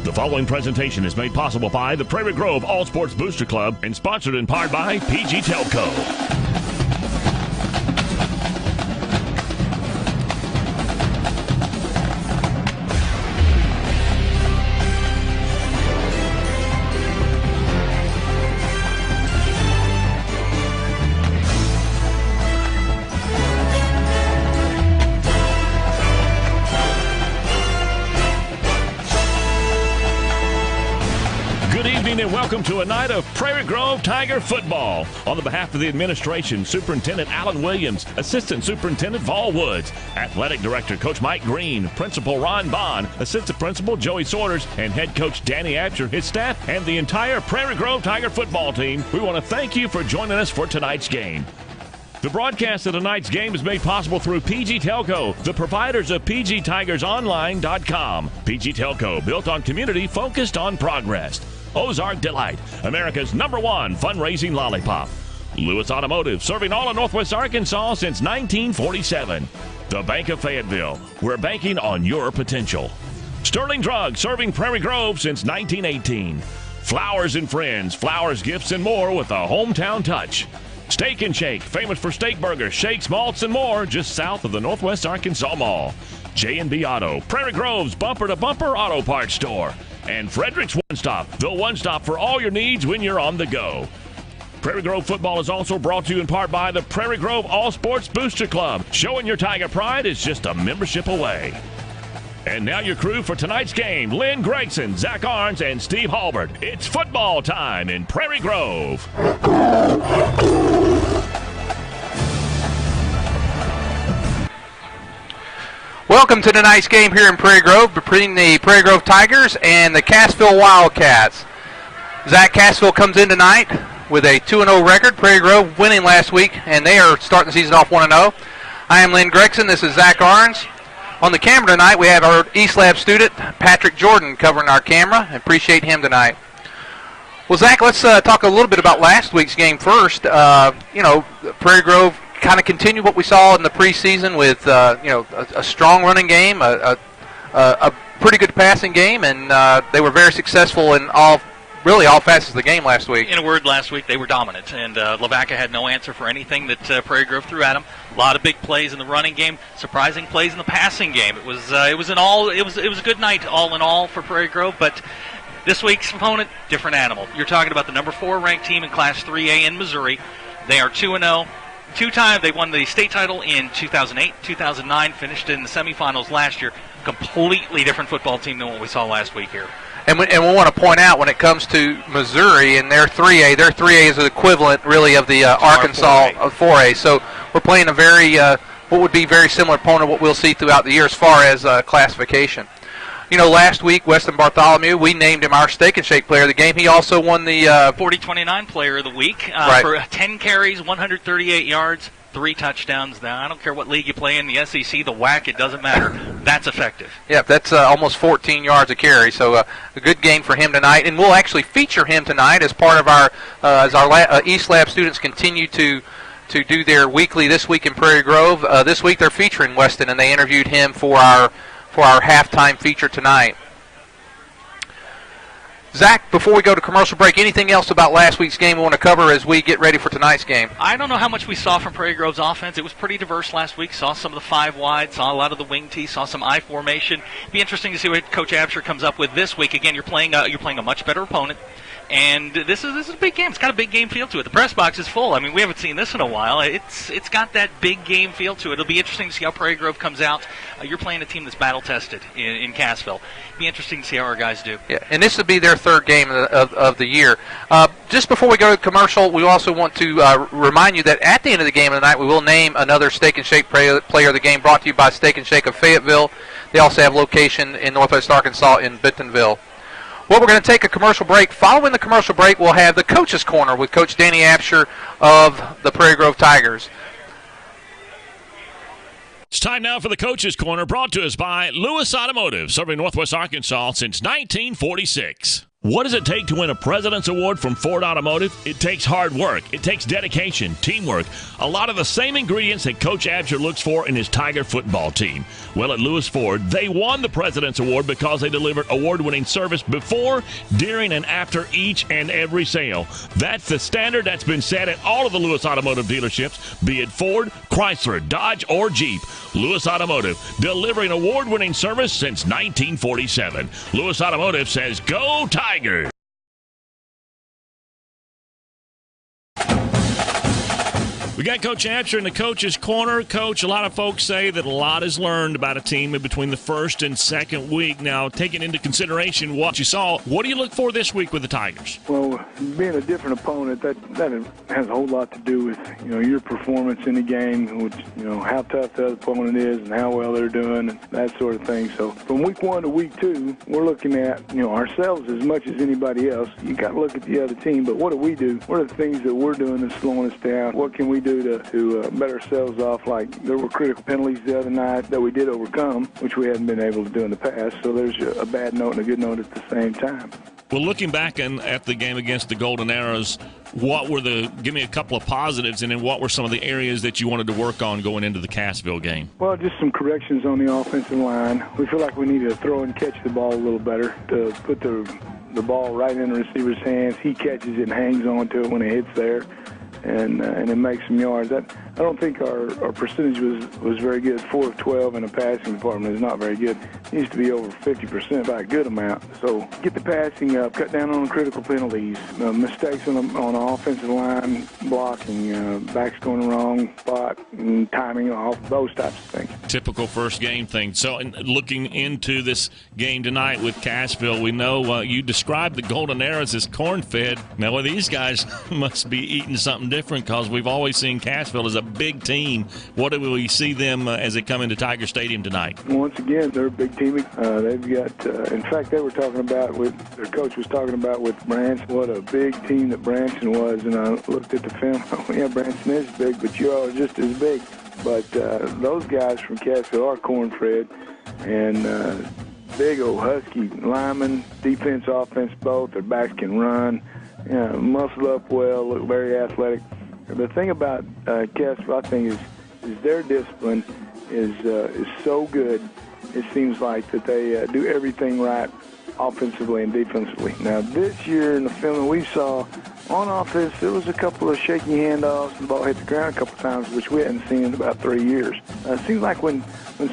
The following presentation is made possible by the Prairie Grove All Sports Booster Club and sponsored in part by PG Telco. And welcome to a night of Prairie Grove Tiger football. On the behalf of the administration, Superintendent Alan Williams, Assistant Superintendent Vol Woods, Athletic Director Coach Mike Green, Principal Ron Bond, Assistant Principal Joey Saunders, and Head Coach Danny Absher, his staff, and the entire Prairie Grove Tiger football team, we want to thank you for joining us for tonight's game. The broadcast of tonight's game is made possible through PG Telco, the providers of PGTigersOnline.com. PG Telco, built on community, focused on progress. Ozark Delight, America's #1 fundraising lollipop. Lewis Automotive, serving all of Northwest Arkansas since 1947. The Bank of Fayetteville, we're banking on your potential. Sterling Drug, serving Prairie Grove since 1918. Flowers and Friends, flowers, gifts, and more with a hometown touch. Steak and Shake, famous for steak burgers, shakes, malts, and more, just south of the Northwest Arkansas Mall. J&B Auto, Prairie Grove's bumper-to-bumper auto parts store. And Frederick's One Stop, the one stop for all your needs when you're on the go. Prairie Grove football is also brought to you in part by the Prairie Grove All Sports Booster Club. Showing your Tiger pride is just a membership away. And now your crew for tonight's game, Lynn Gregson, Zach Arns, and Steve Halbert. It's football time in Prairie Grove. Welcome to tonight's game here in Prairie Grove between the Prairie Grove Tigers and the Cassville Wildcats. Zach, Cassville comes in tonight with a 2-0 record. Prairie Grove winning last week, and they are starting the season off 1-0. I am Lynn Gregson. This is Zach Arns. On the camera tonight, we have our East Lab student, Patrick Jordan, covering our camera. I appreciate him tonight. Well, Zach, let's talk a little bit about last week's game first. Prairie Grove kind of continue what we saw in the preseason with a strong running game, a pretty good passing game, and they were very successful in all facets of the game last week. In a word, last week they were dominant, and Lavaca had no answer for anything that Prairie Grove threw at them. A lot of big plays in the running game, surprising plays in the passing game. It was a good night all in all for Prairie Grove, but this week's opponent, different animal. You're talking about the number 4 ranked team in Class 3A in Missouri. They are 2-0. Two-time, they won the state title in 2008, 2009, finished in the semifinals last year. Completely different football team than what we saw last week here. And we want to point out when it comes to Missouri and their 3A is the equivalent really of the Arkansas 4A. So we're playing a what would be very similar opponent to what we'll see throughout the year as far as classification. You know, last week, Weston Bartholomew, we named him our Steak and Shake player of the game. He also won the 40-29 player of the week for 10 carries, 138 yards, 3 touchdowns. Now, I don't care what league you play in, the SEC, the WAC, it doesn't matter. That's effective. Yeah, that's almost 14 yards a carry. So a good game for him tonight. And we'll actually feature him tonight as part of our East Lab students continue to do their weekly This Week in Prairie Grove. This week they're featuring Weston, and they interviewed him for our halftime feature tonight. Zach, before we go to commercial break, anything else about last week's game we want to cover as we get ready for tonight's game? I don't know how much we saw from Prairie Grove's offense. It was pretty diverse last week. Saw some of the 5 wide, saw a lot of the wing tee, saw some I formation. Be interesting to see what Coach Absher comes up with this week. Again, you're playing a much better opponent. And this is a big game. It's got a big game feel to it. The press box is full. I mean, we haven't seen this in a while. It's got that big game feel to it. It'll be interesting to see how Prairie Grove comes out. You're playing a team that's battle-tested in Cassville. It'll be interesting to see how our guys do. Yeah, and this will be their 3rd game of the year. Just before we go to commercial, we also want to remind you that at the end of the game of the night, we will name another Steak and Shake player of the game, brought to you by Steak and Shake of Fayetteville. They also have location in Northwest Arkansas in Bentonville. Well, we're going to take a commercial break. Following the commercial break, we'll have the Coach's Corner with Coach Danny Absher of the Prairie Grove Tigers. It's time now for the Coach's Corner, brought to us by Lewis Automotive, serving Northwest Arkansas since 1946. What does it take to win a President's Award from Ford Automotive? It takes hard work. It takes dedication, teamwork, a lot of the same ingredients that Coach Absher looks for in his Tiger football team. Well, at Lewis Ford, they won the President's Award because they delivered award-winning service before, during, and after each and every sale. That's the standard that's been set at all of the Lewis Automotive dealerships, be it Ford, Chrysler, Dodge, or Jeep. Lewis Automotive, delivering award-winning service since 1947. Lewis Automotive says, go Tigers! We got Coach Absher in the coach's corner. Coach, a lot of folks say that a lot is learned about a team in between the first and second week. Now, taking into consideration what you saw, what do you look for this week with the Tigers? Well, being a different opponent, that has a whole lot to do with, your performance in the game, which, how tough the other opponent is and how well they're doing and that sort of thing. So from week 1 to week 2, we're looking at, ourselves as much as anybody else. You got to look at the other team, but what do we do? What are the things that we're doing that's slowing us down? What can we do to bet ourselves off? Like there were critical penalties the other night that we did overcome, which we hadn't been able to do in the past. So there's a bad note and a good note at the same time. Well, looking back at the game against the Golden Arrows, give me a couple of positives, and then what were some of the areas that you wanted to work on going into the Cassville game? Well, just some corrections on the offensive line. We feel like we need to throw and catch the ball a little better to put the ball right in the receiver's hands. He catches it and hangs on to it when it hits there. And it makes some yards. I don't think our percentage was very good. 4 of 12 in the passing department is not very good. It needs to be over 50% by a good amount. So get the passing up, cut down on the critical penalties, mistakes on the offensive line, blocking, backs going the wrong spot, and timing off, those types of things. Typical first game thing. So looking into this game tonight with Cassville, we know you described the Golden Arrows as corn-fed. Now, these guys must be eating something different because we've always seen Cassville as a big team. What do we see them as they come into Tiger Stadium tonight? Once again, they're a big team. They've got, in fact, they were talking about, their coach was talking about with Branson, what a big team that Branson was. And I looked at the film. Yeah, Branson is big, but you all are just as big. But those guys from Cassville are corn-fed. And big old husky linemen, defense, offense, both. Their backs can run. Muscle up well, look very athletic. The thing about Cassville, I think, is their discipline is so good. It seems like that they do everything right offensively and defensively. Now, this year in the film we saw on offense, there was a couple of shaky handoffs and the ball hit the ground a couple times, which we hadn't seen in about 3 years. It seems like when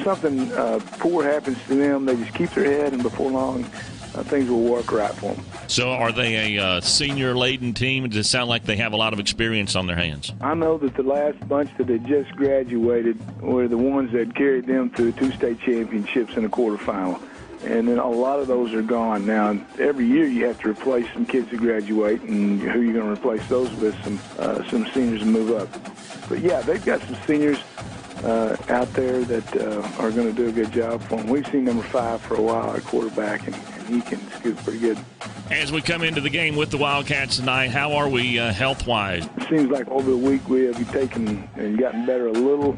something poor happens to them, they just keep their head, and before long, things will work right for them. So are they a senior-laden team? Does it sound like they have a lot of experience on their hands? I know that the last bunch that had just graduated were the ones that carried them to 2 state championships in a quarterfinal. And then a lot of those are gone. Now, every year you have to replace some kids who graduate, and who you're going to replace those with, some seniors and move up. But, yeah, they've got some seniors out there that are going to do a good job for them. We've seen number 5 for a while at quarterback, and he can scoot pretty good. As we come into the game with the Wildcats tonight, how are we health-wise? It seems like over the week we have taken and gotten better a little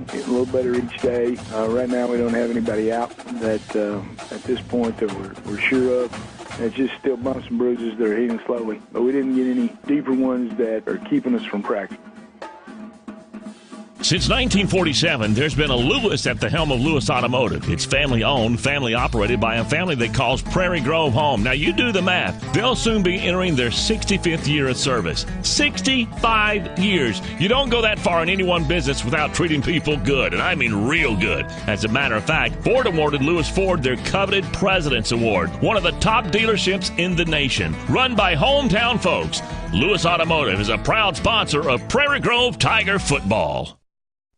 better each day. Right now we don't have anybody out that at this point that we're sure of. It's just still bumps and bruises that are healing slowly. But we didn't get any deeper ones that are keeping us from practice. Since 1947, there's been a Lewis at the helm of Lewis Automotive. It's family-owned, family-operated by a family that calls Prairie Grove home. Now, you do the math. They'll soon be entering their 65th year of service. 65 years. You don't go that far in any one business without treating people good, and I mean real good. As a matter of fact, Ford awarded Lewis Ford their coveted President's Award, one of the top dealerships in the nation. Run by hometown folks, Lewis Automotive is a proud sponsor of Prairie Grove Tiger football.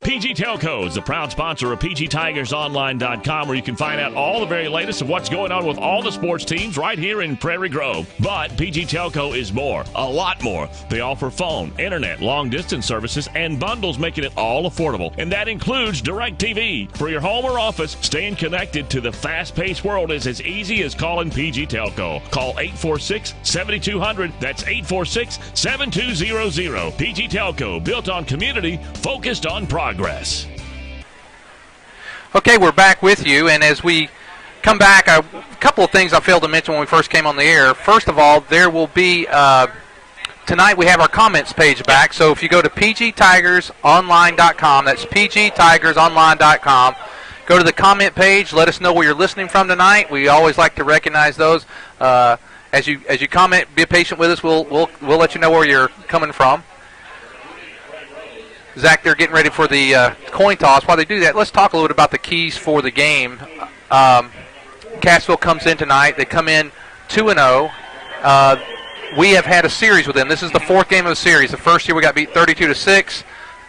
PG Telco is the proud sponsor of PGTigersOnline.com, where you can find out all the very latest of what's going on with all the sports teams right here in Prairie Grove. But PG Telco is more, a lot more. They offer phone, internet, long-distance services, and bundles, making it all affordable. And that includes DirecTV. For your home or office, staying connected to the fast-paced world is as easy as calling PG Telco. Call 846-7200. That's 846-7200. PG Telco, built on community, focused on progress. Okay, we're back with you, and as we come back, a couple of things I failed to mention when we first came on the air. First of all, there will be tonight we have our comments page back. So if you go to pgtigersonline.com, that's pgtigersonline.com. Go to the comment page. Let us know where you're listening from tonight. We always like to recognize those. As you comment, be patient with us. We'll let you know where you're coming from. Zach, they're getting ready for the coin toss. While they do that, let's talk a little bit about the keys for the game. Cassville comes in tonight. They come in 2-0. We have had a series with them. This is the fourth game of the series. The first year we got beat 32-6.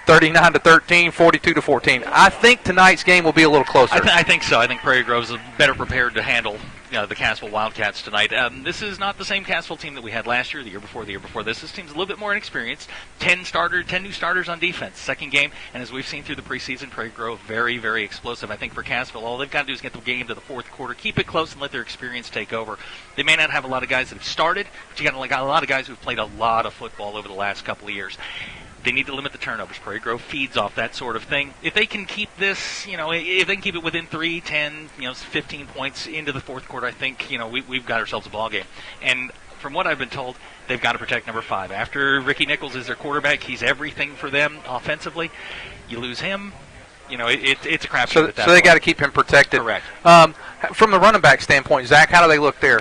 39-13, 42-14. I think tonight's game will be a little closer. I think so. I think Prairie Grove's better prepared to handle the Cassville Wildcats tonight. This is not the same Cassville team that we had last year, the year before this. This team's a little bit more inexperienced. 10 new starters on defense. Second game, and as we've seen through the preseason, Prairie Grove very, very explosive. I think for Cassville, all they've got to do is get the game to the fourth quarter, keep it close, and let their experience take over. They may not have a lot of guys that have started, but you got a lot of guys who've played a lot of football over the last couple of years. They need to limit the turnovers. Prairie Grove feeds off that sort of thing. If they can keep this, if they can keep it within 3, 10, 15 points into the fourth quarter, I think, we've got ourselves a ball game. And from what I've been told, they've got to protect number 5. After Ricky Nichols is their quarterback, he's everything for them offensively. You lose him, it's a crapshoot at that So they point. got to keep him protected. Correct. From the running back standpoint, Zach, how do they look there?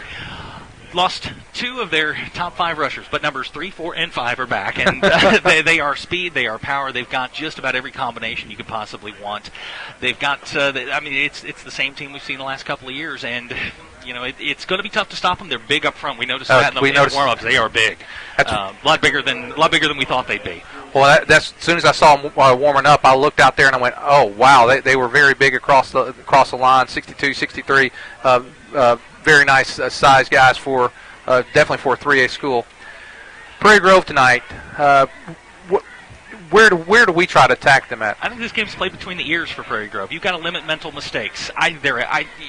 Lost 2 of their top 5 rushers, but numbers 3, 4, and 5 are back, and they are speed, they are power. They've got just about every combination you could possibly want. They've got, it's the same team we've seen the last couple of years, and it's going to be tough to stop them. They're big up front. We noticed that in the warm-ups. They are big, a lot bigger than we thought they'd be. Well, that's as soon as I saw them warming up, I looked out there and I went, "Oh wow, they were very big across the line, 62, 63." Very nice size guys for definitely for a 3A school. Prairie Grove tonight. Where do we try to attack them at? I think this game's played between the ears for Prairie Grove. You've got to limit mental mistakes.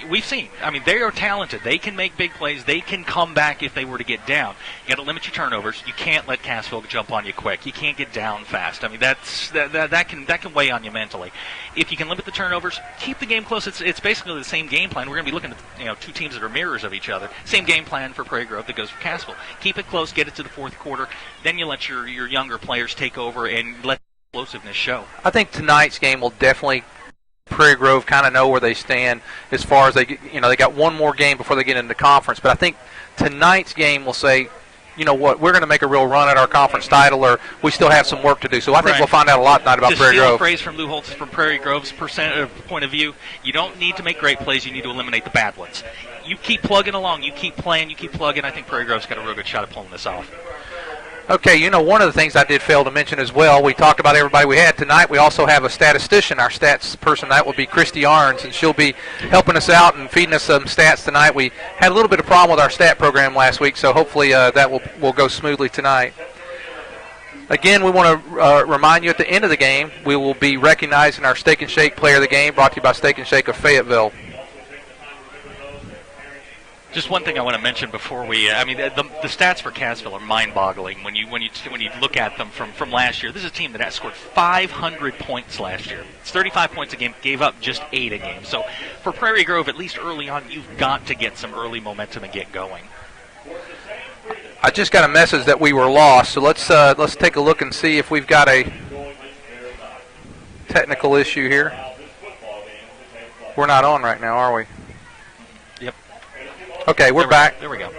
We've seen. They are talented. They can make big plays. They can come back if they were to get down. You got to limit your turnovers. You can't let Cassville jump on you quick. You can't get down fast. That can weigh on you mentally. If you can limit the turnovers, keep the game close. It's basically the same game plan. We're going to be looking at 2 teams that are mirrors of each other. Same game plan for Prairie Grove that goes for Cassville. Keep it close. Get it to the fourth quarter. Then you let your younger players take over and let explosiveness show. I think tonight's game will definitely Prairie Grove kind of know where they stand as far as they got one more game before they get into the conference. But I think tonight's game will say, you know what, we're going to make a real run at our conference title, or we still have some work to do. So I think we'll find out a lot tonight about Prairie Grove. To steal a phrase from Lou Holtz from Prairie Grove's point of view, you don't need to make great plays, you need to eliminate the bad ones. You keep plugging along, you keep playing, you keep plugging. I think Prairie Grove's got a real good shot at pulling this off. Okay, one of the things I did fail to mention as well, we talked about everybody we had tonight. We also have a statistician. Our stats person tonight will be Christy Arns, and she'll be helping us out and feeding us some stats tonight. We had a little bit of problem with our stat program last week, so hopefully that will go smoothly tonight. Again, we want to remind you at the end of the game, we will be recognizing our Steak and Shake player of the game, brought to you by Steak and Shake of Fayetteville. Just one thing I want to mention before we, the stats for Cassville are mind-boggling when you look at them from last year. This is a team that has scored 500 points last year. It's 35 points a game, gave up just 8 a game. So for Prairie Grove, at least early on, you've got to get some early momentum and get going. I just got a message that we were lost, so let's take a look and see if we've got a technical issue here. We're not on right now, are we? Yep. Okay, we're back. There we go.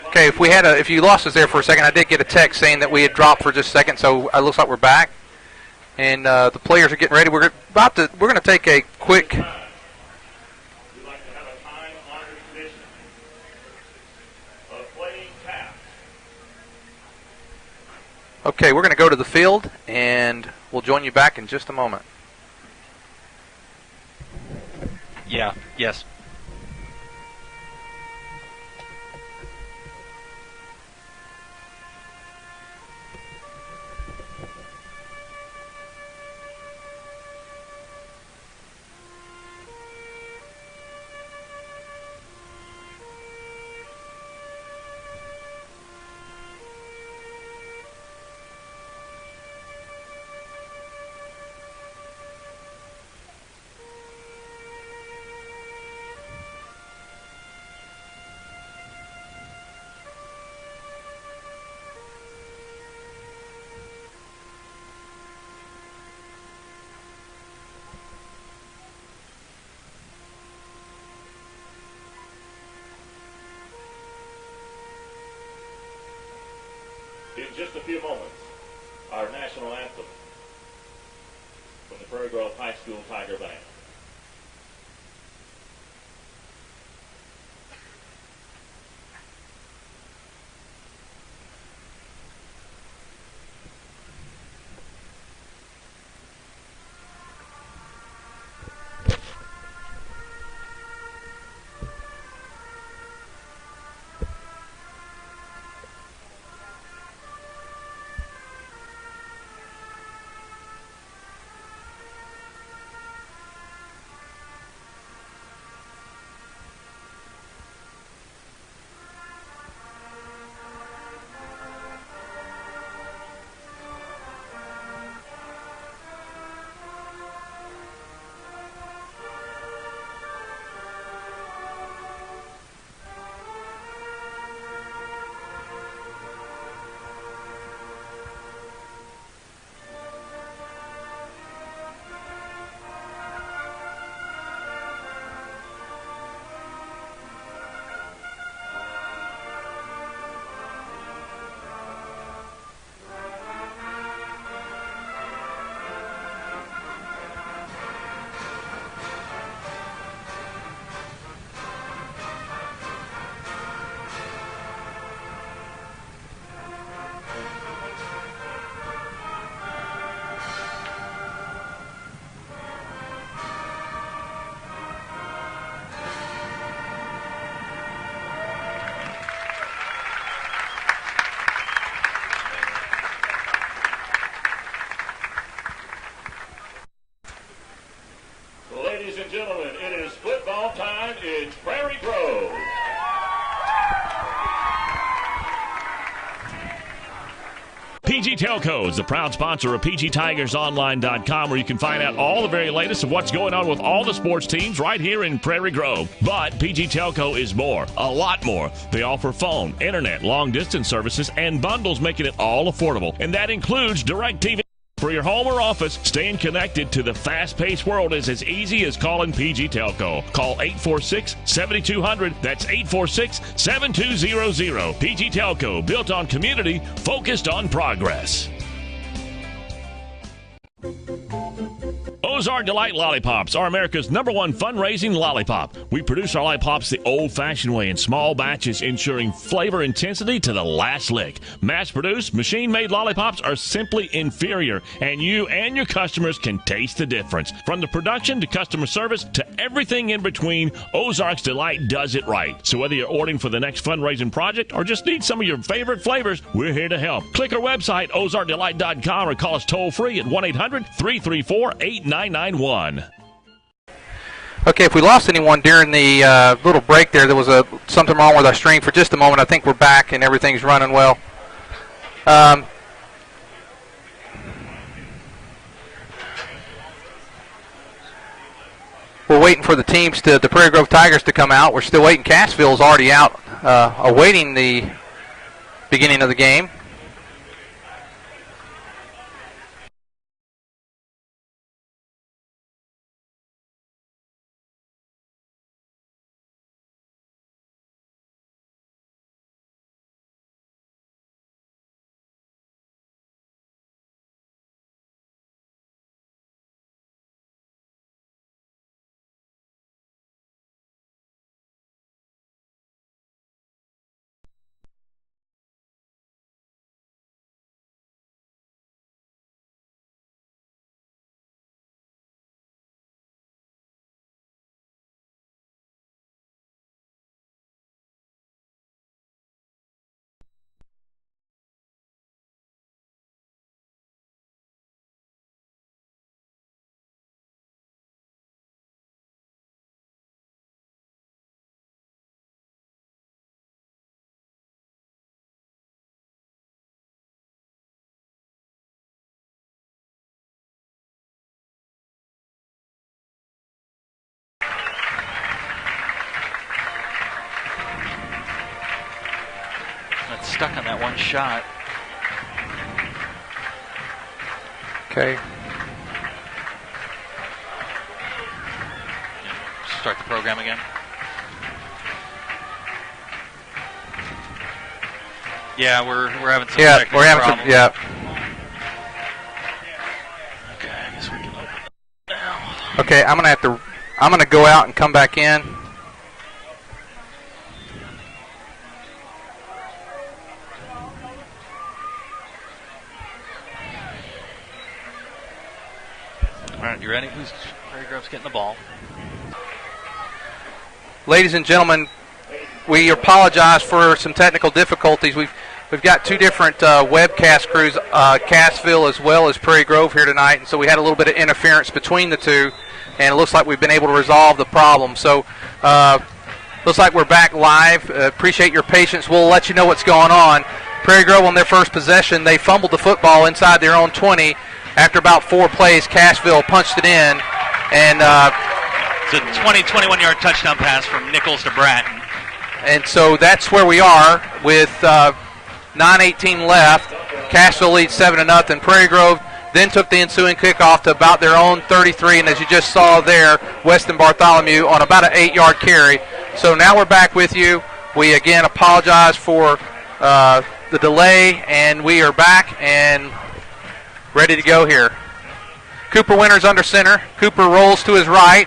Okay, if you lost us there for a second, I did get a text saying that we had dropped for just a second, so it looks like we're back, and the players are getting ready. We're going to take a quick. Okay, we're going to go to the field, and we'll join you back in just a moment. Yeah, yes. just a few moments, our national anthem from the Prairie Grove High School Tiger Band. Ladies and gentlemen, it is football time in Prairie Grove. PG Telco is the proud sponsor of PGTigersOnline.com, where you can find out all the very latest of what's going on with all the sports teams right here in Prairie Grove. But PG Telco is more, a lot more. They offer phone, internet, long-distance services, and bundles, making it all affordable. And that includes DirecTV. For your home or office, staying connected to the fast-paced world is as easy as calling PG Telco. Call 846-7200. That's 846-7200. PG Telco, built on community, focused on progress. Ozark Delight Lollipops are America's #1 fundraising lollipop. We produce our lollipops the old-fashioned way in small batches, ensuring flavor intensity to the last lick. Mass-produced, machine-made lollipops are simply inferior, and you and your customers can taste the difference. From the production to customer service to everything in between, Ozark's Delight does it right. So whether you're ordering for the next fundraising project or just need some of your favorite flavors, we're here to help. Click our website, ozarkdelight.com, or call us toll-free at 1-800-334-8991. Okay, if we lost anyone during the little break there was something wrong with our stream for just a moment. I think we're back and everything's running well. We're waiting for the teams, the Prairie Grove Tigers, to come out. We're still waiting. Cassville is already out, awaiting the beginning of the game. Stuck on that one shot. Okay. Start the program again. Yeah, we're having some technical problems. Yeah. Okay, I guess we can open it now. Okay, I'm gonna go out and come back in. All right, you ready? Prairie Grove's getting the ball. Ladies and gentlemen, we apologize for some technical difficulties. We've got two different webcast crews, Cassville as well as Prairie Grove here tonight, and so we had a little bit of interference between the two, and it looks like we've been able to resolve the problem. So looks like we're back live. Appreciate your patience. We'll let you know what's going on. Prairie Grove on their first possession, they fumbled the football inside their own 20. After about 4 plays, Cassville punched it in, and it's a 21-yard touchdown pass from Nichols to Bratton. And so that's where we are with 9:18 left. Cassville leads 7-0. Prairie Grove then took the ensuing kickoff to about their own 33, and as you just saw there, Weston Bartholomew on about an 8-yard carry. So now we're back with you. We again apologize for the delay, and we are back and ready to go here. Cooper Winters under center. Cooper rolls to his right.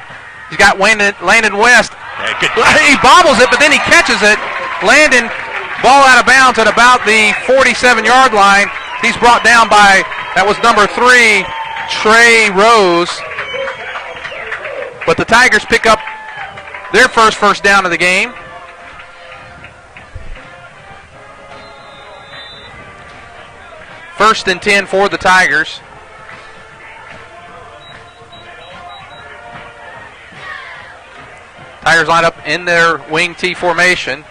He's got Landon West. He bobbles it, but then he catches it. Landon, ball out of bounds at about the 47-yard line. He's brought down by, that was number 3, Trey Rose. But the Tigers pick up their first down of the game. First and 10 for the Tigers. Tigers line up in their wing T formation.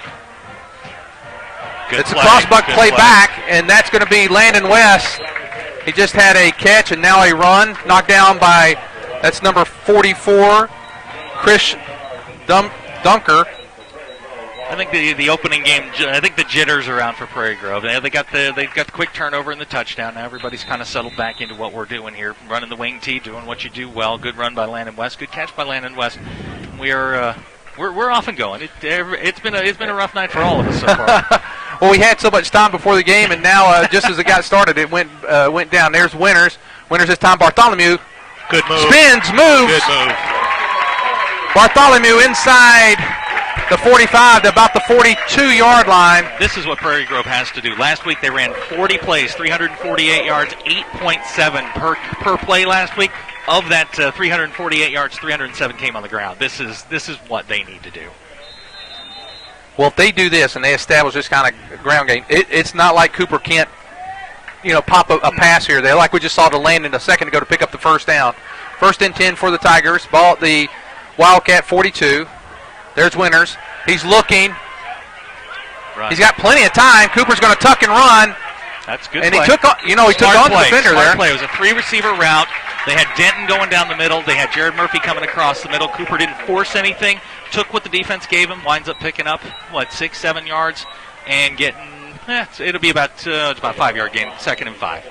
It's a crossbuck play back, and that's going to be Landon West. He just had a catch and now a run, knocked down by, that's number 44, Chris Dunker. I think the opening game, I think the jitters are around for Prairie Grove. They got the quick turnover and the touchdown. Now everybody's kind of settled back into what we're doing here, running the wing T, doing what you do well. Good run by Landon West. Good catch by Landon West. We're off and going. It's been a rough night for all of us so far. Well, we had so much time before the game, and now just as it got started, it went down. There's Winters. Winters this time. Bartholomew. Good move. Spins, moves. Good move. Bartholomew inside the 45 to about the 42-yard line. This is what Prairie Grove has to do. Last week they ran 40 plays, 348 yards, 8.7 per play last week. Of that 348 yards, 307 came on the ground. This is what they need to do. Well, if they do this and they establish this kind of ground game, it's not like Cooper can't, pop a pass here. They like we just saw to Landon a second ago to pick up the first down. First and 10 for the Tigers. Ball at the Wildcat 42. There's Winters. He's looking. Run. He's got plenty of time. Cooper's going to tuck and run. That's good. And play. he took on the defender Smart there. Play. It was a 3-receiver route. They had Denton going down the middle. They had Jared Murphy coming across the middle. Cooper didn't force anything. Took what the defense gave him. Winds up picking up 6-7 yards and getting. It'll be about it's about a 5-yard gain. 2nd and 5.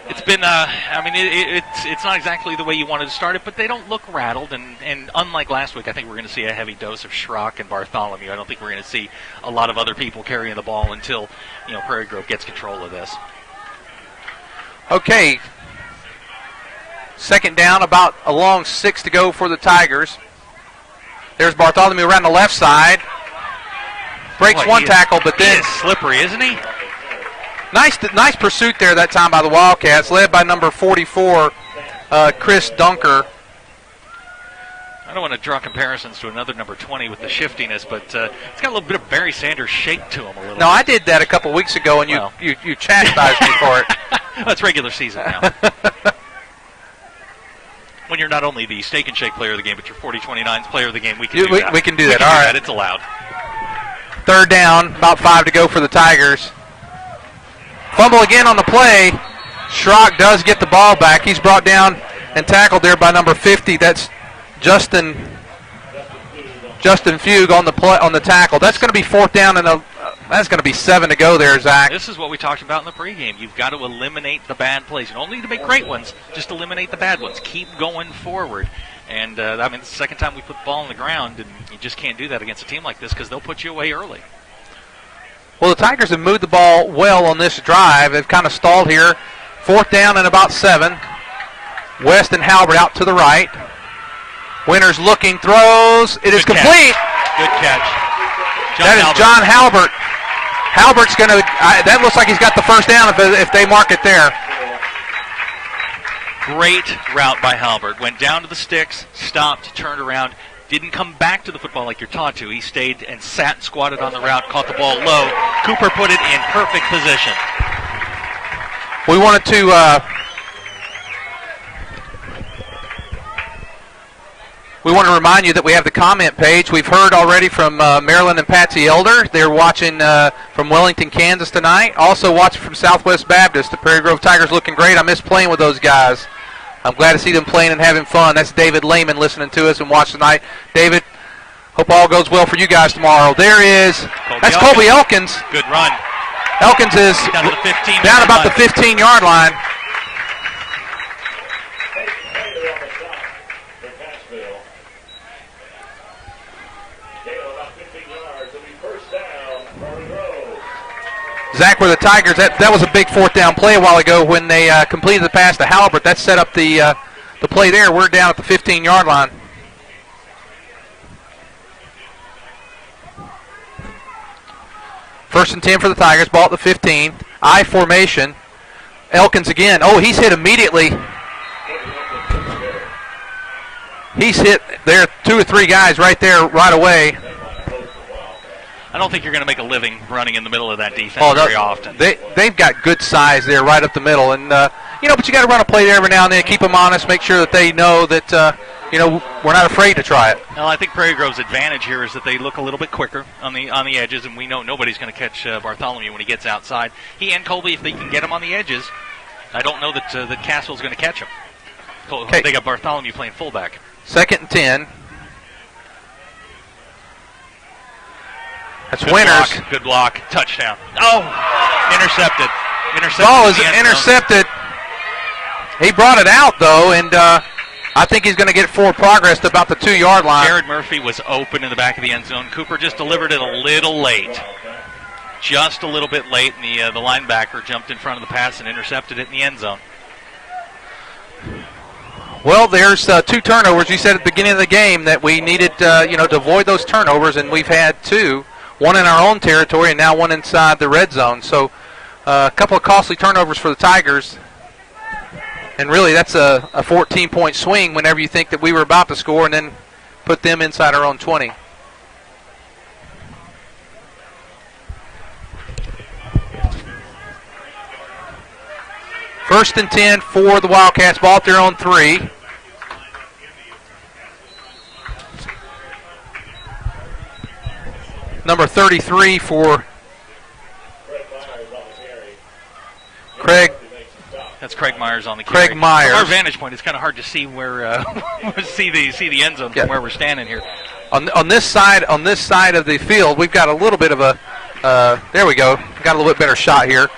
It's been. It's not exactly the way you wanted to start it, but they don't look rattled. And unlike last week, I think we're going to see a heavy dose of Schrock and Bartholomew. I don't think we're going to see a lot of other people carrying the ball until Prairie Grove gets control of this. Okay. Second down, about a long 6 to go for the Tigers. There's Bartholomew around the left side. Breaks one tackle, but then... He is slippery, isn't he? Nice pursuit there that time by the Wildcats, led by number 44, Chris Dunker. I don't want to draw comparisons to another number 20 with the shiftiness, but it's got a little bit of Barry Sanders shake to him a little bit. I did that a couple weeks ago, and you chastised me for it. That's regular season now. When you're not only the Steak and Shake player of the game, but you're 40-29's player of the game, we can do that. We can do that, all right. It's allowed. Third down, about 5 to go for the Tigers. Fumble again on the play. Schrock does get the ball back. He's brought down and tackled there by number 50. That's Justin Fugue on the tackle. That's going to be 4th down, and that's going to be 7 to go there, Zach. This is what we talked about in the pregame. You've got to eliminate the bad plays. You don't need to make great ones, just eliminate the bad ones. Keep going forward. And, it's the second time we put the ball on the ground, and you just can't do that against a team like this because they'll put you away early. Well, the Tigers have moved the ball well on this drive. They've kind of stalled here. 4th down and about 7. West and Halbert out to the right. Winters looking, throws. It is complete. Good catch. That is John Halbert. Halbert's going to, that looks like he's got the first down if they mark it there. Great route by Halbert. Went down to the sticks, stopped, turned around, didn't come back to the football like you're taught to. He stayed and sat and squatted on the route, caught the ball low. Cooper put it in perfect position. We wanted to remind you that we have the comment page. We've heard already from Marilyn and Patsy Elder. They're watching from Wellington, Kansas tonight. Also watching from Southwest Baptist. The Prairie Grove Tigers looking great. I miss playing with those guys. I'm glad to see them playing and having fun. That's David Lehman listening to us and watching tonight. David, hope all goes well for you guys tomorrow. That's Colby Elkins. Good run. Elkins is down about the 15-yard line. Zach, where the Tigers, that was a big 4th down play a while ago when they completed the pass to Halbert. That set up the play there. We're down at the 15-yard line. First and 10 for the Tigers. Ball at the 15. I formation. Elkins again. Oh, he's hit immediately. He's hit there 2 or 3 guys right there right away. I don't think you're going to make a living running in the middle of that defense very often. They've got good size there right up the middle. And, but you got to run a play there every now and then, keep them honest, make sure that they know that, we're not afraid to try it. Well, I think Prairie Grove's advantage here is that they look a little bit quicker on the edges, and we know nobody's going to catch Bartholomew when he gets outside. He and Colby, if they can get him on the edges, I don't know that Cassville's going to catch him. Okay. They got Bartholomew playing fullback. 2nd and 10. That's Winters. Good block. Touchdown. Oh, intercepted. Ball is intercepted. He brought it out, though, and I think he's going to get forward progress to about the 2-yard line. Jared Murphy was open in the back of the end zone. Cooper just delivered it a little late. Just a little bit late, and the linebacker jumped in front of the pass and intercepted it in the end zone. Well, there's 2 turnovers. You said at the beginning of the game that we needed, to avoid those turnovers, and we've had 2. One in our own territory and now one inside the red zone. So a couple of costly turnovers for the Tigers. And really that's a 14-point swing whenever you think that we were about to score and then put them inside our own 20. First and 10 for the Wildcats. Ball at their own 3. Number 33 for Craig. That's Craig Myers on the carry. Craig Myers. From our vantage point, it's kind of hard to see where see the end zone from where we're standing here. On this side of the field, we've got a little bit of a. There we go. Got a little bit better shot here.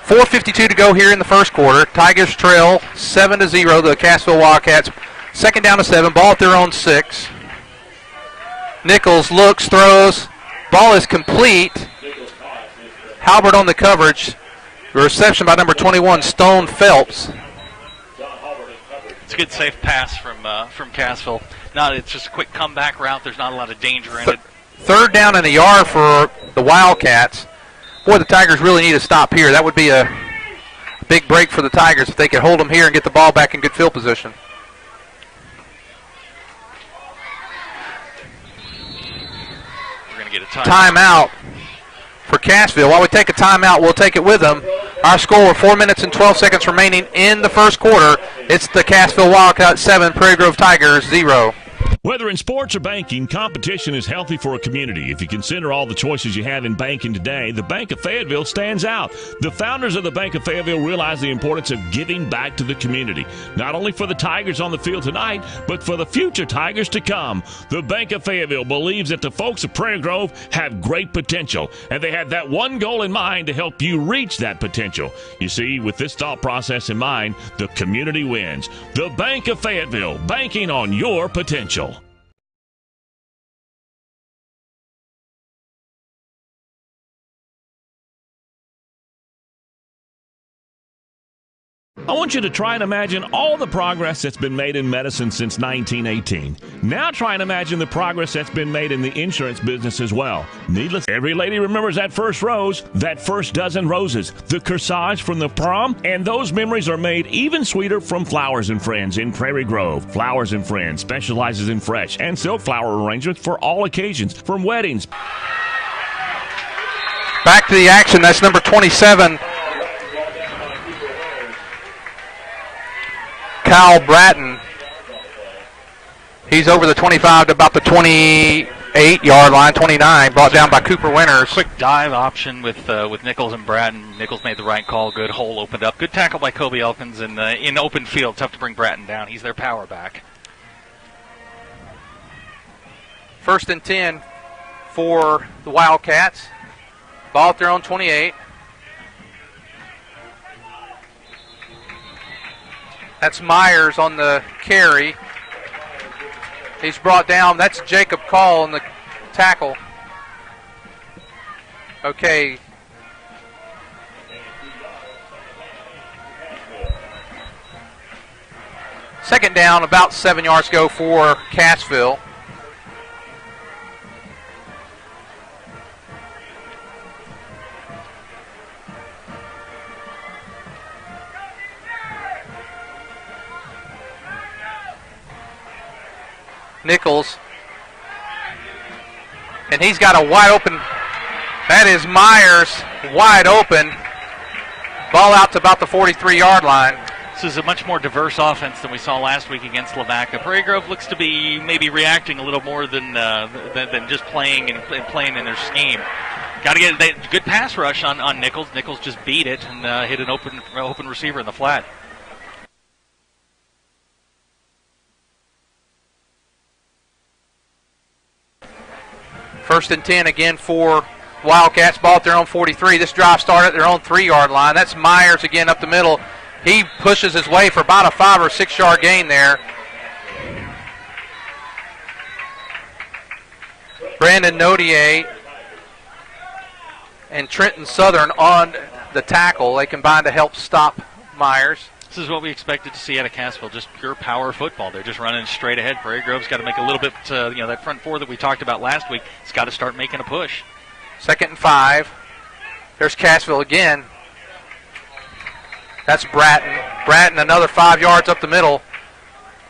4:52 to go here in the first quarter. Tigers trail 7-0. The Cassville Wildcats. 2nd down to 7. Ball at their own 6. Nichols looks, throws. Ball is complete. Halbert on the coverage. Reception by number 21, Stone Phelps. It's a good safe pass from Cassville. It's just a quick comeback route. There's not a lot of danger in it. 3rd down and a yard for the Wildcats. Boy, the Tigers really need to stop here. That would be a big break for the Tigers if they could hold them here and get the ball back in good field position. Get a timeout for Cassville. While we take a timeout, we'll take it with them. Our score, 4 minutes and 12 seconds remaining in the first quarter. It's the Cassville Wildcats 7, Prairie Grove Tigers 0. Whether in sports or banking, competition is healthy for a community. If you consider all the choices you have in banking today, the Bank of Fayetteville stands out. The founders of the Bank of Fayetteville realize the importance of giving back to the community, not only for the Tigers on the field tonight, but for the future Tigers to come. The Bank of Fayetteville believes that the folks of Prairie Grove have great potential, and they have that one goal in mind to help you reach that potential. You see, with this thought process in mind, the community wins. The Bank of Fayetteville, banking on your potential. I want you to try and imagine all the progress that's been made in medicine since 1918. Now try and imagine the progress that's been made in the insurance business as well. Needless, every lady remembers that first rose, that first dozen roses, the corsage from the prom, and those memories are made even sweeter from Flowers and Friends in Prairie Grove. Flowers and Friends specializes in fresh and silk flower arrangements for all occasions, from weddings. Back to the action. That's number 27. Kyle Bratton. He's over the 25 to about the 28-yard line, 29, brought down by Cooper Winters. Quick dive option with Nichols and Bratton. Nichols made the right call. Good hole opened up. Good tackle by Kobe Elkins in open field. Tough to bring Bratton down. He's their power back. 1st and 10 for the Wildcats. Ball at their own 28. That's Myers on the carry. He's brought down. That's Jacob Call on the tackle. Okay. Second down, about 7 yards to go for Cassville. Nichols, and he's got a wide open, that is Myers, wide open, ball out to about the 43-yard line. This is a much more diverse offense than we saw last week against Lavaca. Prairie Grove looks to be maybe reacting a little more than just playing in their scheme. Got to get a good pass rush on Nichols. Nichols just beat it and hit an open receiver in the flat. First and 10 again for Wildcats. Ball at their own 43. This drive started at their own 3-yard line. That's Myers again up the middle. He pushes his way for about a 5 or 6 yard gain there. Brandon Nodier and Trenton Southern on the tackle. They combined to help stop Myers. This is what we expected to see out of Cassville, just pure power football. They're just running straight ahead. Prairie Grove's got to make a little bit, that front four that we talked about last week, it's got to start making a push. 2nd and 5. There's Cassville again. That's Bratton. Bratton another 5 yards up the middle.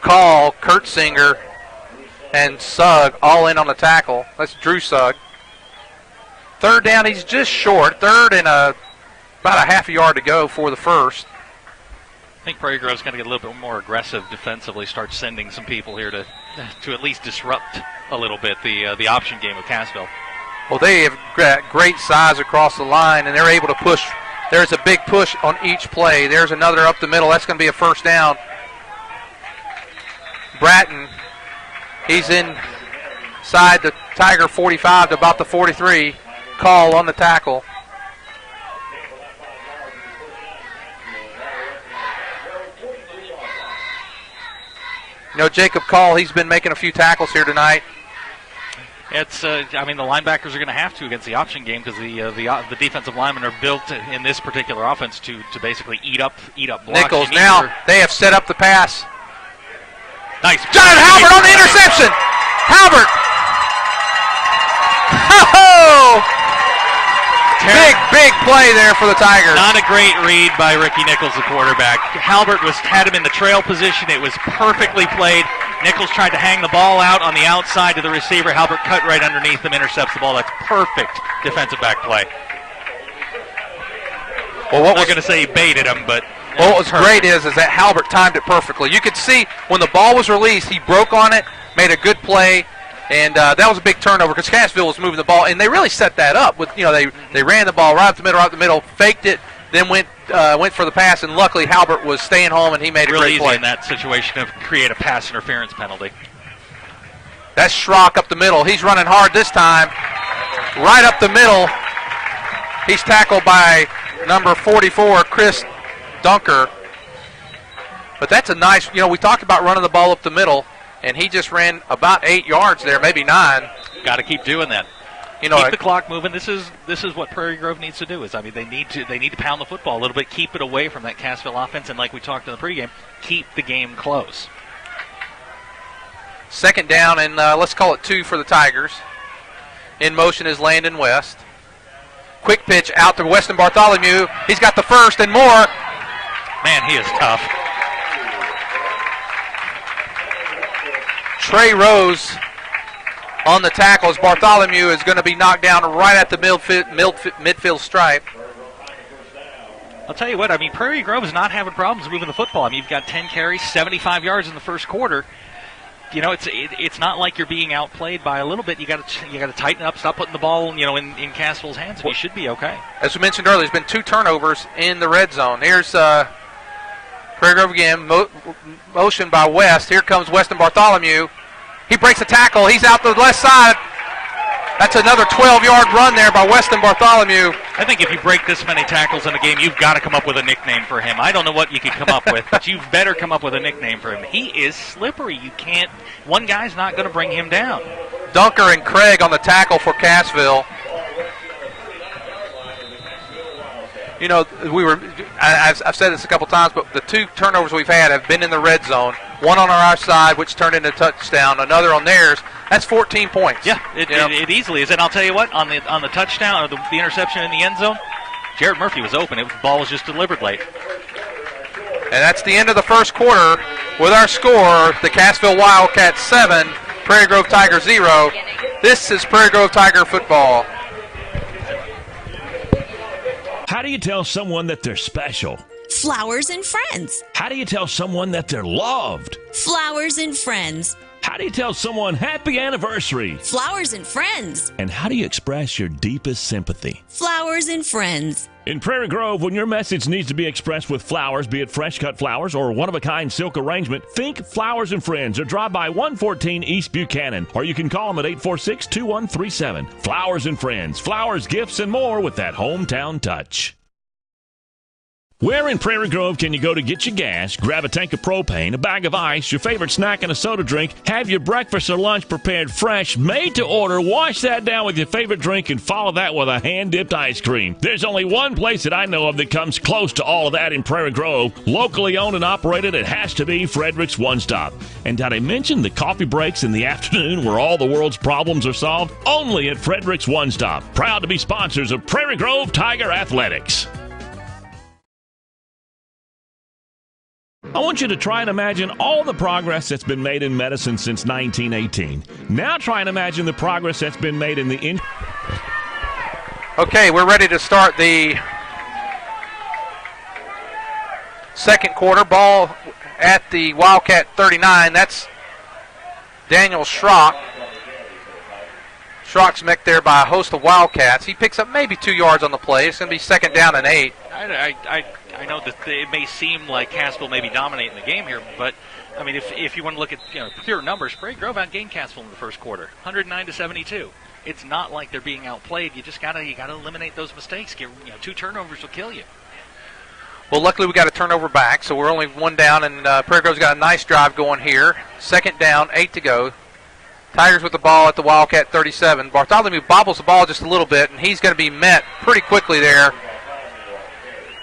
Call, Kurtzinger, and Sugg all in on the tackle. That's Drew Sugg. 3rd down, he's just short. 3rd and about a half a yard to go for the first. I think Prairie Grove's going to get a little bit more aggressive defensively, start sending some people here to at least disrupt a little bit the option game of Cassville. Well, they have got great size across the line, and they're able to push. There's a big push on each play. There's another up the middle. That's going to be a first down. Bratton, he's inside the Tiger 45 to about the 43. Call on the tackle. Jacob Call, he's been making a few tackles here tonight. It's, the linebackers are going to have to against the option game because the defensive linemen are built in this particular offense to basically eat up blocks. Nichols now, they have set up the pass. Nice. John Halbert on the interception. Halbert. Oh! Big play there for the Tigers. Not a great read by Ricky Nichols, the quarterback. Halbert had him in the trail position. It was perfectly played. Nichols tried to hang the ball out on the outside to the receiver. Halbert cut right underneath him, intercepts the ball. That's perfect defensive back play. Well, I'm not going to say he baited him, but what was great is that Halbert timed it perfectly. You could see when the ball was released, he broke on it, made a good play. And that was a big turnover because Cassville was moving the ball, and they really set that up. With they ran the ball right up the middle, faked it, then went for the pass, and luckily Halbert was staying home, and he made a really great play. Easy in that situation to create a pass interference penalty. That's Schrock up the middle. He's running hard this time, right up the middle. He's tackled by number 44, Chris Dunker. But that's a nice. We talked about running the ball up the middle. And he just ran about 8 yards there, maybe 9. Got to keep doing that. Keep the clock moving. This is what Prairie Grove needs to do. They need to pound the football a little bit, keep it away from that Cassville offense, and like we talked in the pregame, keep the game close. Second down, and let's call it 2 for the Tigers. In motion is Landon West. Quick pitch out to Weston Bartholomew. He's got the first and more. Man, he is tough. Trey Rose on the tackles. Bartholomew is going to be knocked down right at the midfield stripe. I'll tell you what, Prairie Grove is not having problems moving the football. You've got 10 carries, 75 yards in the first quarter. It's not like you're being outplayed by a little bit. You got to tighten up, stop putting the ball, in Cassville's hands, and you should be okay. As we mentioned earlier, there's been 2 turnovers in the red zone. Here's Prairie Grove again, motion by West. Here comes Weston Bartholomew. He breaks a tackle. He's out to the left side. That's another 12-yard run there by Weston Bartholomew. I think if you break this many tackles in a game, you've got to come up with a nickname for him. I don't know what you could come up with, but you've better come up with a nickname for him. He is slippery. One guy's not going to bring him down. Dunker and Craig on the tackle for Cassville. I've said this a couple times, but the 2 turnovers we've had have been in the red zone. One on our side, which turned into a touchdown. Another on theirs. That's 14 points. Yeah, it easily is. And I'll tell you what, on the touchdown or the interception in the end zone, Jared Murphy was open. The ball was just delivered late. And that's the end of the first quarter. With our score, the Cassville Wildcats 7, Prairie Grove Tiger 0. This is Prairie Grove Tiger football. How do you tell someone that they're special? Flowers and friends. How do you tell someone that they're loved? Flowers and friends. How do you tell someone happy anniversary? Flowers and friends. And how do you express your deepest sympathy? Flowers and friends. In Prairie Grove, when your message needs to be expressed with flowers, be it fresh-cut flowers or one-of-a-kind silk arrangement, think Flowers and Friends or drop by 114 East Buchanan, or you can call them at 846-2137. Flowers and Friends, flowers, gifts, and more with that hometown touch. Where in Prairie Grove can you go to get your gas, grab a tank of propane, a bag of ice, your favorite snack, and a soda drink, have your breakfast or lunch prepared fresh, made to order, wash that down with your favorite drink, and follow that with a hand-dipped ice cream? There's only one place that I know of that comes close to all of that in Prairie Grove. Locally owned and operated, it has to be Frederick's One Stop. And did I mention the coffee breaks in the afternoon where all the world's problems are solved? Only at Frederick's One Stop. Proud to be sponsors of Prairie Grove Tiger Athletics. I want you to try and imagine all the progress that's been made in medicine since 1918. Now try and imagine the progress that's been made in the... Okay, we're ready to start the second quarter. Ball at the Wildcat 39. That's Daniel Schrock. Schrock's met there by a host of Wildcats. He picks up maybe 2 yards on the play. It's going to be second down and 8. I know that it may seem like Cassville may be dominating the game here, but if you want to look at pure numbers, Prairie Grove outgained Cassville in the first quarter, 109-72. It's not like they're being outplayed. You just gotta eliminate those mistakes. 2 turnovers will kill you. Well, luckily we got a turnover back, so we're only 1 down, and Prairie Grove's got a nice drive going here. Second down, 8 to go. Tigers with the ball at the Wildcat 37. Bartholomew bobbles the ball just a little bit, and he's going to be met pretty quickly there.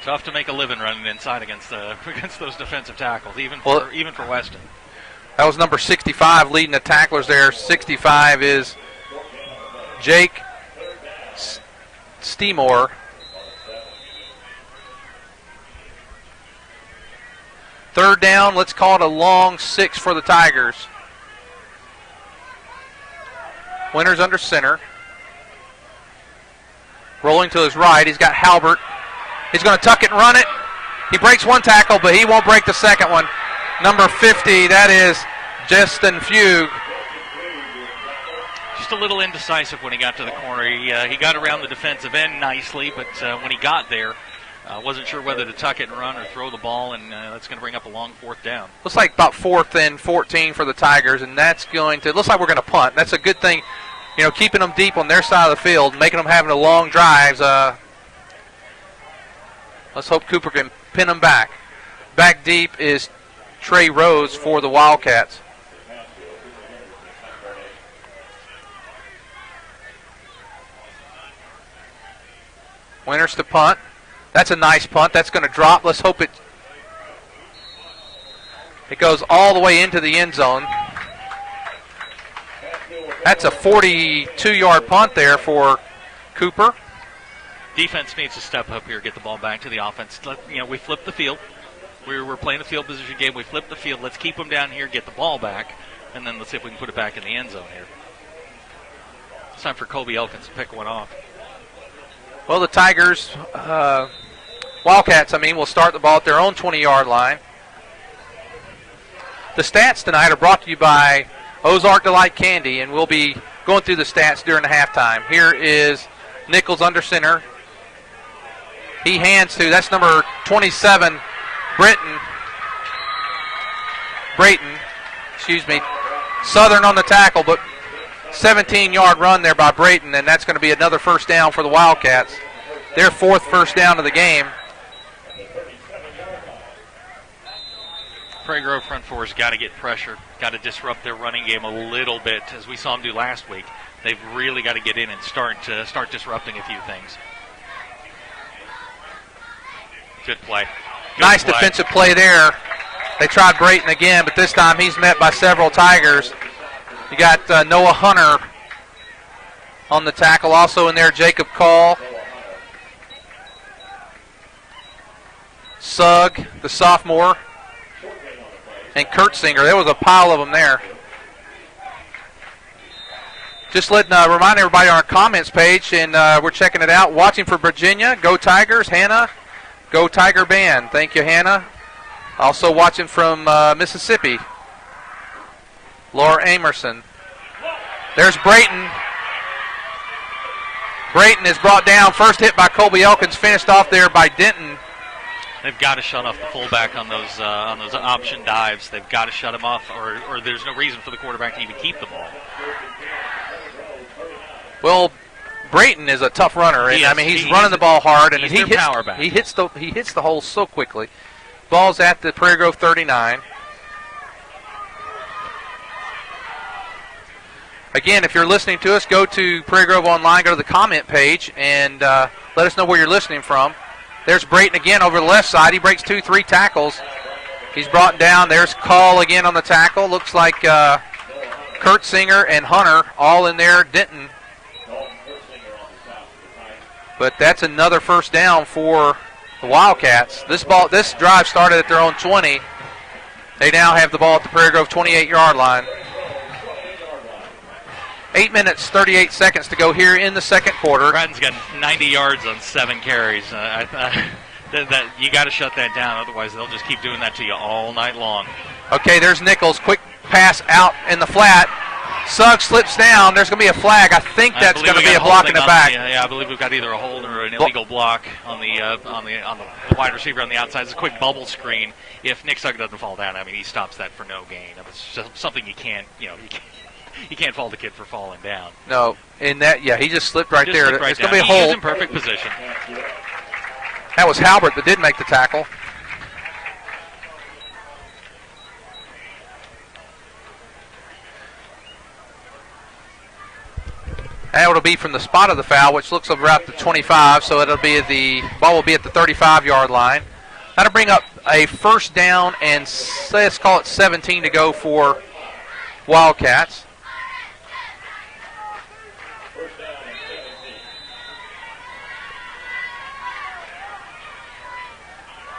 Tough to make a living running inside against those defensive tackles, even for Weston. That was number 65 leading the tacklers there. 65 is Jake Steemore. Third down, let's call it a long 6 for the Tigers. Winters under center. Rolling to his right, he's got Halbert. He's going to tuck it and run it. He breaks 1 tackle, but he won't break the second one. Number 50, that is Justin Fugue. Just a little indecisive when he got to the corner. He got around the defensive end nicely, but when he got there, wasn't sure whether to tuck it and run or throw the ball, and that's going to bring up a long 4th down. Looks like about 4th and 14 for the Tigers, and that's going to, looks like we're going to punt. That's a good thing, keeping them deep on their side of the field, making them having a long drives. Let's hope Cooper can pin them back. Back deep is Trey Rose for the Wildcats. Winters to punt. That's a nice punt. That's going to drop. Let's hope it goes all the way into the end zone. That's a 42-yard punt there for Cooper. Defense needs to step up here, get the ball back to the offense. We flipped the field. We're playing the field position game. We flipped the field. Let's keep them down here, get the ball back, and then let's see if we can put it back in the end zone here. It's time for Kobe Elkins to pick one off. Well, the Tigers, Wildcats, will start the ball at their own 20-yard line. The stats tonight are brought to you by Ozark Delight Candy, and we'll be going through the stats during the halftime. Here is Nichols under center. He hands to, that's number 27, Brayton, Southern on the tackle, but 17-yard run there by Brayton, and that's going to be another first down for the Wildcats. Their 4th first down of the game. Prairie Grove front four's got to get pressure, got to disrupt their running game a little bit, as we saw them do last week. They've really got to get in and start disrupting a few things. Good play. Nice defensive play there. They tried Brayton again, but this time he's met by several Tigers. You got Noah Hunter on the tackle. Also in there, Jacob Call. Sugg, the sophomore. And Kurtzinger. There was a pile of them there. Just remind everybody on our comments page, and we're checking it out. Watching for Virginia. Go Tigers. Hannah. Go Tiger Band. Thank you, Hannah. Also watching from Mississippi. Laura Amerson. There's Brayton. Brayton is brought down. First hit by Colby Elkins. Finished off there by Denton. They've got to shut off the fullback on those option dives. They've got to shut him off, or there's no reason for the quarterback to even keep the ball. Well, Brayton is a tough runner, and he's running the ball hard, and he hits the hole so quickly. Ball's at the Prairie Grove 39. Again, if you're listening to us, go to Prairie Grove Online, go to the comment page, and let us know where you're listening from. There's Brayton again over the left side. He breaks 2-3 tackles. He's brought down. There's Call again on the tackle. Looks like Kurtzinger and Hunter all in there. Denton. But that's another first down for the Wildcats. This drive started at their own 20. They now have the ball at the Prairie Grove 28-yard line. 8 minutes, 38 seconds to go here in the second quarter. Bratton's got 90 yards on 7 carries. You got to shut that down, otherwise they'll just keep doing that to you all night long. Okay, there's Nichols. Quick pass out in the flat. Sugg slips down. There's going to be a flag. I think that's going to be a block in the back. I believe we've got either a hold or an illegal block on the wide receiver on the outside. It's a quick bubble screen. If Nick Sugg doesn't fall down, he stops that for no gain. It's just something you can't fault the kid for falling down. No, he just slipped right there. It's going to be a hold. hold. He's in perfect position. That was Halbert that did make the tackle. And it'll be from the spot of the foul, which looks about the 25, so the ball will be at the 35-yard line. That'll bring up a first down, and let's call it 17 to go for Wildcats.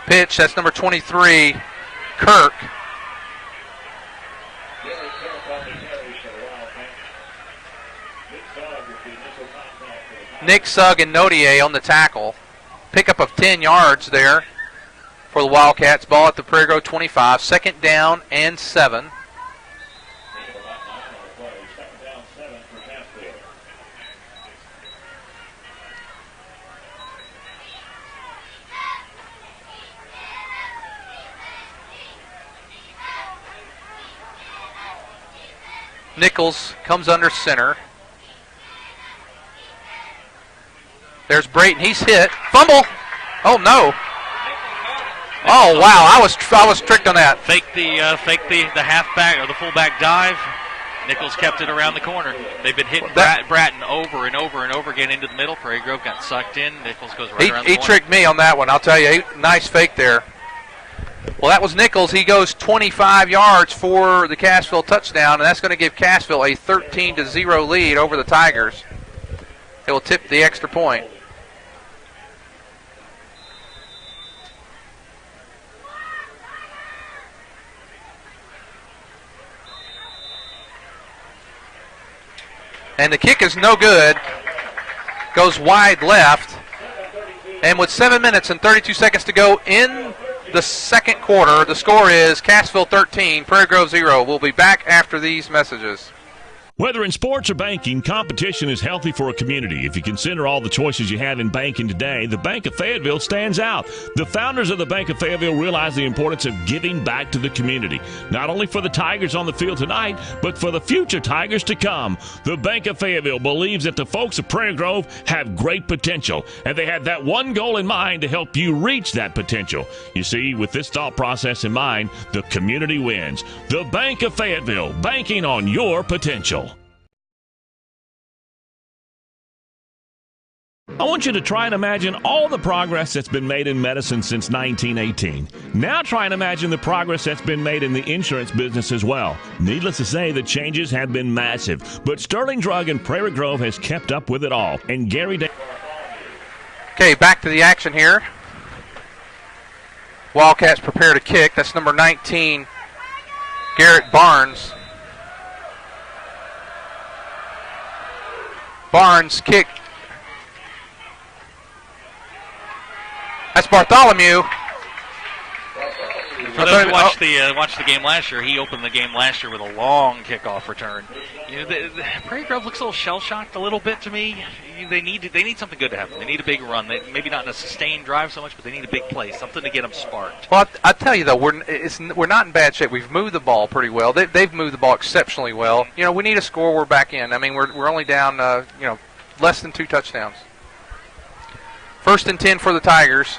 Pitch, that's number 23, Kirk. Nick Sugg and Notier on the tackle. Pickup of 10 yards there for the Wildcats. Ball at the Prairie Grove 25. Second down and 7. Nichols comes under center. There's Brayton. He's hit. Fumble. Oh no. Oh wow. I was tricked on that. Fake the halfback or the fullback dive. Nichols kept it around the corner. They've been hitting Bratton over and over and over again into the middle. Prairie Grove got sucked in. Nichols goes right around the corner. He tricked me on that one, I'll tell you. Nice fake there. Well, that was Nichols. He goes 25 yards for the Cassville touchdown, and that's going to give Cassville a 13-0 lead over the Tigers. It will tip the extra point. And the kick is no good. Goes wide left. And with 7 minutes and 32 seconds to go in the second quarter, the score is Cassville 13, Prairie Grove 0. We'll be back after these messages. Whether in sports or banking, competition is healthy for a community. If you consider all the choices you have in banking today, the Bank of Fayetteville stands out. The founders of the Bank of Fayetteville realize the importance of giving back to the community, not only for the Tigers on the field tonight, but for the future Tigers to come. The Bank of Fayetteville believes that the folks of Prairie Grove have great potential, and they have that one goal in mind to help you reach that potential. You see, with this thought process in mind, the community wins. The Bank of Fayetteville, banking on your potential. I want you to try and imagine all the progress that's been made in medicine since 1918. Now try and imagine the progress that's been made in the insurance business as well. Needless to say, the changes have been massive, but Sterling Drug in Prairie Grove has kept up with it all. And Gary Okay, back to the action here. Wildcats prepare to kick. That's number 19, Garrett Barnes. Barnes kick. That's Bartholomew. For those who watched the game last year, he opened the game last year with a long kickoff return. You know, the Prairie Grove looks a little shell-shocked a little bit to me. They need something good to happen. They need a big run. Maybe not in a sustained drive so much, but they need a big play, something to get them sparked. Well, I tell you though, we're not in bad shape. We've moved the ball pretty well. They've moved the ball exceptionally well. You know, we need a score. We're back in. I mean, we're only down less than 2 touchdowns. 1st and 10 for the Tigers.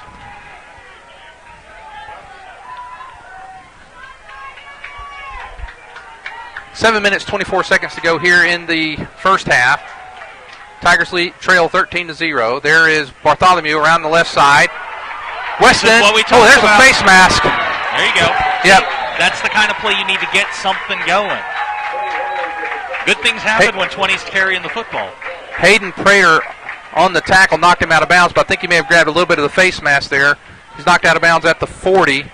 Seven minutes, 24 seconds to go here in the first half. Tigers trail 13-0. There is Bartholomew around the left side. Weston. There's a face mask. There you go. Yep. That's the kind of play you need to get something going. Good things happen when 20's carrying the football. Hayden Prater on the tackle knocked him out of bounds, but I think he may have grabbed a little bit of the face mask there. He's knocked out of bounds at the 40.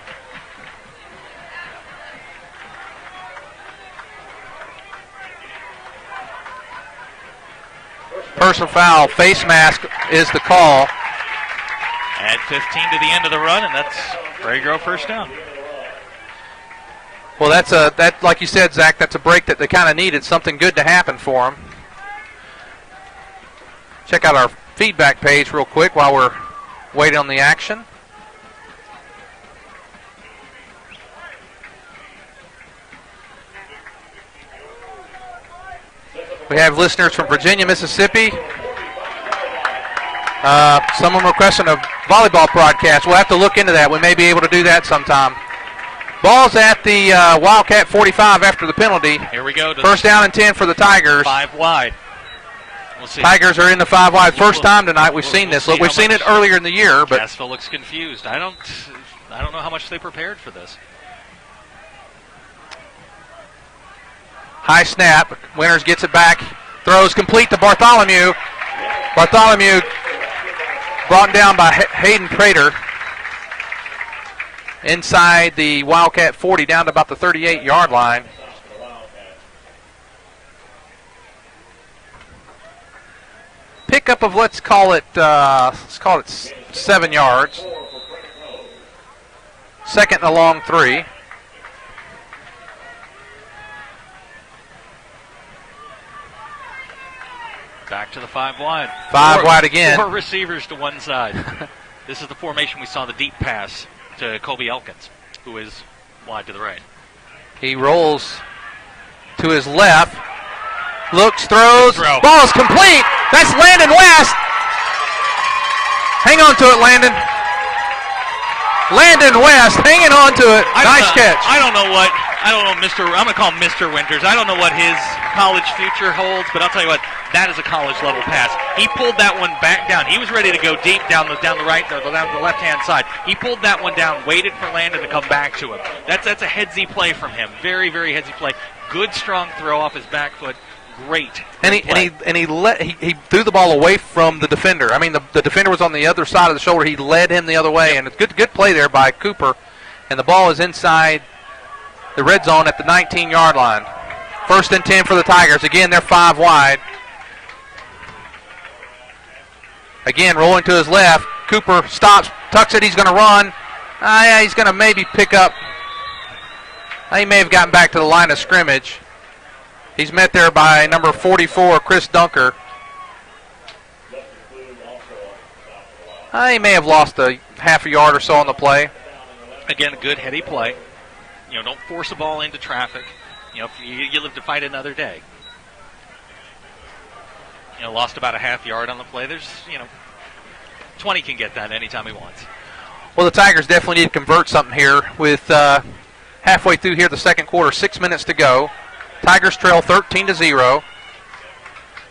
Personal foul, face mask is the call. Add 15 to the end of the run, and that's Prairie Grove first down. Well, that like you said, Zach, that's a break that they kind of needed, something good to happen for them. Check out our feedback page real quick while we're waiting on the action. We have listeners from Virginia, Mississippi. Someone requesting a volleyball broadcast. We'll have to look into that. We may be able to do that sometime. Ball's at the Wildcat 45 after the penalty. Here we go. 1st down and 10 for the Tigers. 5 wide. We'll see. Tigers are in the 5 wide. First time tonight we've seen this. Look, we've seen it earlier in the year, but Cassville looks confused. I don't know how much they prepared for this. high snap. Winters gets it back. Throws complete to Bartholomew. Bartholomew brought down by Hayden Prater. Inside the Wildcat 40, down to about the 38-yard line. Pickup of let's call it 7 yards. 2nd and a long 3. Back to the 5 wide. 5 wide again. 4 receivers to one side. This is the formation we saw the deep pass to Kobe Elkins, who is wide to the right. He rolls to his left. Looks, throws. Ball is complete. That's Landon West. Hang on to it, Landon. Landon West hanging on to it. Nice catch. I don't know what I don't know, I'm going to call him Mr. Winters. I don't know what his college future holds, but I'll tell you what, that is a college-level pass. He pulled that one back down. He was ready to go deep down the right, down the left-hand side. He pulled that one down, waited for Landon to come back to him. That's a headsy play from him. Very, very headsy play. Good, strong throw off his back foot. Great. And he threw the ball away from the defender. I mean, the defender was on the other side of the shoulder. He led him the other way, and it's good play there by Cooper. And the ball is inside the red zone at the 19-yard line. 1st and 10 for the Tigers. Again, they're 5 wide. Again, rolling to his left. Cooper stops, tucks it. He's going to run. Yeah, he's going to maybe pick up. He may have gotten back to the line of scrimmage. He's met there by number 44, Chris Dunker. He may have lost a half a yard or so on the play. Again, a good heady play. Don't force a ball into traffic. You live to fight another day. Lost about a half yard on the play. There's, 20 can get that anytime he wants. Well, the Tigers definitely need to convert something here with halfway through here the second quarter, 6 minutes to go. Tigers trail 13-0.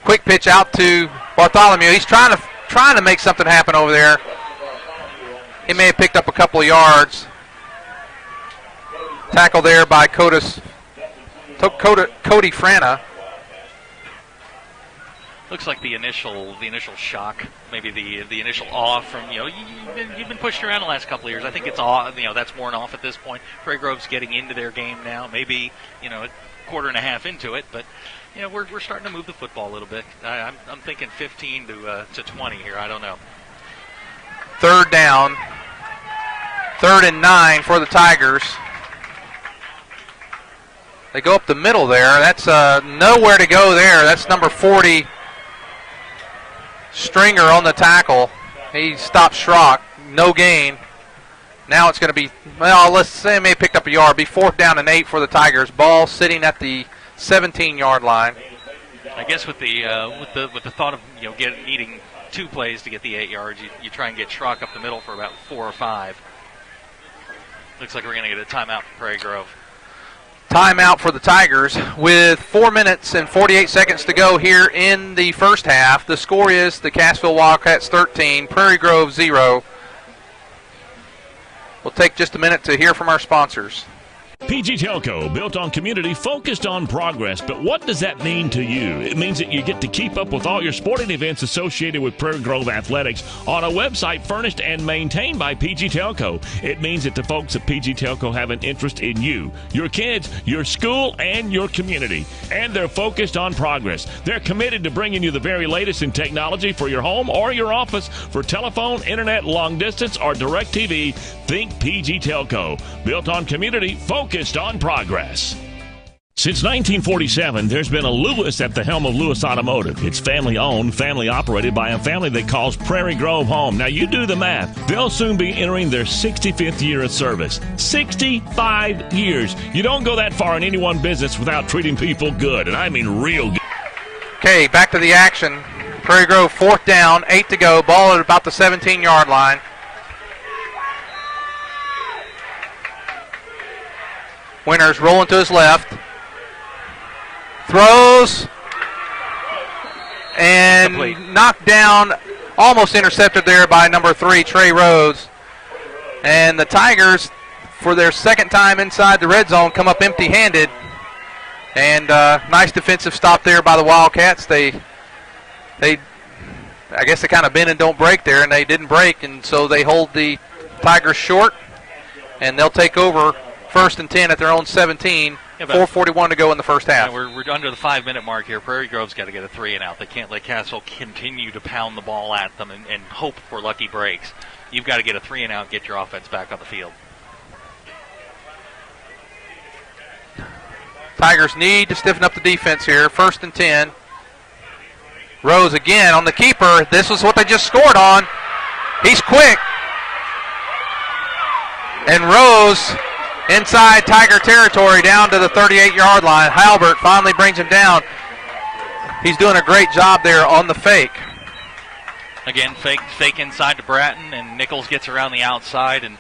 Quick pitch out to Bartholomew. He's trying to make something happen over there. He may have picked up a couple of yards. Tackle there by Cody Frana. Looks like the initial shock, maybe the initial awe from you've been pushed around the last couple of years. I think it's awe. That's worn off at this point. Prairie Grove's getting into their game now. Maybe a quarter and a half into it, but we're starting to move the football a little bit. I'm thinking 15 to 20 here. I don't know. 3rd down. 3rd and 9 for the Tigers. They go up the middle there. That's nowhere to go there. That's number 40, Stringer, on the tackle. He stopped Schrock. No gain. Now it's going to be, let's say he may have picked up a yard. Be 4th down and 8 for the Tigers. Ball sitting at the 17-yard line. I guess with the thought of needing 2 plays to get the 8 yards, you try and get Schrock up the middle for about 4 or 5. Looks like we're going to get a timeout for Prairie Grove. Timeout for the Tigers with 4 minutes and 48 seconds to go here in the first half. The score is the Cassville Wildcats 13, Prairie Grove 0. We'll take just a minute to hear from our sponsors. PG Telco, built on community, focused on progress. But what does that mean to you? It means that you get to keep up with all your sporting events associated with Prairie Grove Athletics on a website furnished and maintained by PG Telco. It means that the folks at PG Telco have an interest in you, your kids, your school, and your community. And they're focused on progress. They're committed to bringing you the very latest in technology for your home or your office. For telephone, internet, long distance, or direct TV, think PG Telco. Built on community, focused on progress. Since 1947, there's been a Lewis at the helm of Lewis Automotive. It's family-owned, family-operated by a family that calls Prairie Grove home. Now, you do the math. They'll soon be entering their 65th year of service. 65 years. You don't go that far in any one business without treating people good, and I mean real good. Okay, back to the action. Prairie Grove 4th down, 8 to go. Ball at about the 17-yard line. Winters rolling to his left. Throws. And Complete. Knocked down, almost intercepted there by number 3, Trey Rhodes. And the Tigers, for their second time inside the red zone, come up empty-handed. And nice defensive stop there by the Wildcats. I guess they kind of bend and don't break there, and they didn't break, and so they hold the Tigers short, and they'll take over 1st and 10 at their own 17. 4:41 to go in the first half. We're under the 5-minute mark here. Prairie Grove's got to get a 3-and-out. They can't let Cassville continue to pound the ball at them and hope for lucky breaks. You've got to get a 3-and-out, get your offense back on the field. Tigers need to stiffen up the defense here. 1st and 10. Rose again on the keeper. This was what they just scored on. He's quick. And Rose inside Tiger territory down to the 38-yard line. Halbert finally brings him down. He's doing a great job there on the fake. Again, fake inside to Bratton, and Nichols gets around the outside, and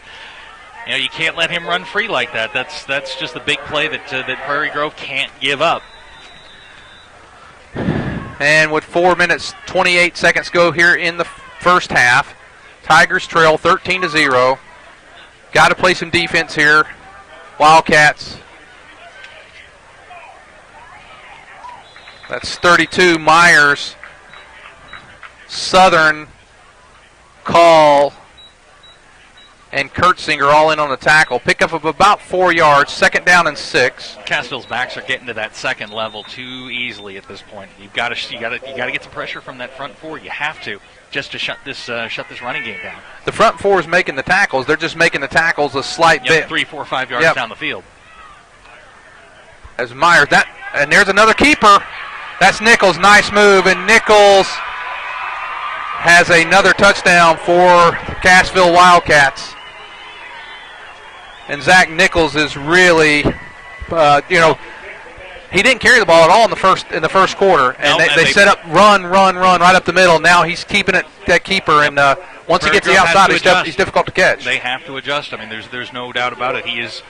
You know, you can't let him run free like that. That's just a big play that Prairie Grove can't give up. And with 4 minutes, 28 seconds go here in the first half, Tigers trail 13-0. Got to play some defense here. Wildcats. That's 32. Myers, Southern, Call, and Kurtzinger all in on the tackle. Pickup of about 4 yards, 2nd down and 6. Cassville's backs are getting to that second level too easily at this point. You got to get some pressure from that front four. You have to, just to shut this running game down. The front four is making the tackles. They're just making the tackles a slight bit. 3, 4, 5 yards down the field. As Myers, and there's another keeper. That's Nichols. Nice move, and Nichols has another touchdown for Cassville Wildcats. And Zach Nichols is really, he didn't carry the ball at all in the first quarter, and they set up run right up the middle. Now he's keeping it that keeper, and once he gets to the outside, he's difficult to catch. They have to adjust. I mean, there's no doubt about it. He's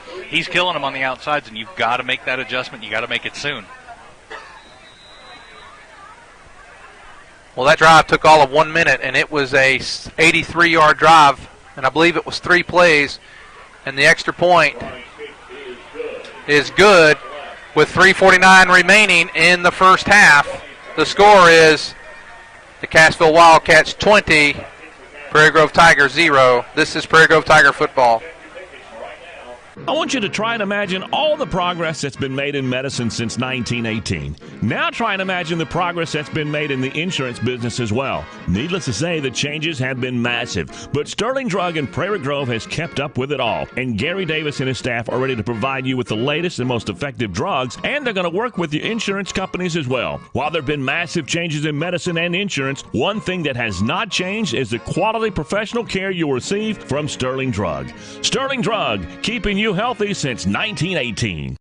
killing them on the outsides, and you've got to make that adjustment. You got to make it soon. Well, that drive took all of 1 minute, and it was a 83-yard drive, and I believe it was 3 plays, and the extra point is good with 3:49 remaining in the first half. The score is the Cassville Wildcats 20, Prairie Grove Tigers 0. This is Prairie Grove Tiger football. I want you to try and imagine all the progress that's been made in medicine since 1918. Now try and imagine the progress that's been made in the insurance business as well. Needless to say, the changes have been massive, but Sterling Drug in Prairie Grove has kept up with it all, and Gary Davis and his staff are ready to provide you with the latest and most effective drugs, and they're going to work with the insurance companies as well. While there have been massive changes in medicine and insurance, one thing that has not changed is the quality professional care you'll receive from Sterling Drug. Sterling Drug, keeping you healthy since 1918.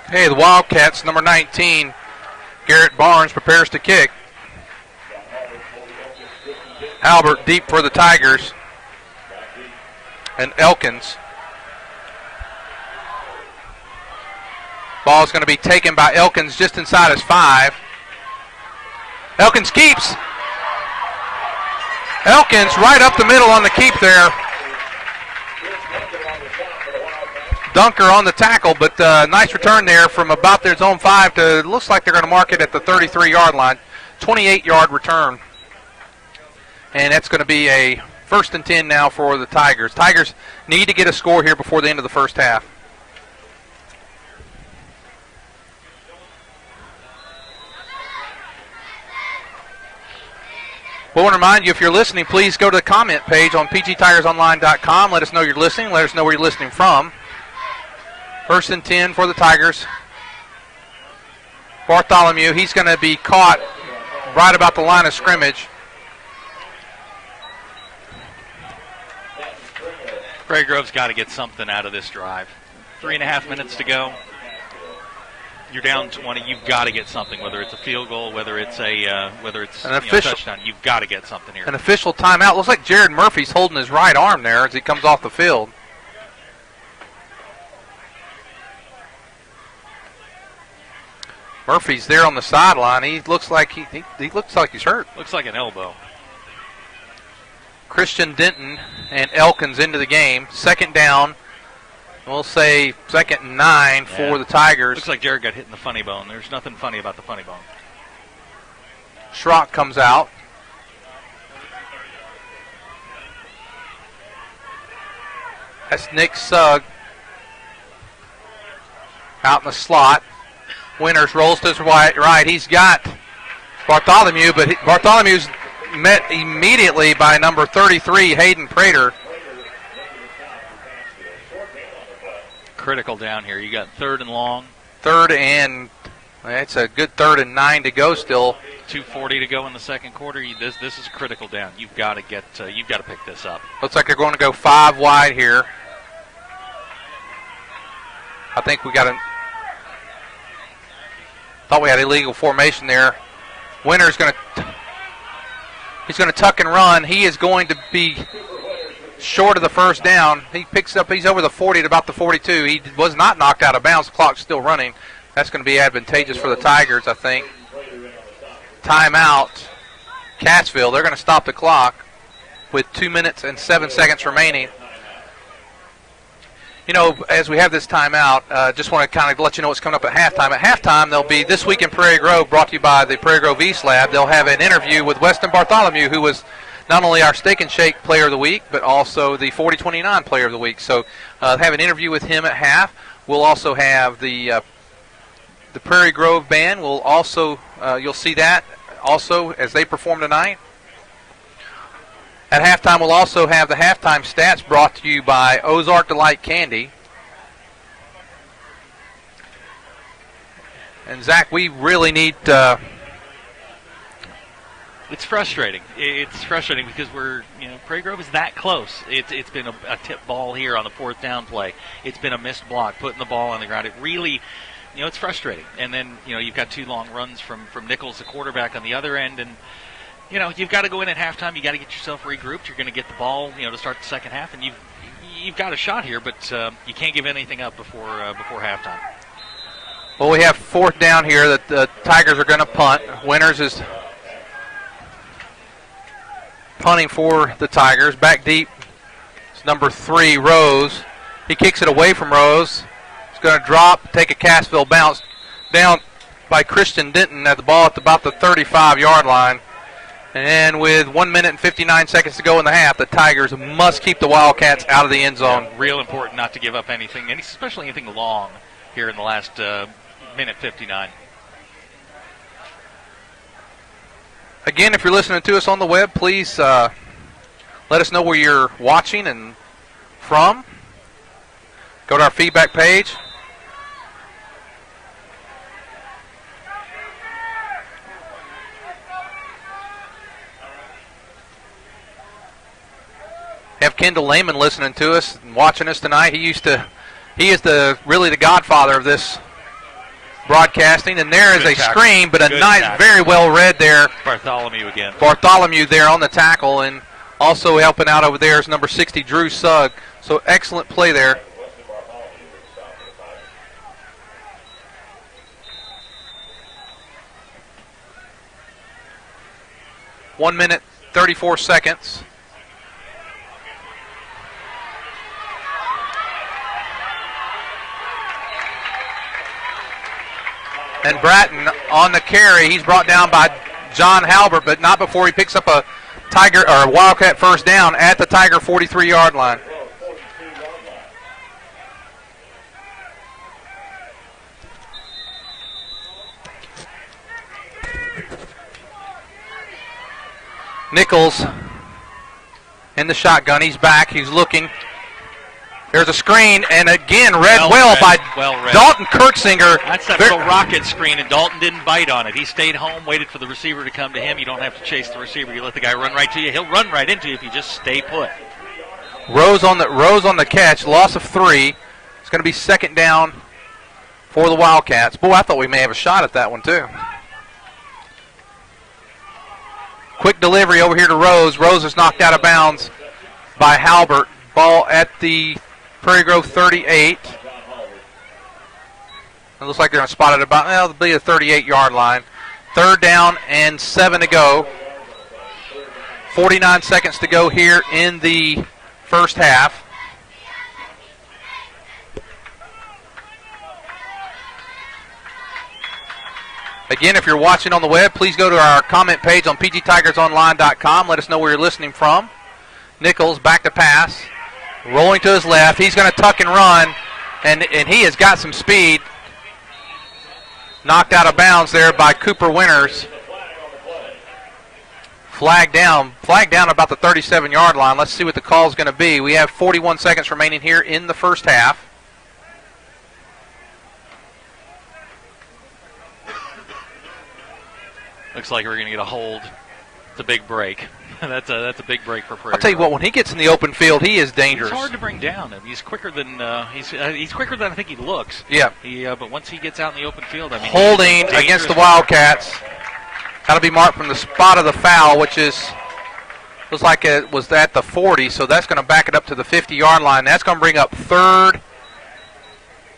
Hey, the Wildcats, number 19, Garrett Barnes prepares to kick. Albert deep for the Tigers. And Elkins. Ball's going to be taken by Elkins just inside his 5. Elkins keeps. Elkins right up the middle on the keep there. Dunker on the tackle, but nice return there from about their zone 5 to, looks like they're going to mark it at the 33-yard line. 28-yard return. And that's going to be a 1st and 10 now for the Tigers. Tigers need to get a score here before the end of the first half. We want to remind you, if you're listening, please go to the comment page on pgtigersonline.com. Let us know you're listening. Let us know where you're listening from. 1st and 10 for the Tigers. Bartholomew, he's going to be caught right about the line of scrimmage. Prairie Grove's got to get something out of this drive. 3.5 minutes to go. You're down 20. You've got to get something, whether it's a field goal, whether it's a touchdown. You've got to get something here. An official timeout. Looks like Jared Murphy's holding his right arm there as he comes off the field. Murphy's there on the sideline. He looks like he looks like he's hurt. Looks like an elbow. Christian Denton and Elkins into the game. 2nd down. We'll say 2nd and 9 for the Tigers. Looks like Jared got hit in the funny bone. There's nothing funny about the funny bone. Schrock comes out. That's Nick Sugg out in the slot. Winters rolls to his right. He's got Bartholomew, but Bartholomew's met immediately by number 33, Hayden Prater. Critical down here. You got 3rd and long. 3rd and It's a good 3rd and 9 to go still. 2:40 to go in the second quarter. This is a critical down. You've got to pick this up. Looks like they're going to go 5 wide here. I think we got thought we had illegal formation there. Winter's going to he's going to tuck and run. He is going to be short of the first down. He picks up. He's over the 40 at about the 42. He was not knocked out of bounds. The clock's still running. That's going to be advantageous for the Tigers, I think. Timeout, Cassville. They're going to stop the clock with 2 minutes and 7 seconds remaining. You know, as we have this timeout, just want to kind of let you know what's coming up at halftime. At halftime, there'll be This Week in Prairie Grove, brought to you by the Prairie Grove East Lab. They'll have an interview with Weston Bartholomew, who was not only our Steak and Shake Player of the Week, but also the 40-29 Player of the Week. So have an interview with him at half. We'll also have the Prairie Grove Band. We'll also, you'll see that also as they perform tonight. At halftime, we'll also have the halftime stats brought to you by Ozark Delight Candy. And Zach, we really need. It's frustrating. It's frustrating because Prairie Grove is that close. It's been a tip ball here on the 4th down play. It's been a missed block, putting the ball on the ground. It really, it's frustrating. And then you've got 2 long runs from Nichols, the quarterback, on the other end, and. You've got to go in at halftime. You got to get yourself regrouped. You're going to get the ball, to start the second half, and you've got a shot here, but you can't give anything up before halftime. Well, we have 4th down here that the Tigers are going to punt. Winters is punting for the Tigers. Back deep, it's number 3, Rose. He kicks it away from Rose. He's going to drop, take a Cassville bounce down by Christian Denton at the ball at about the 35-yard line. And with 1 minute and 59 seconds to go in the half, the Tigers must keep the Wildcats out of the end zone. Yeah, real important not to give up anything, and especially anything long here in the last minute 59. Again, if you're listening to us on the web, please let us know where you're watching and from. Go to our feedback page. Have Kendall Lehman listening to us and watching us tonight. He is really the godfather of this broadcasting. And there is a screen, but a nice, very well read there. Bartholomew again. Bartholomew there on the tackle, and also helping out over there is number 60, Drew Sugg. So excellent play there. One minute, 34 seconds. And Bratton on the carry. He's brought down by John Halbert, but not before he picks up a Wildcat first down at the Tiger 43-yard line. Nichols in the shotgun. He's back. He's looking. There's a screen, and again, read by Dalton Kirksinger. That's that little rocket screen, and Dalton didn't bite on it. He stayed home, waited for the receiver to come to him. You don't have to chase the receiver. You let the guy run right to you. He'll run right into you if you just stay put. Rose on the catch, loss of 3. It's going to be 2nd down for the Wildcats. Boy, I thought we may have a shot at that one, too. Quick delivery over here to Rose. Rose is knocked out of bounds by Halbert. Ball at the Prairie Grove 38. It looks like they're going to spot it about, it'll be a 38-yard line. 3rd down and 7 to go. 49 seconds to go here in the first half. Again, if you're watching on the web, please go to our comment page on pgtigersonline.com. Let us know where you're listening from. Nichols back to pass. Rolling to his left. He's going to tuck and run, and he has got some speed. Knocked out of bounds there by Cooper Winters. Flag down about the 37-yard line. Let's see what the call is going to be. We have 41 seconds remaining here in the first half. Looks like we're going to get a hold. It's a big break. That's a big break for Prairie. I'll tell you what, when he gets in the open field, he is dangerous. He's hard to bring down. I mean, he's quicker than he's quicker than I think he looks. Yeah. But once he gets out in the open field, I mean, holding against the Wildcats. That'll be marked from the spot of the foul, which looks like it was at the 40. So that's going to back it up to the 50-yard line. That's going to bring up third.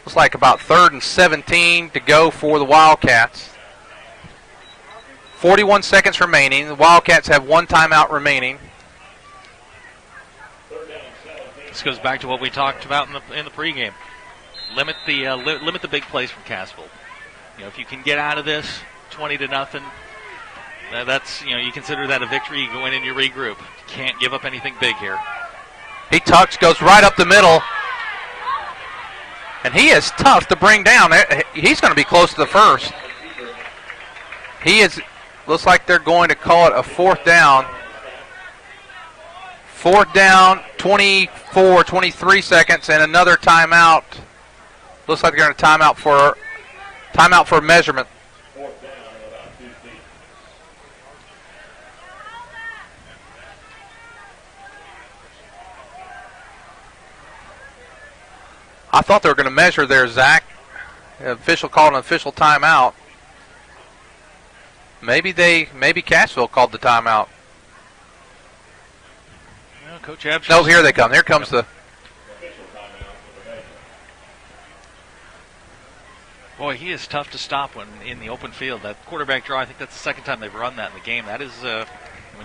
Looks like about 3rd and 17 to go for the Wildcats. 41 seconds remaining. The Wildcats have 1 timeout remaining. This goes back to what we talked about in the pregame. Limit the big plays from Cassville. If you can get out of this 20-0, that's you consider that a victory. You go in and you regroup. You can't give up anything big here. He tucks, goes right up the middle, and he is tough to bring down. He's going to be close to the first. He is. Looks like they're going to call it a 4th down. 4th down, 23 seconds, and another timeout. Looks like they're going to timeout for measurement. I thought they were going to measure there, Zach. The official called an official timeout. Maybe Cassville called the timeout. Well, Coach Absher. No, here they come. Here comes the. Boy, he is tough to stop when in the open field. That quarterback draw, I think that's the second time they've run that in the game. That is,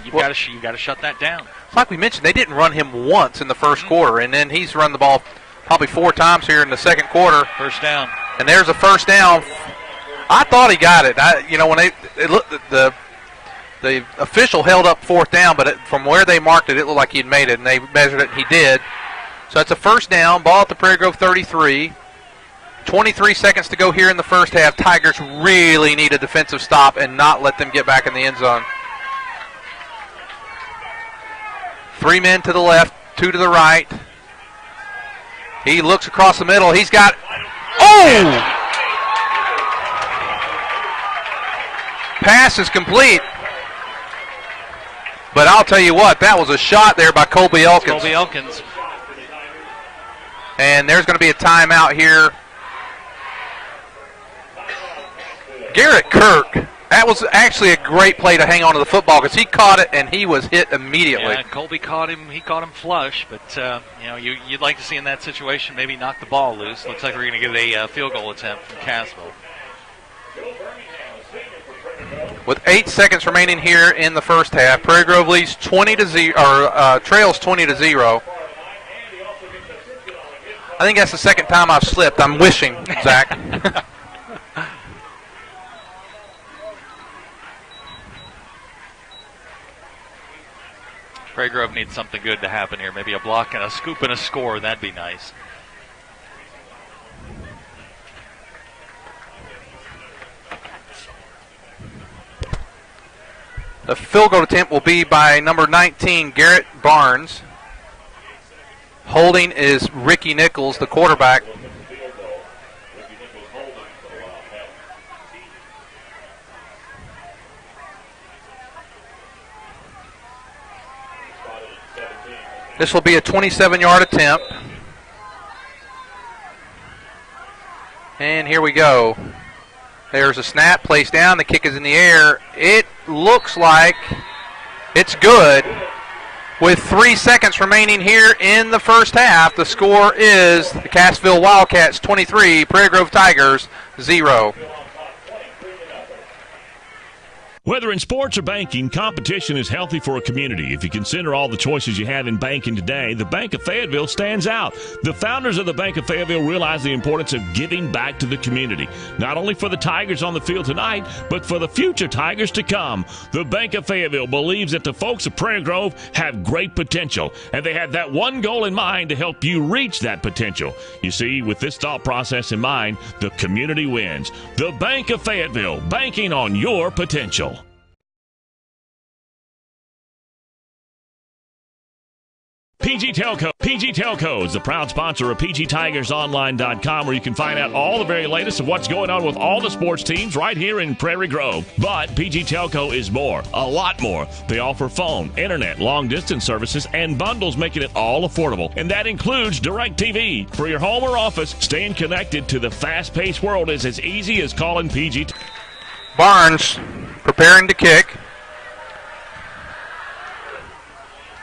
you've got to shut that down. Like we mentioned, they didn't run him once in the first quarter, and then he's run the ball probably 4 times here in the second quarter. First down. And there's a first down. I thought he got it. When they looked, the official held up 4th down, but from where they marked it, it looked like he had made it, and they measured it, and he did. So it's a first down, ball at the Prairie Grove 33. 23 seconds to go here in the first half. Tigers really need a defensive stop and not let them get back in the end zone. 3 men to the left, 2 to the right. He looks across the middle. He's got... Oh! Pass is complete. But I'll tell you what, that was a shot there by Colby Elkins. And there's going to be a timeout here. Garrett Kirk, that was actually a great play to hang on to the football because he caught it and he was hit immediately. Yeah, Colby caught him. He caught him flush, but you'd like to see in that situation maybe knock the ball loose. Looks like we're going to get a field goal attempt from Cassville. With 8 seconds remaining here in the first half, Prairie Grove leads 20-0, trails 20-0. I think that's the second time I've slipped. I'm wishing, Zach. Prairie Grove needs something good to happen here. Maybe a block and a scoop and a score. That'd be nice. The field goal attempt will be by number 19, Garrett Barnes. Holding is Ricky Nichols, the quarterback. This will be a 27-yard attempt. And here we go. There's a snap, placed down, the kick is in the air. It looks like it's good. With 3 seconds remaining here in the first half, the score is the Cassville Wildcats 23, Prairie Grove Tigers 0. Whether in sports or banking, competition is healthy for a community. If you consider all the choices you have in banking today, the Bank of Fayetteville stands out. The founders of the Bank of Fayetteville realize the importance of giving back to the community, not only for the Tigers on the field tonight, but for the future Tigers to come. The Bank of Fayetteville believes that the folks of Prairie Grove have great potential, and they have that one goal in mind to help you reach that potential. You see, with this thought process in mind, the community wins. The Bank of Fayetteville, banking on your potential. PG Telco. PG Telco is the proud sponsor of PGTigersOnline.com, where you can find out all the very latest of what's going on with all the sports teams right here in Prairie Grove. But PG Telco is more, a lot more. They offer phone, internet, long-distance services, and bundles, making it all affordable. And that includes DirecTV. For your home or office, staying connected to the fast-paced world is as easy as calling PG. Barnes preparing to kick.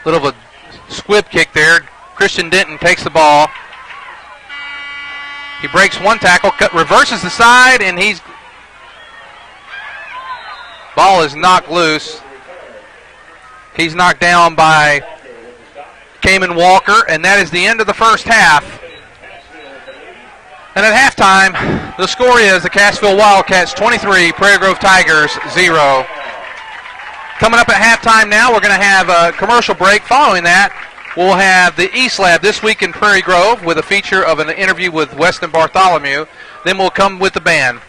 Little of a squib kick there. Christian Denton takes the ball. He breaks one tackle, reverses the side, and ball is knocked loose. He's knocked down by Kamen Walker, and that is the end of the first half. And at halftime, the score is the Cassville Wildcats 23, Prairie Grove Tigers 0. Coming up at halftime now, we're going to have a commercial break. Following that, we'll have the East Lab This Week in Prairie Grove with a feature of an interview with Weston Bartholomew. Then we'll come with the band.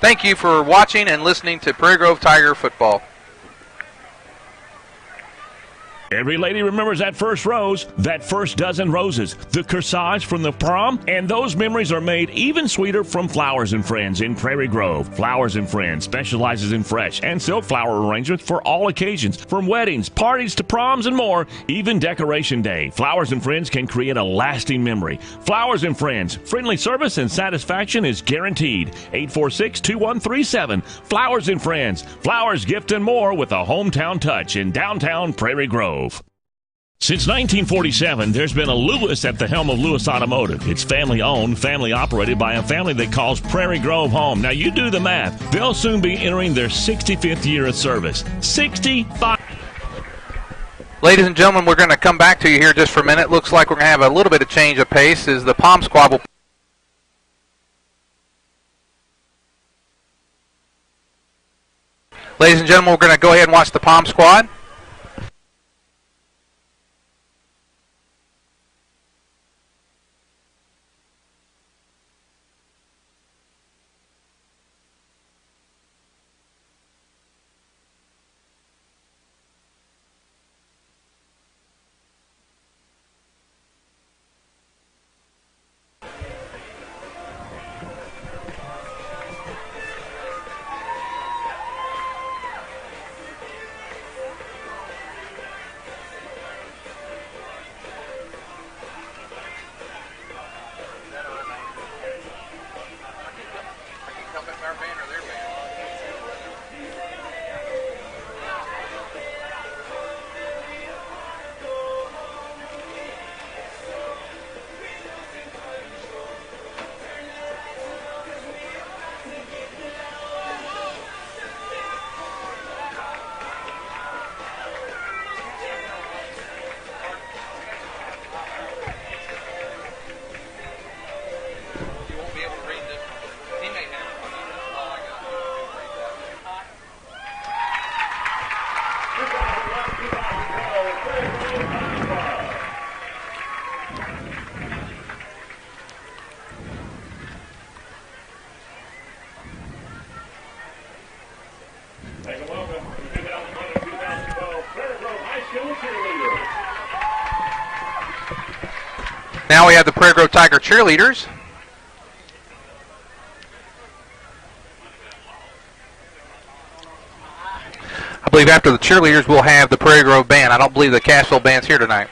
Thank you for watching and listening to Prairie Grove Tiger football. Every lady remembers that first rose, that first dozen roses, the corsage from the prom, and those memories are made even sweeter from Flowers & Friends in Prairie Grove. Flowers & Friends specializes in fresh and silk flower arrangements for all occasions, from weddings, parties to proms and more, even Decoration Day. Flowers & Friends can create a lasting memory. Flowers & Friends, friendly service and satisfaction is guaranteed. 846-2137. Flowers & Friends, flowers, gift, and more with a hometown touch in downtown Prairie Grove. Since 1947, there's been a Lewis at the helm of Lewis Automotive. It's family-owned, family-operated by a family that calls Prairie Grove home. Now, you do the math. They'll soon be entering their 65th year of service. 65. Ladies and gentlemen, we're going to come back to you here just for a minute. Looks like we're going to have a little bit of change of pace as the Palm Squad will... Ladies and gentlemen, we're going to go ahead and watch the Palm Squad. Now we have the Prairie Grove Tiger cheerleaders. I believe after the cheerleaders we'll have the Prairie Grove band. I don't believe the Cassville band's here tonight.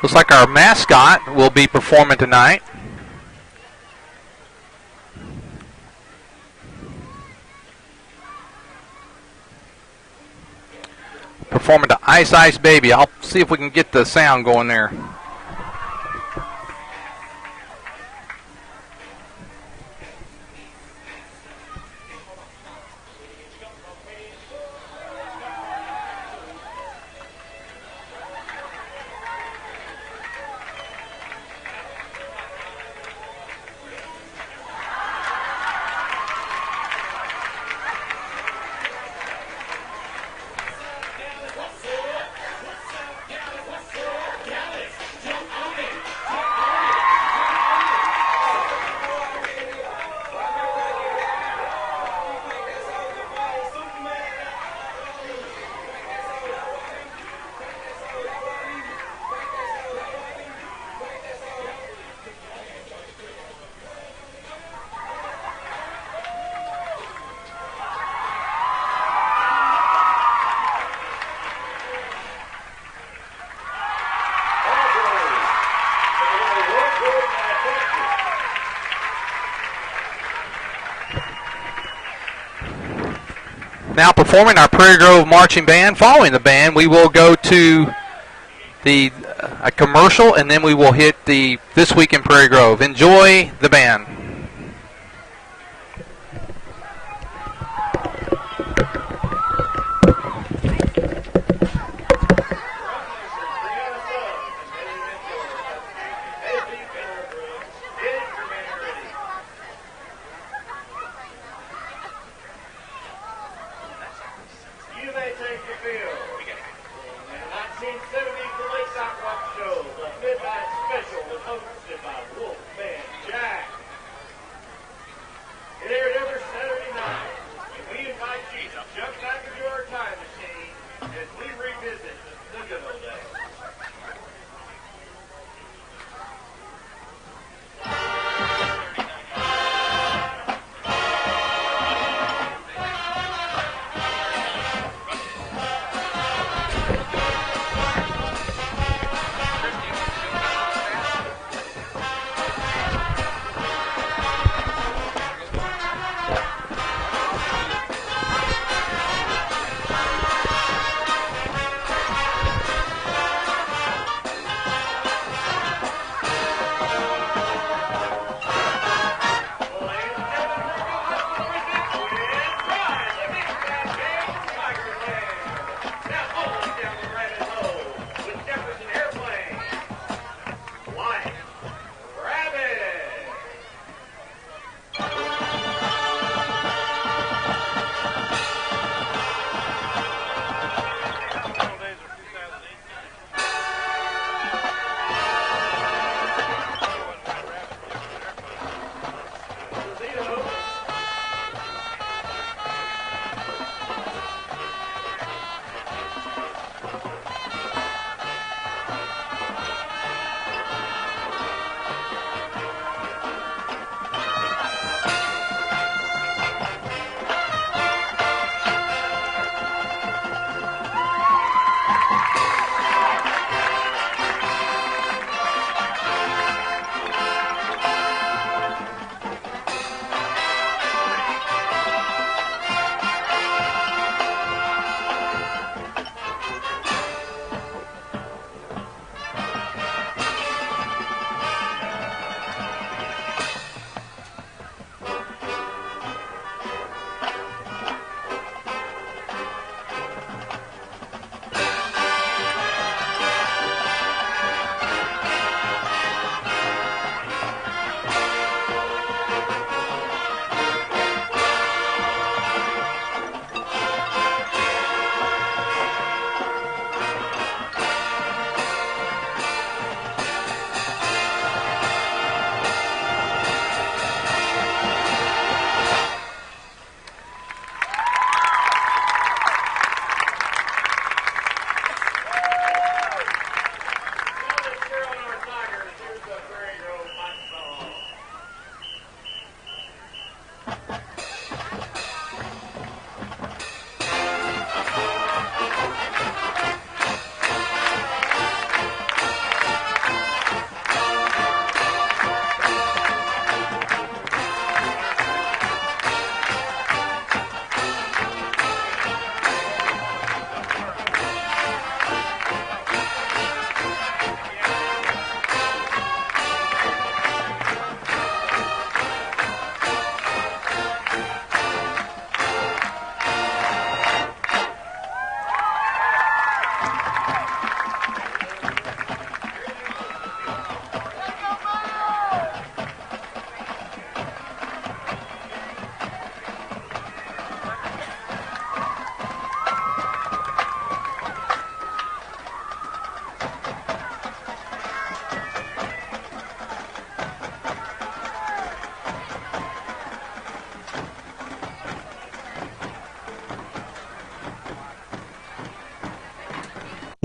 Looks like our mascot will be performing tonight. Performing to Ice Ice Baby. I'll see if we can get the sound going there. performing our Prairie Grove Marching Band. Following the band, we will go to a commercial, and then we will hit the This Week in Prairie Grove. Enjoy the band.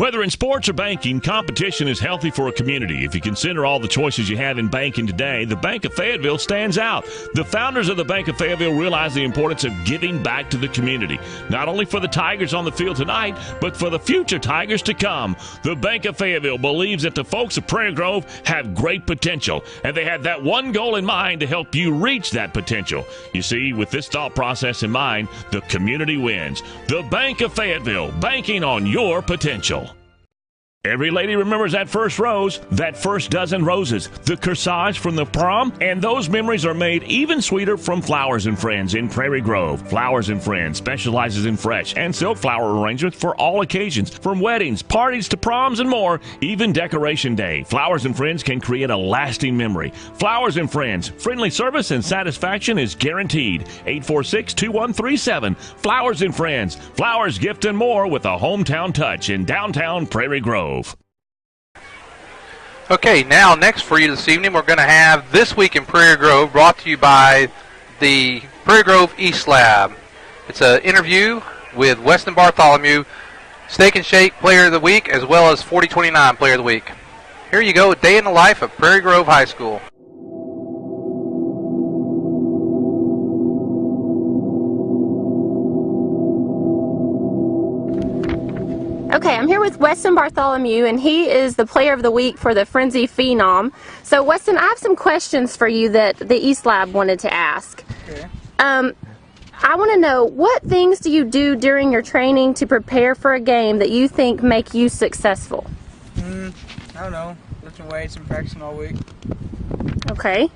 Whether in sports or banking, competition is healthy for a community. If you consider all the choices you have in banking today, the Bank of Fayetteville stands out. The founders of the Bank of Fayetteville realize the importance of giving back to the community, not only for the Tigers on the field tonight, but for the future Tigers to come. The Bank of Fayetteville believes that the folks of Prairie Grove have great potential, and they have that one goal in mind to help you reach that potential. You see, with this thought process in mind, the community wins. The Bank of Fayetteville, banking on your potential. Every lady remembers that first rose, that first dozen roses, the corsage from the prom, and those memories are made even sweeter from Flowers and Friends in Prairie Grove. Flowers and Friends specializes in fresh and silk flower arrangements for all occasions, from weddings, parties to proms and more, even Decoration Day. Flowers and Friends can create a lasting memory. Flowers and Friends, friendly service and satisfaction is guaranteed. 846-2137. Flowers and Friends, flowers, gift, and more with a hometown touch in downtown Prairie Grove. Okay, now next for you this evening, we're going to have This Week in Prairie Grove, brought to you by the Prairie Grove East Lab. It's an interview with Weston Bartholomew, Steak and Shake Player of the Week, as well as 4029 Player of the Week. Here you go, a day in the life of Prairie Grove High School. Okay, I'm here with Weston Bartholomew, and he is the Player of the Week for the Frenzy Phenom. So, Weston, I have some questions for you that the East Lab wanted to ask. Okay. I want to know, what things do you do during your training to prepare for a game that you think make you successful? I don't know. Lifting weights and practicing all week. Okay.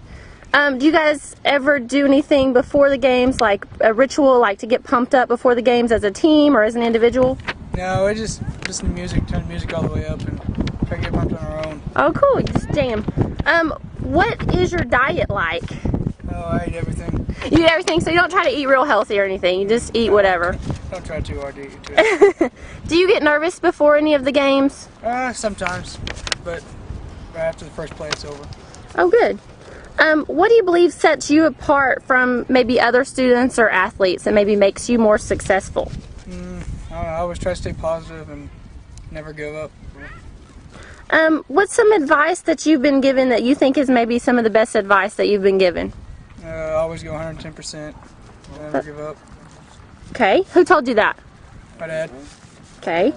Do you guys ever do anything before the games, like a ritual, like to get pumped up before the games as a team or as an individual? No, it's just listen to music, turn the music all the way up, and try to get pumped on our own. Oh, cool. Just jam. What is your diet like? Oh, I eat everything. You eat everything, so you don't try to eat real healthy or anything. You just eat whatever. Don't try too hard to eat too it. Do you get nervous before any of the games? Sometimes, but right after the first play, it's over. Oh, good. What do you believe sets you apart from maybe other students or athletes that maybe makes you more successful? I don't know, I always try to stay positive and never give up. What's some advice that you've been given that you think is maybe some of the best advice that you've been given? Always go 110%. Never give up. Okay. Who told you that? My dad. Okay.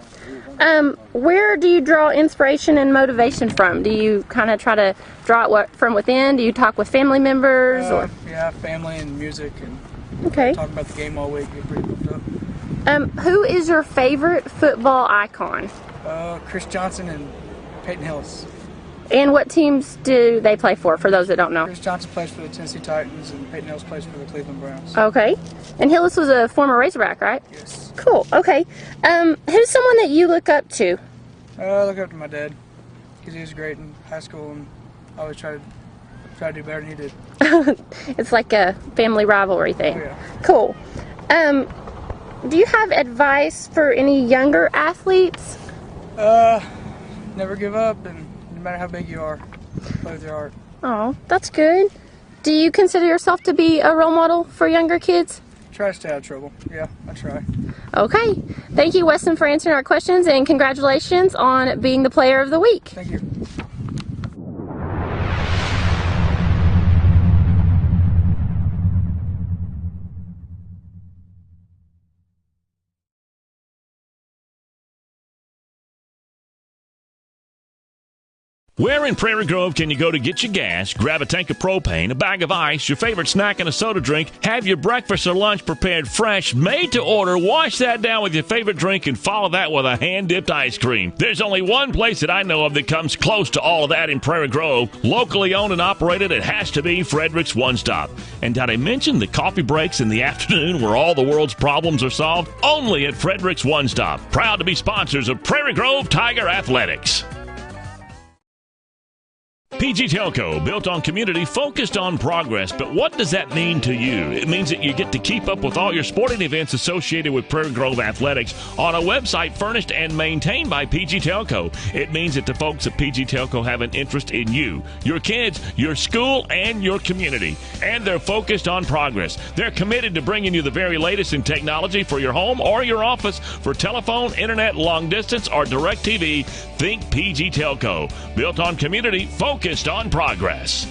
Where do you draw inspiration and motivation from? Do you kind of try to draw it from within? Do you talk with family members? Or? Yeah, family and music, and okay. Talk about the game all week. Get pretty pumped up. Who is your favorite football icon? Chris Johnson and Peyton Hillis. And what teams do they play for those that don't know? Chris Johnson plays for the Tennessee Titans, and Peyton Hillis plays for the Cleveland Browns. Okay. And Hillis was a former Razorback, right? Yes. Cool. Okay. Who's someone that you look up to? I look up to my dad, because he was great in high school, and I always try to do better than he did. It's like a family rivalry thing. Oh, yeah. Cool. Do you have advice for any younger athletes? Never give up, and no matter how big you are, play with your heart. Oh, that's good. Do you consider yourself to be a role model for younger kids? Try to stay out of trouble. Yeah, I try. Okay. Thank you, Weston, for answering our questions, and congratulations on being the Player of the Week. Thank you. Where in Prairie Grove can you go to get your gas, grab a tank of propane, a bag of ice, your favorite snack, and a soda drink, have your breakfast or lunch prepared fresh, made to order, wash that down with your favorite drink, and follow that with a hand-dipped ice cream? There's only one place that I know of that comes close to all of that in Prairie Grove. Locally owned and operated, it has to be Frederick's One Stop. And did I mention the coffee breaks in the afternoon where all the world's problems are solved? Only at Frederick's One Stop. Proud to be sponsors of Prairie Grove Tiger Athletics. PG Telco, built on community, focused on progress. But what does that mean to you? It means that you get to keep up with all your sporting events associated with Prairie Grove Athletics on a website furnished and maintained by PG Telco. It means that the folks at PG Telco have an interest in you, your kids, your school, and your community. And they're focused on progress. They're committed to bringing you the very latest in technology for your home or your office, for telephone, internet, long distance, or direct TV. Think PG Telco, built on community, focused on progress.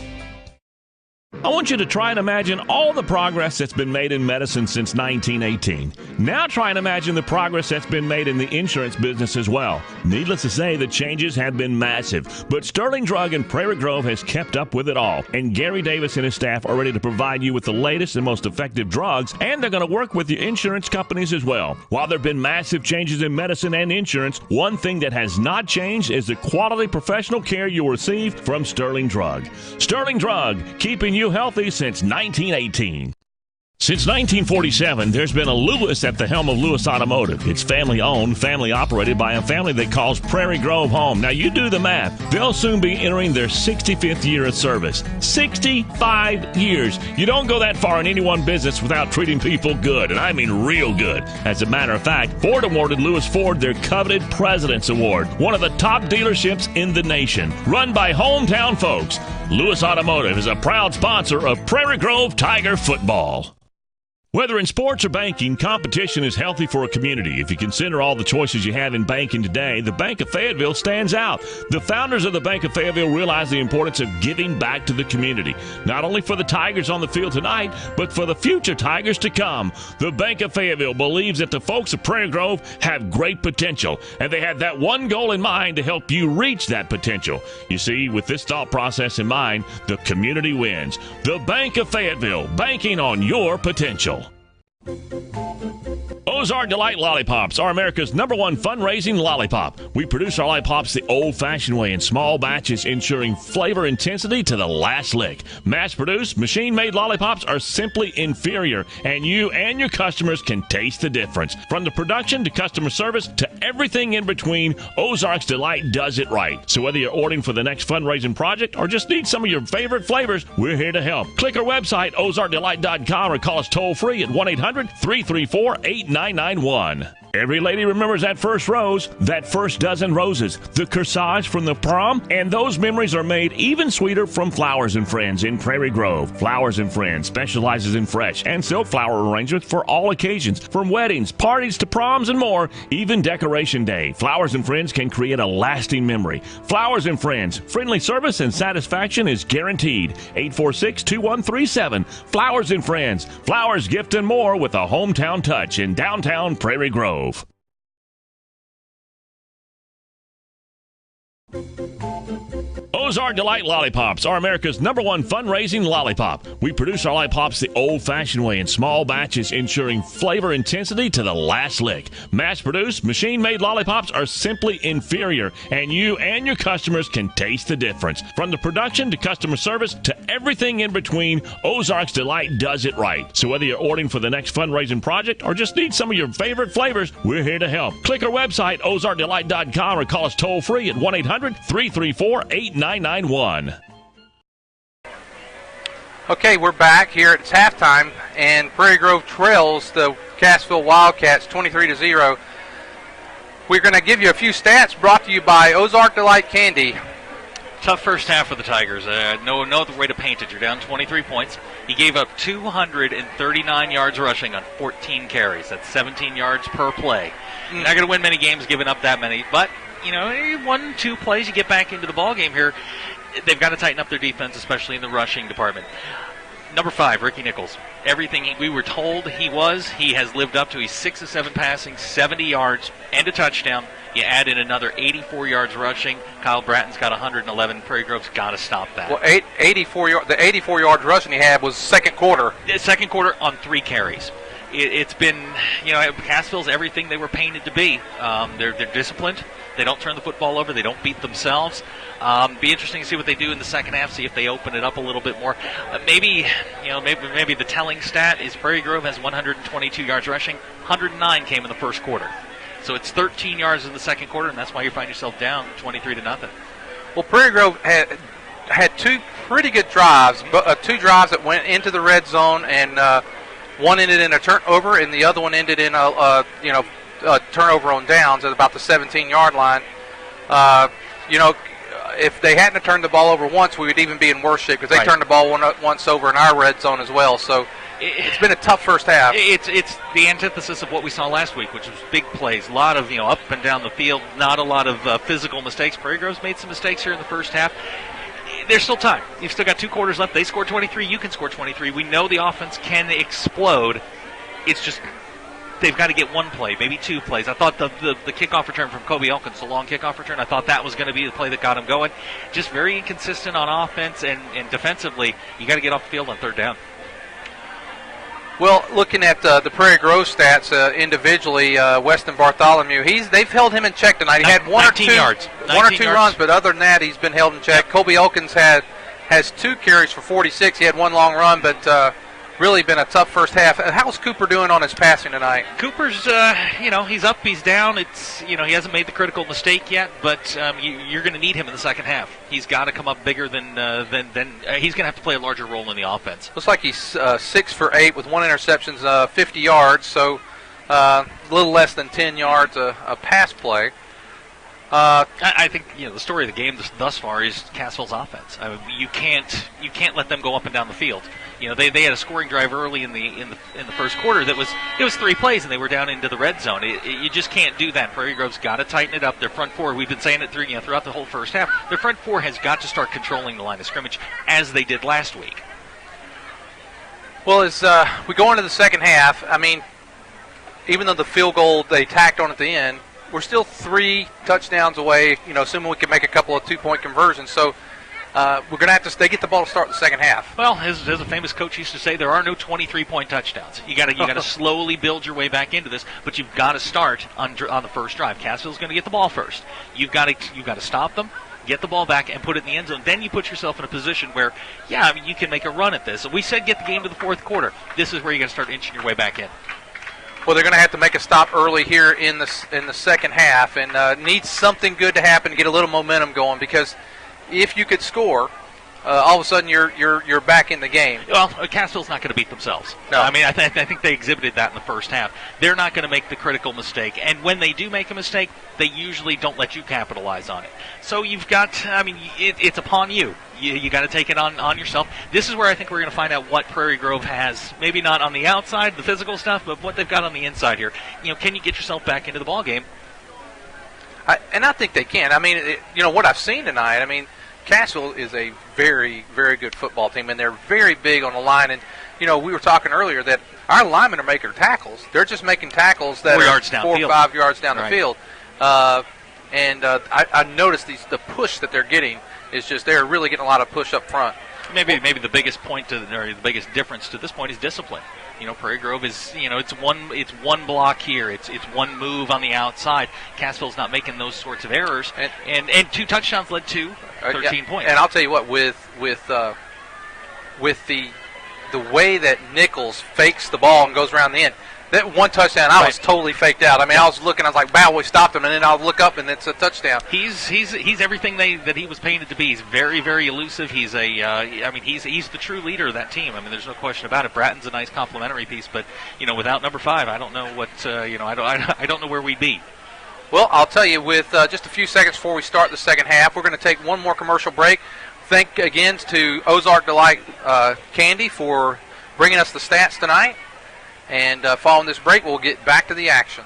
I want you to try and imagine all the progress that's been made in medicine since 1918. Now try and imagine the progress that's been made in the insurance business as well. Needless to say, the changes have been massive, but Sterling Drug in Prairie Grove has kept up with it all. And Gary Davis and his staff are ready to provide you with the latest and most effective drugs, and they're going to work with your insurance companies as well. While there have been massive changes in medicine and insurance, one thing that has not changed is the quality professional care you'll receive from Sterling Drug. Sterling Drug, keeping you healthy since 1918. Since 1947, there's been a Lewis at the helm of Lewis Automotive. It's family-owned, family-operated by a family that calls Prairie Grove home. Now, you do the math. They'll soon be entering their 65th year of service. 65 years. You don't go that far in any one business without treating people good, and I mean real good. As a matter of fact, Ford awarded Lewis Ford their coveted President's Award, one of the top dealerships in the nation, run by hometown folks. Lewis Automotive is a proud sponsor of Prairie Grove Tiger football. Whether in sports or banking, competition is healthy for a community. If you consider all the choices you have in banking today, the Bank of Fayetteville stands out. The founders of the Bank of Fayetteville realize the importance of giving back to the community, not only for the Tigers on the field tonight, but for the future Tigers to come. The Bank of Fayetteville believes that the folks of Prairie Grove have great potential, and they have that one goal in mind to help you reach that potential. You see, with this thought process in mind, the community wins. The Bank of Fayetteville, banking on your potential. Ozark Delight Lollipops are America's #1 fundraising lollipop. We produce our lollipops the old-fashioned way in small batches, ensuring flavor intensity to the last lick. Mass-produced, machine-made lollipops are simply inferior, and you and your customers can taste the difference. From the production to customer service to everything in between, Ozark's Delight does it right. So whether you're ordering for the next fundraising project or just need some of your favorite flavors, we're here to help. Click our website, ozarkdelight.com, or call us toll-free at 1-800-334-8991. Every lady remembers that first rose, that first dozen roses, the corsage from the prom, and those memories are made even sweeter from Flowers and Friends in Prairie Grove. Flowers and Friends specializes in fresh and silk flower arrangements for all occasions, from weddings, parties to proms and more, even Decoration Day. Flowers and Friends can create a lasting memory. Flowers and Friends, friendly service and satisfaction is guaranteed. 846-2137. Flowers and Friends, flowers, gift, and more with a hometown touch in downtown Prairie Grove. Ozark Delight Lollipops are America's #1 fundraising lollipop. We produce our lollipops the old-fashioned way in small batches, ensuring flavor intensity to the last lick. Mass-produced, machine-made lollipops are simply inferior, and you and your customers can taste the difference. From the production to customer service to everything in between, Ozark's Delight does it right. So whether you're ordering for the next fundraising project or just need some of your favorite flavors, we're here to help. Click our website, ozarkdelight.com, or call us toll-free at 1-800-334-8991. Okay, we're back here. It's halftime, and Prairie Grove trails the Cassville Wildcats 23-0. We're going to give you a few stats brought to you by Ozark Delight Candy. Tough first half for the Tigers. No other way to paint it. You're down 23 points. He gave up 239 yards rushing on 14 carries. That's 17 yards per play. You're not going to win many games giving up that many, but you know, 1-2 plays, you get back into the ball game here. They've got to tighten up their defense, especially in the rushing department. Number 5, Ricky Nichols. Everything we were told he has lived up to. He's 6 of 7 passing, 70 yards, and a touchdown. You add in another 84 yards rushing. Kyle Bratton's got 111. Prairie Grove's got to stop that. Well, the 84 yards rushing he had was second quarter. Second quarter on 3 carries. It's been, Cassville's everything they were painted to be. They're disciplined. They don't turn the football over. They don't beat themselves. Be interesting to see what they do in the second half. See if they open it up a little bit more. Maybe the telling stat is Prairie Grove has 122 yards rushing. 109 came in the first quarter. So it's 13 yards in the second quarter, and that's why you find yourself down 23-0. Well, Prairie Grove had two pretty good drives, two drives that went into the red zone, and one ended in a turnover, and the other one ended in a turnover on downs at about the 17-yard line. If they hadn't turned the ball over once, we would even be in worse shape because they turned the ball once over in our red zone as well. So it's been a tough first half. It's the antithesis of what we saw last week, which was big plays, a lot of up and down the field, not a lot of physical mistakes. Prairie Grove's made some mistakes here in the first half. There's still time. You've still got 2 quarters left. They scored 23. You can score 23. We know the offense can explode. It's just they've got to get one play, maybe 2 plays. I thought the kickoff return from Kobe Elkins, the long kickoff return, I thought that was going to be the play that got him going. Just very inconsistent on offense, and defensively, you got to get off the field on 3rd down. Well, looking at the Prairie Grove stats individually, Weston Bartholomew, they've held him in check tonight. He had 1 or 2 yards, 1 or 2 runs, but other than that, he's been held in check. Yep. Kobe Elkins has 2 carries for 46. He had 1 long run, but really been a tough first half. How's Cooper doing on his passing tonight? Cooper's, he's up, he's down. It's, he hasn't made the critical mistake yet, but you're going to need him in the second half. He's got to come up bigger than he's going to have to play a larger role in the offense. Looks like he's 6 for 8 with 1 interception, 50 yards, so a little less than 10 yards a pass play. I think the story of the game thus far is Cassville's offense. I mean, you can't let them go up and down the field. They had a scoring drive early in the first quarter that was 3 plays and they were down into the red zone. You just can't do that. Prairie Grove's got to tighten it up. Their front four, we've been saying it throughout the whole first half. Their front four has got to start controlling the line of scrimmage as they did last week. Well, as we go into the second half, I mean, even though the field goal they tacked on at the end, we're still 3 touchdowns away, assuming we can make a couple of 2-point conversions. So we're going to have to they get the ball to start the second half. Well, as a famous coach used to say, there are no 23-point touchdowns. You got to slowly build your way back into this, but you've got to start on the first drive. Cassville's going to get the ball first. You've got to stop them, get the ball back, and put it in the end zone. Then you put yourself in a position where, you can make a run at this. We said get the game to the fourth quarter. This is where you got to start inching your way back in. Well, they're going to have to make a stop early here in the second half, and need something good to happen to get a little momentum going. Because if you could score, all of a sudden you're back in the game. Well, Cassville's not going to beat themselves. No. I mean, I think they exhibited that in the first half. They're not going to make the critical mistake, and when they do make a mistake, they usually don't let you capitalize on it. So you've got, it's upon you. You got to take it on yourself. This is where I think we're going to find out what Prairie Grove has. Maybe not on the outside, the physical stuff, but what they've got on the inside here. Can you get yourself back into the ball game? I think they can. I mean, what I've seen tonight. I mean, Cassville is a very, very good football team, and they're very big on the line. And we were talking earlier that our linemen are making tackles. They're just making tackles that are 4 or 5 yards down the field. And I noticed the push that they're getting is just they're really getting a lot of push up front. Maybe the biggest point or the biggest difference to this point is discipline. Prairie Grove is it's one block here, it's one move on the outside. Cassville's not making those sorts of errors, and 2 touchdowns led to 13 points. And I'll tell you what, with the way that Nichols fakes the ball and goes around the end. That one touchdown, I was totally faked out. I mean, I was looking, I was like, wow, we stopped him, and then I'll look up, and it's a touchdown. He's everything that he was painted to be. He's very, very elusive. He's he's the true leader of that team. I mean, there's no question about it. Bratton's a nice complimentary piece, but without number 5, I don't know what I don't know where we'd be. Well, I'll tell you, with just a few seconds before we start the second half, we're going to take one more commercial break. Thank again to Ozark Delight Candy for bringing us the stats tonight. And following this break, we'll get back to the action.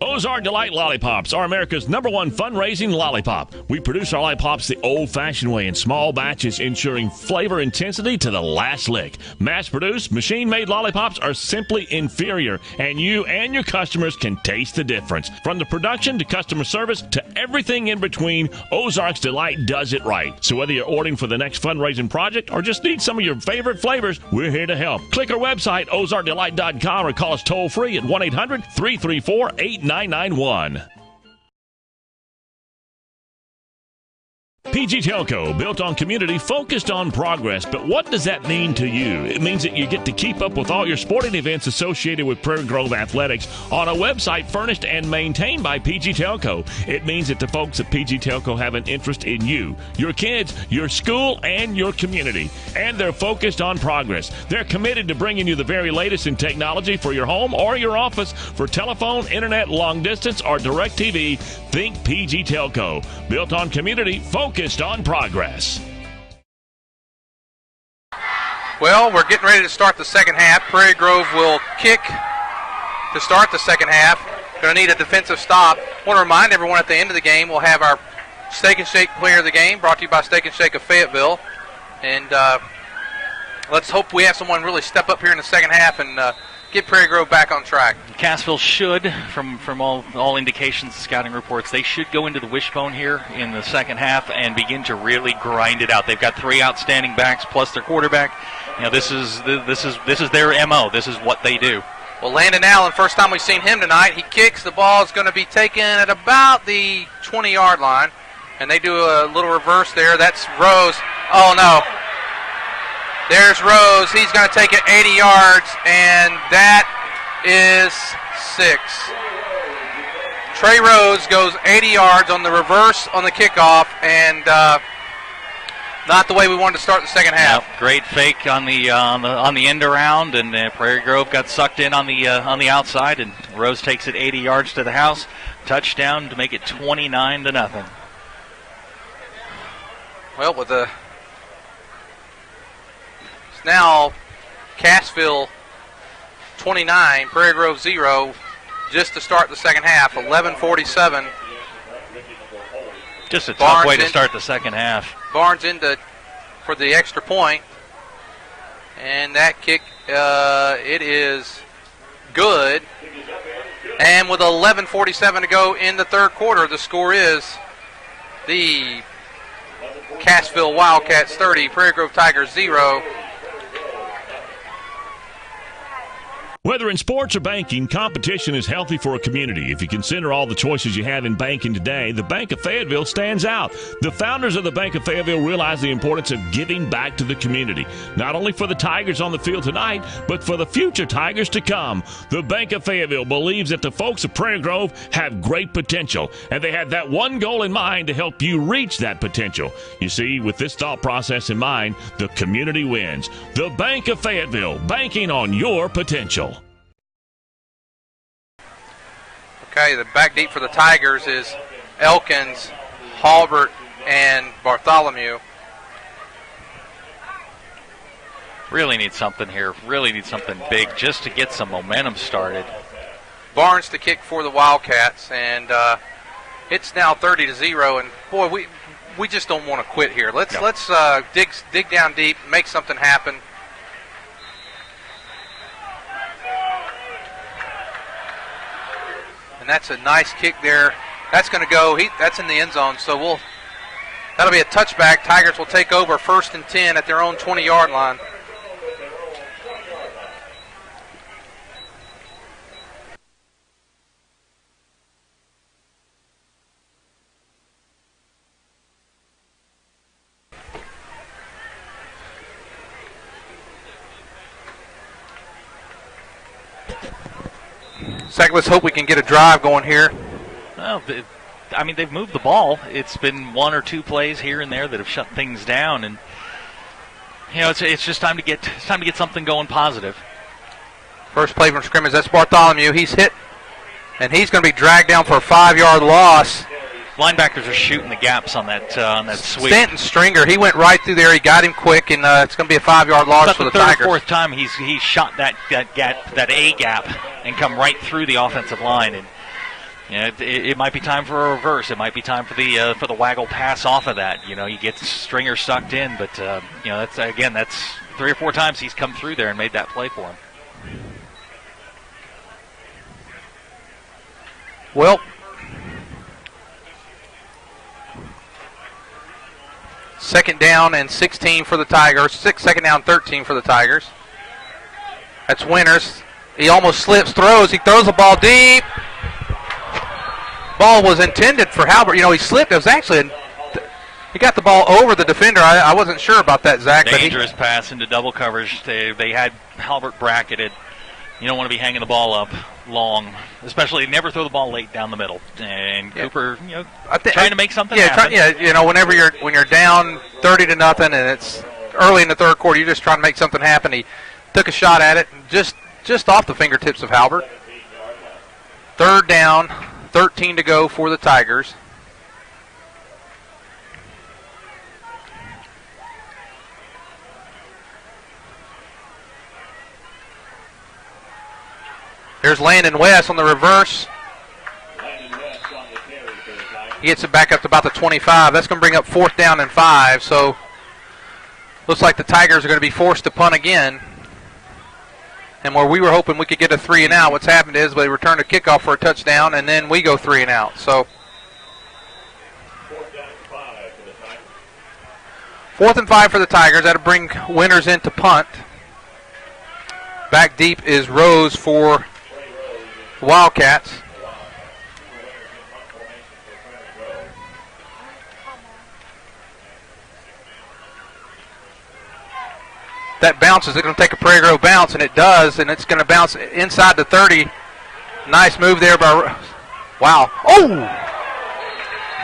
Ozark Delight Lollipops are America's #1 fundraising lollipop. We produce our lollipops the old-fashioned way in small batches, ensuring flavor intensity to the last lick. Mass-produced, machine-made lollipops are simply inferior, and you and your customers can taste the difference. From the production to customer service to everything in between, Ozark's Delight does it right. So whether you're ordering for the next fundraising project or just need some of your favorite flavors, we're here to help. Click our website, ozarkdelight.com, or call us toll-free at 1-800-334-8991. PG Telco, built on community, focused on progress. But what does that mean to you? It means that you get to keep up with all your sporting events associated with Prairie Grove Athletics on a website furnished and maintained by PG Telco. It means that the folks at PG Telco have an interest in you, your kids, your school, and your community. And they're focused on progress. They're committed to bringing you the very latest in technology for your home or your office, for telephone, internet, long distance, or direct TV. Think PG Telco. Built on community, focused on progress. Well, we're getting ready to start the second half. Prairie Grove will kick to start the second half. Going to need a defensive stop. Want to remind everyone at the end of the game we'll have our Steak and Shake player of the game, brought to you by Steak and Shake of Fayetteville. And let's hope we have someone really step up here in the second half and get Prairie Grove back on track. Cassville should, from all indications, scouting reports, they should go into the wishbone here in the second half and begin to really grind it out. They've got 3 outstanding backs plus their quarterback. You know, this is their MO. This is what they do. Well, Landon Allen, first time we've seen him tonight. He kicks. The ball is going to be taken at about the 20-yard line, and they do a little reverse there. That's Rose. Oh no. There's Rose. He's going to take it 80 yards, and that is 6. Trey Rose goes 80 yards on the reverse on the kickoff, and not the way we wanted to start the second half. Yep, great fake on the end around, and Prairie Grove got sucked in on the outside, and Rose takes it 80 yards to the house. Touchdown to make it 29-0. Well, with the now Cassville 29, Prairie Grove 0, just to start the second half. 11:47. Just a tough way to start the second half. Barnes for the extra point, and that kick it is good. And with 11:47 to go in the third quarter, the score is the Cassville Wildcats 30, Prairie Grove Tigers 0. Whether in sports or banking, competition is healthy for a community. If you consider all the choices you have in banking today, the Bank of Fayetteville stands out. The founders of the Bank of Fayetteville realize the importance of giving back to the community, not only for the Tigers on the field tonight, but for the future Tigers to come. The Bank of Fayetteville believes that the folks of Prairie Grove have great potential, and they have that one goal in mind to help you reach that potential. You see, with this thought process in mind, the community wins. The Bank of Fayetteville, banking on your potential. Okay, the back deep for the Tigers is Elkins, Halbert, and Bartholomew. Really need something here. Really need something big just to get some momentum started. Barnes to kick for the Wildcats, and it's now 30-0. And boy, we just don't want to quit here. Let's dig down deep, make something happen. That's a nice kick there. That's going to go. That's in the end zone. So that'll be a touchback. Tigers will take over 1st and 10 at their own 20-yard line. Second, let's hope we can get a drive going here. Well, they've moved the ball. It's been 1 or 2 plays here and there that have shut things down, and it's just time to get something going positive. First play from scrimmage. That's Bartholomew. He's hit, and he's going to be dragged down for a 5-yard loss. Linebackers are shooting the gaps on that sweep. Stanton Stringer, he went right through there. He got him quick, and it's going to be a 5-yard loss for the Tigers. It's the 3rd or 4th time he's shot that A gap and come right through the offensive line. And it might be time for a reverse. It might be time for the waggle pass off of that. You get Stringer sucked in, but that's 3 or 4 times he's come through there and made that play for him. Well, second down and 16 for the Tigers. Second down, 13 for the Tigers. That's Winters. He almost slips, throws. He throws the ball deep. Ball was intended for Halbert. He slipped. It was actually He got the ball over the defender. I wasn't sure about that, Zach. Dangerous pass into double coverage. They had Halbert bracketed. You don't want to be hanging the ball up long, especially never throw the ball late down the middle. And Cooper, trying to make something happen. Whenever you're down 30-0 and it's early in the third quarter, you're just trying to make something happen. He took a shot at it, just off the fingertips of Halbert. Third down, 13 to go for the Tigers. There's Landon West on the reverse. He gets it back up to about the 25. That's going to bring up 4th down and 5. So looks like the Tigers are going to be forced to punt again. And where we were hoping we could get a 3-and-out, what's happened is they return a kickoff for a touchdown, and then we go 3-and-out. So 4th and 5 for the Tigers. That'll bring Winters in to punt. Back deep is Rose for Wildcats. That bounces. It's going to take a Prairie Grove bounce, and it does, and it's going to bounce inside the 30. Nice move there by, wow. Oh!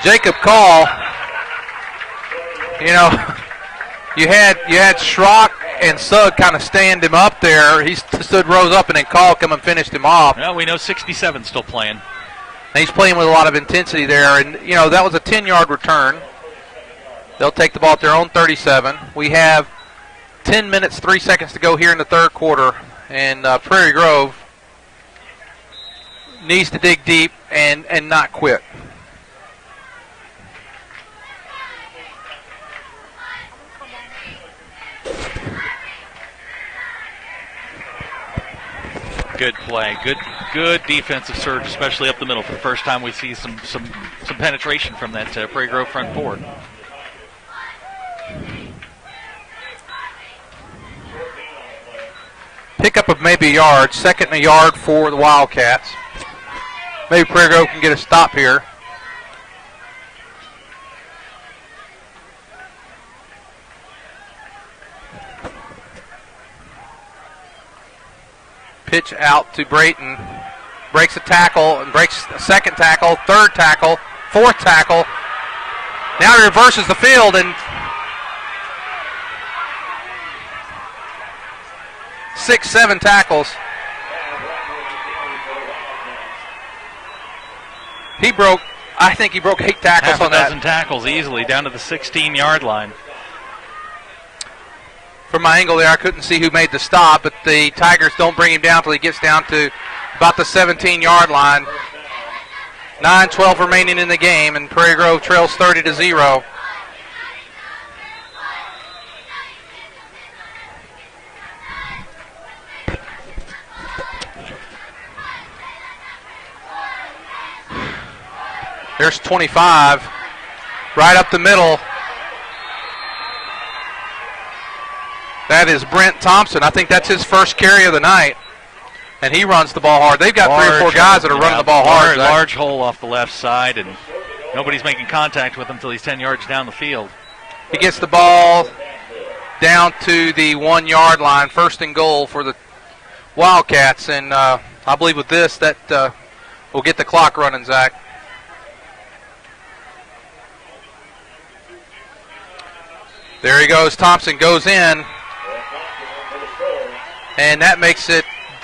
Jacob Call. You had Schrock and Sugg kind of stand him up there. He stood Rose up, and then Call come and finished him off. Well, we know 67 still playing. And he's playing with a lot of intensity there, and that was a 10-yard return. They'll take the ball at their own 37. We have 10 minutes, 3 seconds to go here in the third quarter, and Prairie Grove needs to dig deep and not quit. Good play, good defensive surge, especially up the middle. For the first time, we see some penetration from that Prairie Grove front four. Pickup of maybe a yard, 2nd and a yard for the Wildcats. Maybe Prairie Grove can get a stop here. Pitch out to Brayton. Breaks a tackle and breaks a 2nd tackle, 3rd tackle, 4th tackle. Now he reverses the field and 6, 7 tackles. I think he broke 8 tackles on that. Half a dozen tackles easily down to the 16-yard line. From my angle there, I couldn't see who made the stop, but the Tigers don't bring him down until he gets down to about the 17-yard line. 9:12 remaining in the game, and Prairie Grove trails 30-0. There's 25, right up the middle. That is Brent Thompson. I think that's his first carry of the night. And he runs the ball hard. They've got 3 or 4 guys that are running the ball hard. Large hole off the left side, and nobody's making contact with him until he's 10 yards down the field. He gets the ball down to the 1-yard line, 1st and goal for the Wildcats. And I believe with this, that will get the clock running, Zach. There he goes. Thompson goes in. And that makes it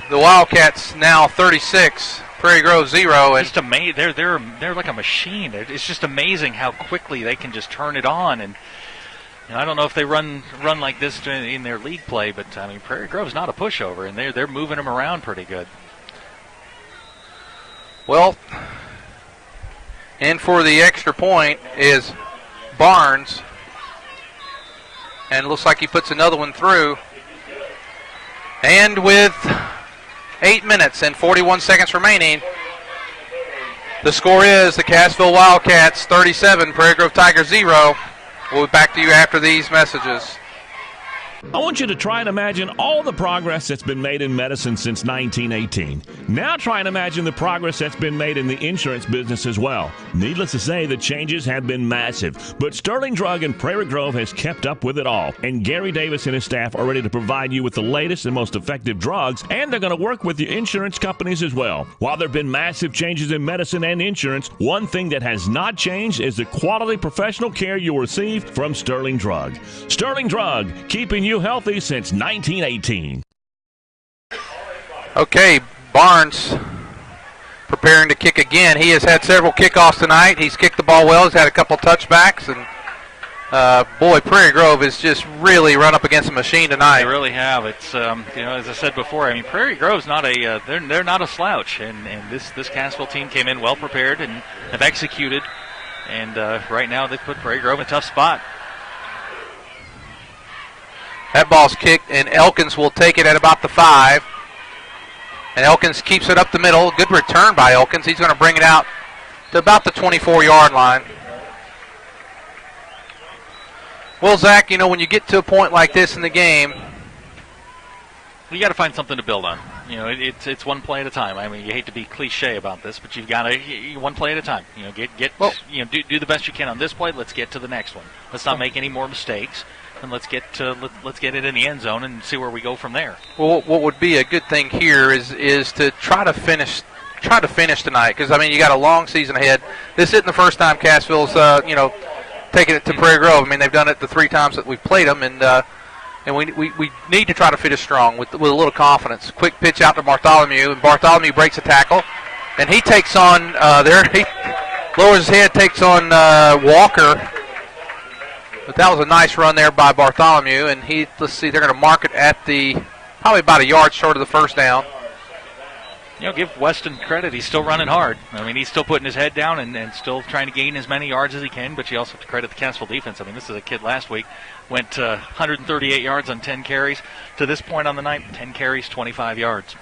the Wildcats now 36, Prairie Grove 0. And just amazing. They're like a machine. It's just amazing how quickly they can just turn it on. And I don't know if they run like this in their league play, but I mean Prairie Grove's not a pushover, and they're moving them around pretty good. Well, and for the extra point is Barnes, and it looks like he puts another one through. And with 8 minutes and 41 seconds remaining, the score is the Cassville Wildcats 37, Prairie Grove Tigers 0. We'll be back to you after these messages. I want you to try and imagine all the progress that's been made in medicine since 1918. Now try and imagine the progress that's been made in the insurance business as well. Needless to say, the changes have been massive, but Sterling Drug in Prairie Grove has kept up with it all. And Gary Davis and his staff are ready to provide you with the latest and most effective drugs, and they're going to work with your insurance companies as well. While there have been massive changes in medicine and insurance, one thing that has not changed is the quality professional care you'll receive from Sterling Drug. Sterling Drug, keeping you healthy since 1918. Okay, Barnes preparing to kick again. He has had several kickoffs tonight. He's kicked the ball well. He's had a couple touchbacks, and boy, Prairie Grove has just really run up against a machine tonight. They really have. It's as I said before, I mean, Prairie Grove's not a they're not a slouch, and this Cassville team came in well prepared and have executed, and right now they put Prairie Grove in a tough spot. That ball's kicked, and Elkins will take it at about the 5. And Elkins keeps it up the middle. Good return by Elkins. He's going to bring it out to about the 24-yard line. Well, Zach, you know, when you get to a point like this in the game, you got to find something to build on. You know, it's one play at a time. I mean, you hate to be cliche about this, but you've got to one play at a time. You know, do the best you can on this play. Let's get to the next one. Let's not make any more mistakes. And let's get it in the end zone and see where we go from there. Well, what would be a good thing here is to try to finish tonight, because I mean you got a long season ahead. This isn't the first time Cassville's taking it to Prairie Grove. I mean they've done it the 3 times that we've played them, and we need to try to finish strong with a little confidence. Quick pitch out to Bartholomew, and Bartholomew breaks a tackle, and he takes on he lowers his head, takes on Walker. But that was a nice run there by Bartholomew, and let's see, they're going to mark it at probably about a yard short of the first down. You know, give Weston credit. He's still running hard. I mean, he's still putting his head down and still trying to gain as many yards as he can, but you also have to credit the Cassville defense. I mean, this is a kid last week, went 138 yards on 10 carries. To this point on the night, 10 carries, 25 yards.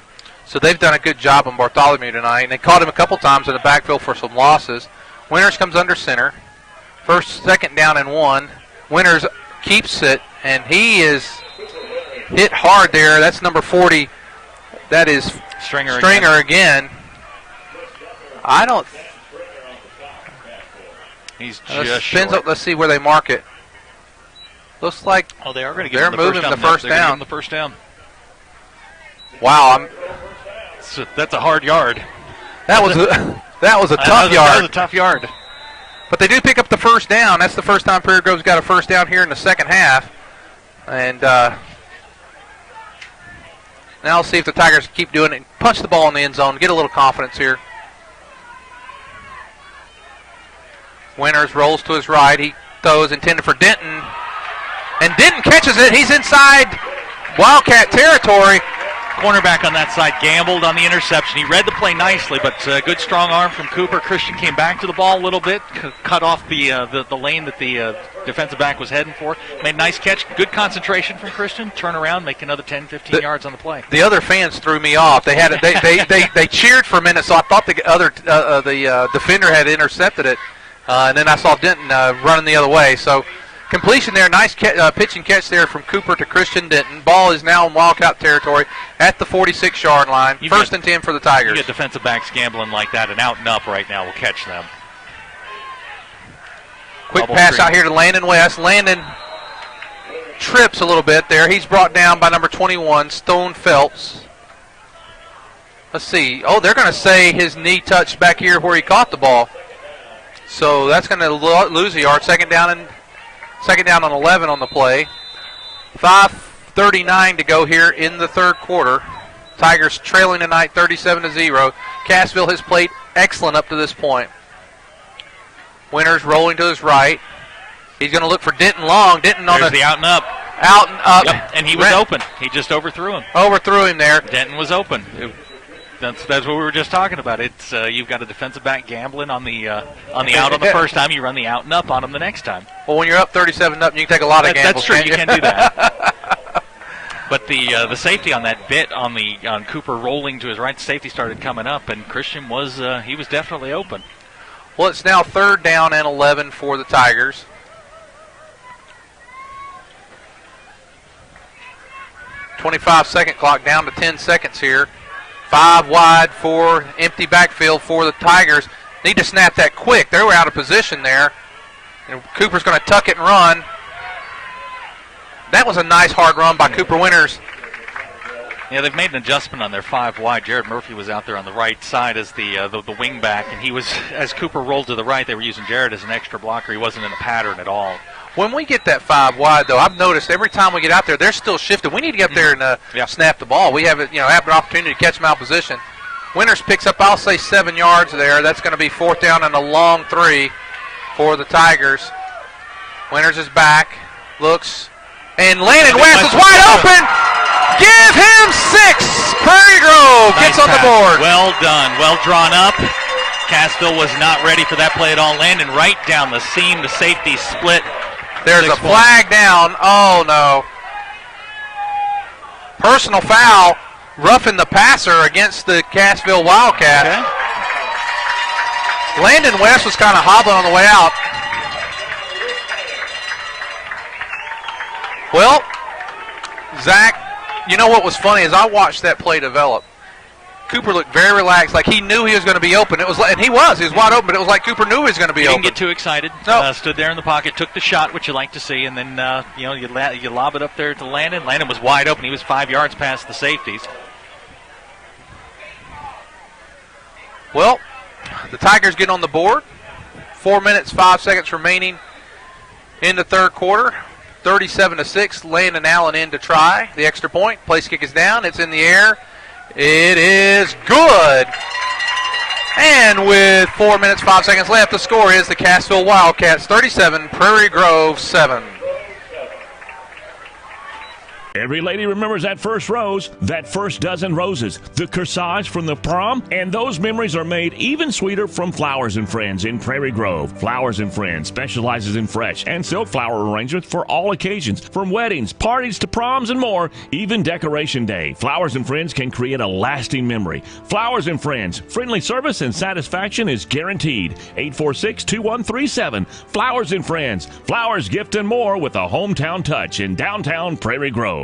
So they've done a good job on Bartholomew tonight, and they caught him a couple times in the backfield for some losses. Winters comes under center. Second down and 1. Winters keeps it, and he is hit hard there. That's number 40. That is Stringer again. I don't. He's just short. Let's see where they mark it. Looks like they are going to give him the first down. They're moving the first down. Wow, that's a hard yard. That was a tough yard. That was a tough yard. But they do pick up the first down. That's the first time Prairie Grove's got a first down here in the second half. And now we'll see if the Tigers keep doing it. Punch the ball in the end zone. Get a little confidence here. Winters rolls to his right. He throws intended for Denton. And Denton catches it. He's inside Wildcat territory. Cornerback on that side gambled on the interception. He read the play nicely, but good strong arm from Cooper. Christian came back to the ball a little bit, cut off the lane that the defensive back was heading for. Made a nice catch. Good concentration from Christian. Turn around, make another 10, 15 yards on the play. The other fans threw me off. They had they cheered for a minute, so I thought the other defender had intercepted it, and then I saw Denton running the other way. So. Completion there, nice pitch and catch there from Cooper to Christian Denton. Ball is now in Wildcat territory at the 46-yard line. First and 10 for the Tigers. You get defensive backs gambling like that, and out and up right now will catch them. Quick pass out here to Landon West. Landon trips a little bit there. He's brought down by number 21, Stone Phelps. Let's see. Oh, they're going to say his knee touched back here where he caught the ball. So that's going to lose a yard. Second down on 11 on the play. 5:39 to go here in the third quarter. Tigers trailing tonight 37-0. Cassville has played excellent up to this point. Winters rolling to his right. He's going to look for Denton Long. Denton on the out and up. Out and up. Yep. And he was open. He just overthrew him. Overthrew him there. Denton was open. That's what we were just talking about. It's you've got a defensive back gambling on the out on the first time. You run the out and up on him the next time. Well, when you're up 37 up, you can take a lot of gambles. That's true. You can do that. But the safety on that bit on Cooper rolling to his right, safety started coming up, and Christian was definitely open. Well, it's now third down and 11 for the Tigers. 25-second clock down to 10 seconds here. 5 wide for empty backfield for the Tigers. Need to snap that quick. They were out of position there. And Cooper's going to tuck it and run. That was a nice hard run by Cooper Winters. Yeah, they've made an adjustment on their 5 wide. Jared Murphy was out there on the right side as the wing back, and he was, as Cooper rolled to the right, they were using Jared as an extra blocker. He wasn't in the pattern at all. When we get that 5 wide, though, I've noticed every time we get out there, they're still shifting. We need to get up there and snap the ball. We have have an opportunity to catch them out of position. Winters picks up, I'll say, 7 yards there. That's going to be 4th down and a long 3 for the Tigers. Winters is back, looks, and Landon West is wide open. Give him 6. Prairie Grove gets on the board. Well done, well drawn up. Cassville was not ready for that play at all. Landon right down the seam, the safety split. There's a flag down. Oh, no. Personal foul, roughing the passer against the Cassville Wildcats. Okay. Landon West was kind of hobbling on the way out. Well, Zach, you know what was funny is I watched that play develop. Cooper looked very relaxed, like he knew he was going to be open. It was, and he was wide open, but it was like Cooper knew he was going to be open. Didn't get too excited. No. Stood there in the pocket, took the shot, which you like to see, and then you lob it up there to Landon. Landon was wide open. He was 5 yards past the safeties. Well, the Tigers get on the board. 4 minutes, 5 seconds remaining in the third quarter. 37-6. Landon Allen in to try the extra point. Place kick is down. It's in the air. It is good. And with 4 minutes, 5 seconds left, the score is the Cassville Wildcats 37, Prairie Grove 7. Every lady remembers that first rose, that first dozen roses, the corsage from the prom, and those memories are made even sweeter from Flowers & Friends in Prairie Grove. Flowers & Friends specializes in fresh and silk flower arrangements for all occasions, from weddings, parties to proms and more, even Decoration Day. Flowers & Friends can create a lasting memory. Flowers & Friends, friendly service and satisfaction is guaranteed. 846-2137. Flowers & Friends, flowers, gift, and more with a hometown touch in downtown Prairie Grove.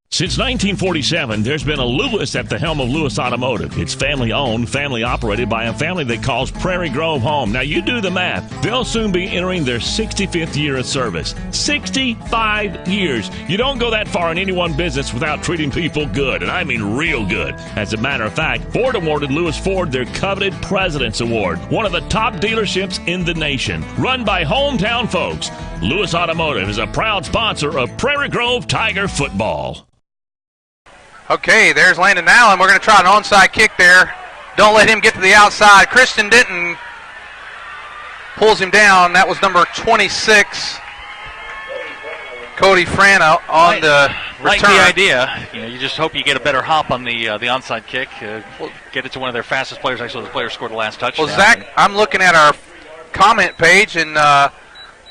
Since 1947, there's been a Lewis at the helm of Lewis Automotive. It's family-owned, family-operated by a family that calls Prairie Grove home. Now, you do the math. They'll soon be entering their 65th year of service. 65 years. You don't go that far in any one business without treating people good, and I mean real good. As a matter of fact, Ford awarded Lewis Ford their coveted President's Award, one of the top dealerships in the nation. Run by hometown folks, Lewis Automotive is a proud sponsor of Prairie Grove Tiger football. Okay, there's Landon Allen. We're going to try an onside kick there. Don't let him get to the outside. Christian Denton pulls him down. That was number 26, Cody Frana on the return. Like the idea. You just hope you get a better hop on the onside kick. Get it to one of their fastest players. Actually, the player scored the last touchdown. Well, Zach, I'm looking at our comment page, and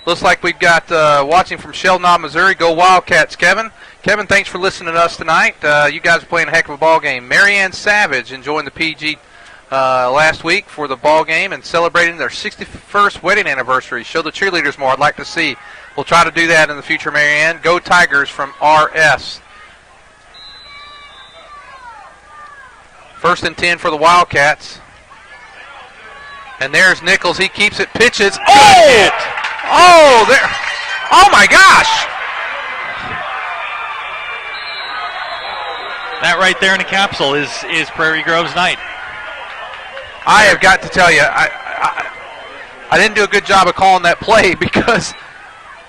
looks like we've got watching from Sheldon, Missouri. Go Wildcats, Kevin. Kevin, thanks for listening to us tonight. You guys are playing a heck of a ball game. Marianne Savage enjoying the PG last week for the ball game and celebrating their 61st wedding anniversary. Show the cheerleaders more. I'd like to see. We'll try to do that in the future, Marianne. Go Tigers from RS. 1st and 10 for the Wildcats. And there's Nichols. He keeps it, pitches. Oh! Oh, there. Oh, my gosh. That right there in the capsule is Prairie Grove's night. I have got to tell you, I didn't do a good job of calling that play because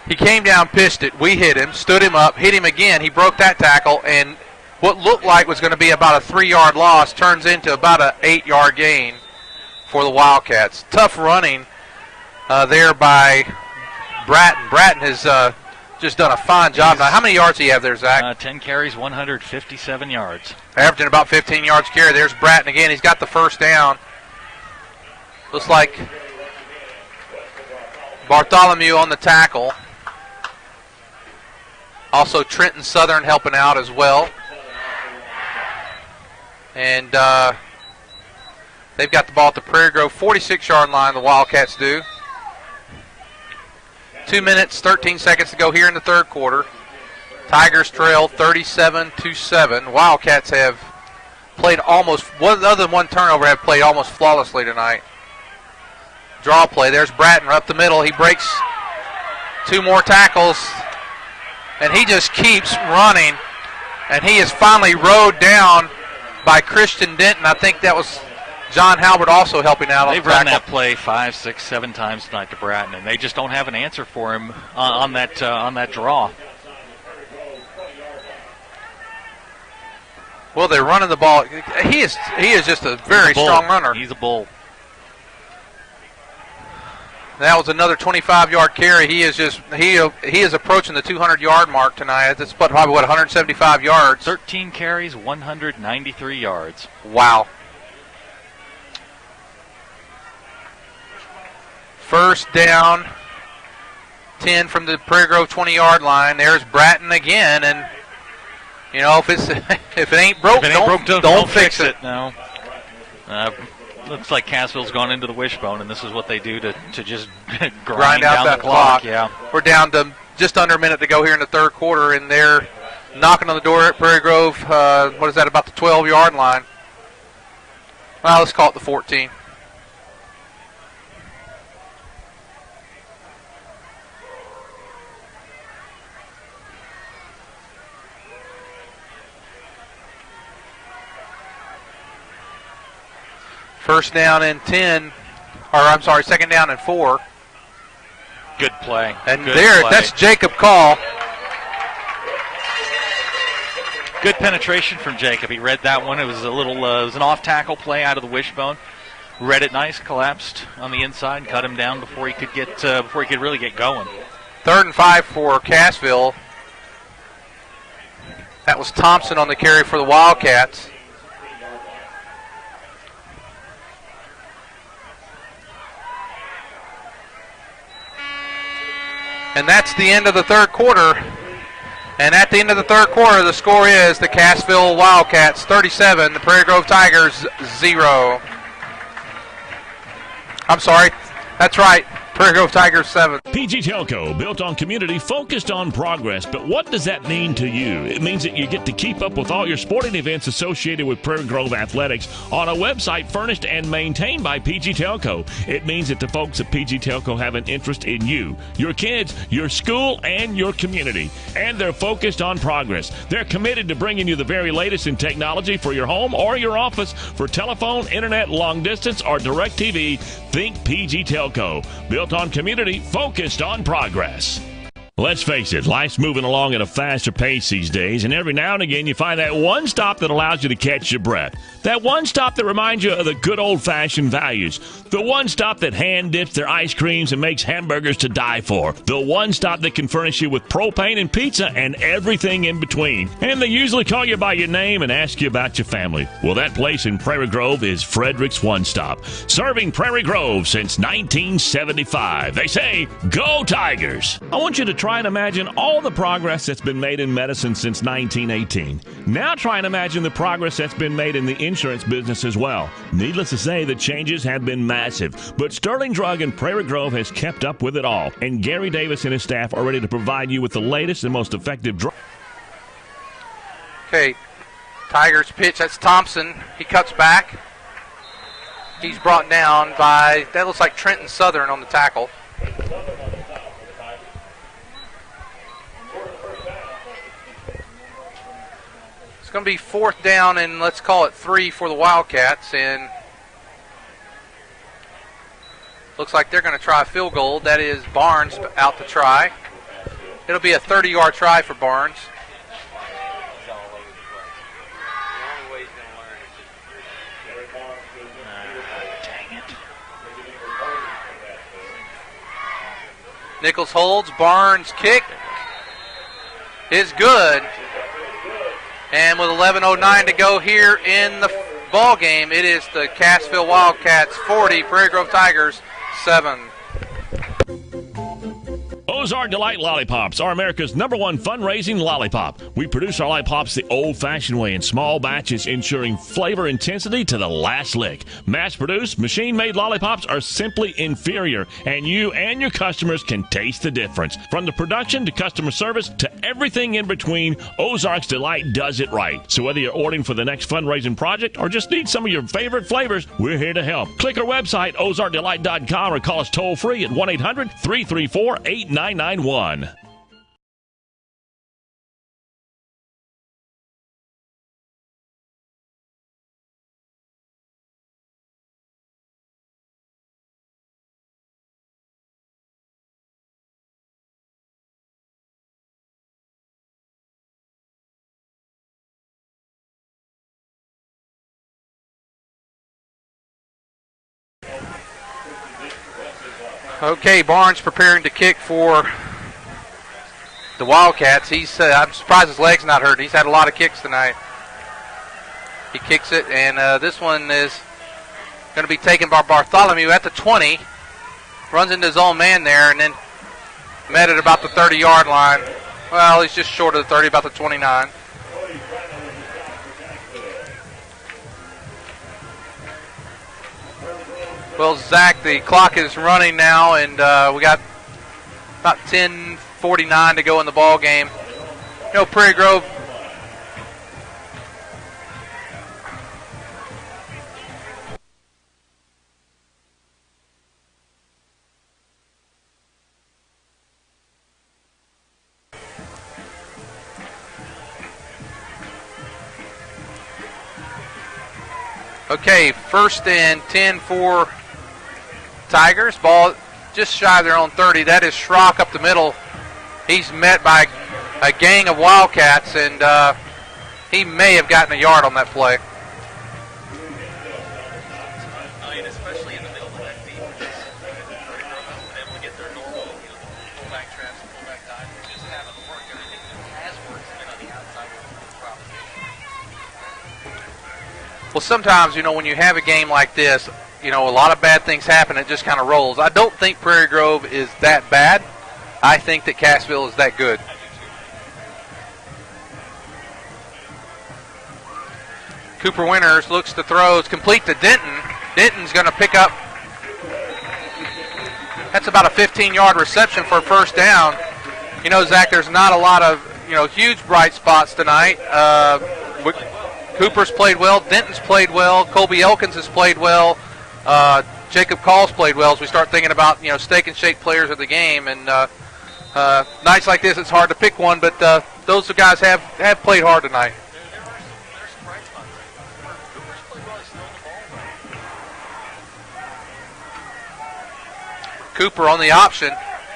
he came down, pitched it, we hit him, stood him up, hit him again. He broke that tackle, and what looked like was going to be about a 3-yard loss turns into about an 8-yard gain for the Wildcats. Tough running there by Bratton. Bratton has just done a fine job. Now, how many yards do you have there, Zach? 10 carries, 157 yards. Averaging about 15 yards a carry. There's Bratton again. He's got the first down. Looks like Bartholomew on the tackle. Also Trenton Southern helping out as well. And they've got the ball at the Prairie Grove 46-yard line, the Wildcats do. 2 minutes, 13 seconds to go here in the third quarter. Tigers trail 37-7. Wildcats have played other than one turnover, have played almost flawlessly tonight. Draw play. There's Bratton up the middle. He breaks 2 more tackles, and he just keeps running. And he is finally rode down by Christian Denton. I think that was John Halbert also helping out. They've run that play 5, 6, 7 times tonight to Bratton, and they just don't have an answer for him on that draw. Well, they're running the ball. He is just a very strong runner. He's a bull. That was another 25-yard carry. He is approaching the 200-yard mark tonight. It's probably 175 yards. 13 carries, 193 yards. Wow. First down, 10 from the Prairie Grove 20-yard line. There's Bratton again, and if it ain't broke, don't fix it. No. Looks like Cassville's gone into the wishbone, and this is what they do to just grind out down that the clock. Yeah, we're down to just under a minute to go here in the third quarter, and they're knocking on the door at Prairie Grove. What is that, about the 12-yard line? Well, let's call it the 14. First down and 10, second down and 4. Good play. And that's Jacob Call. Good penetration from Jacob. He read that one. It was it was an off-tackle play out of the wishbone. Read it nice, collapsed on the inside, cut him down before he could really get going. 3rd and 5 for Cassville. That was Thompson on the carry for the Wildcats. And that's the end of the third quarter. And at the end of the third quarter, the score is the Cassville Wildcats 37, the Prairie Grove Tigers 0. I'm sorry. That's right. Prairie Grove Tigers 7. PG Telco, built on community, focused on progress. But what does that mean to you? It means that you get to keep up with all your sporting events associated with Prairie Grove Athletics on a website furnished and maintained by PG Telco. It means that the folks at PG Telco have an interest in you, your kids, your school, and your community. And they're focused on progress. They're committed to bringing you the very latest in technology for your home or your office. For telephone, internet, long distance, or direct TV, think PG Telco. Built on community, focused on progress. Let's face it, life's moving along at a faster pace these days, and every now and again you find that one stop that allows you to catch your breath. That one stop that reminds you of the good old-fashioned values. The one stop that hand dips their ice creams and makes hamburgers to die for. The one stop that can furnish you with propane and pizza and everything in between. And they usually call you by your name and ask you about your family. Well, that place in Prairie Grove is Frederick's One Stop, serving Prairie Grove since 1975. They say, go Tigers! I want you to try and imagine all the progress that's been made in medicine since 1918. Now try and imagine the progress that's been made in the insurance business as well. Needless to say, the changes have been massive, but Sterling Drug in Prairie Grove has kept up with it all, and Gary Davis and his staff are ready to provide you with the latest and most effective drug. Okay, Tigers pitch, that's Thompson. He cuts back. He's brought down by, that looks like Trenton Southern on the tackle. It's going to be 4th down and let's call it 3 for the Wildcats, and looks like they're going to try a field goal. That is Barnes out to try. It'll be a 30-yard try for Barnes. Dang it. Nichols holds. Barnes' kick is good. And with 11:09 to go here in the ball game, it is the Cassville Wildcats 40, Prairie Grove Tigers 7. Ozark Delight Lollipops are America's #1 fundraising lollipop. We produce our lollipops the old-fashioned way in small batches, ensuring flavor intensity to the last lick. Mass-produced, machine-made lollipops are simply inferior, and you and your customers can taste the difference. From the production to customer service to everything in between, Ozark's Delight does it right. So whether you're ordering for the next fundraising project or just need some of your favorite flavors, we're here to help. Click our website, ozarkdelight.com, or call us toll-free at 1-800-334-8991. Okay, Barnes preparing to kick for the Wildcats. I'm surprised his leg's not hurt. He's had a lot of kicks tonight. He kicks it, and this one is going to be taken by Bartholomew at the 20. Runs into his own man there, and then met at about the 30-yard line. Well, he's just short of the 30, about the 29. Well, Zach, the clock is running now, and we got about 10:49 to go in the ball game. You know, Prairie Grove. Okay, 1st and 10 for Tigers. Ball just shy of their own 30. That is Schrock up the middle. He's met by a gang of Wildcats, and he may have gotten a yard on that play. I mean, especially in the middle of that defense, able to get their normal, pullback traps, pullback dives, they just haven't worked. Everything that has worked has been on the outside with propagation. Well, sometimes, when you have a game like this, a lot of bad things happen. It just kind of rolls. I don't think Prairie Grove is that bad. I think that Cassville is that good. Cooper Winters looks to throw. It's complete to Denton. Denton's going to pick up. That's about a 15-yard reception for a first down. Zach, there's not a lot of, huge bright spots tonight. Cooper's played well. Denton's played well. Colby Elkins has played well. Jacob Call's played well as we start thinking about, stake and shake players of the game. And nights like this, it's hard to pick one, but those guys have played hard tonight. There's some bright spots. Cooper's played well. He's thrown the ball well. Cooper on the option.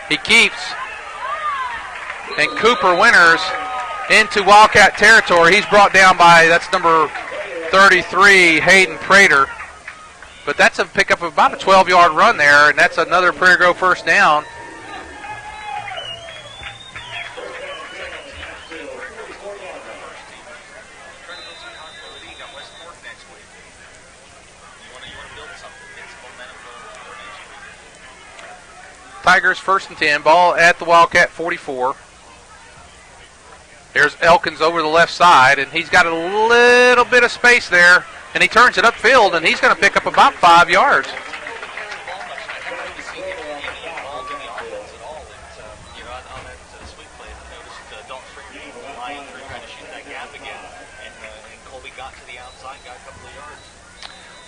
He keeps. And Cooper Winters into Wildcat territory. He's brought down by, that's number 33, Hayden Prater. But that's a pickup of about a 12-yard run there, and that's another Prairie Grove first down. Tigers 1st and 10, ball at the Wildcat 44. There's Elkins over the left side, and he's got a little bit of space there, and he turns it upfield, and he's going to pick up about 5 yards.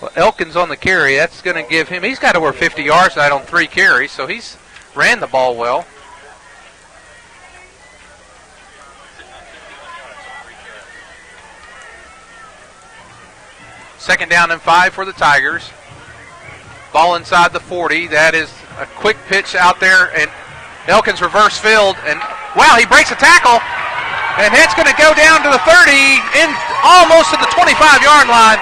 Well, Elkins on the carry, that's going to give him, he's got over 50 yards tonight on 3 carries, so he's ran the ball well. Second down and 5 for the Tigers. Ball inside the 40. That is a quick pitch out there, and Elkins reverse field, and wow, he breaks a tackle, and it's going to go down to the 30, in almost to the 25-yard line.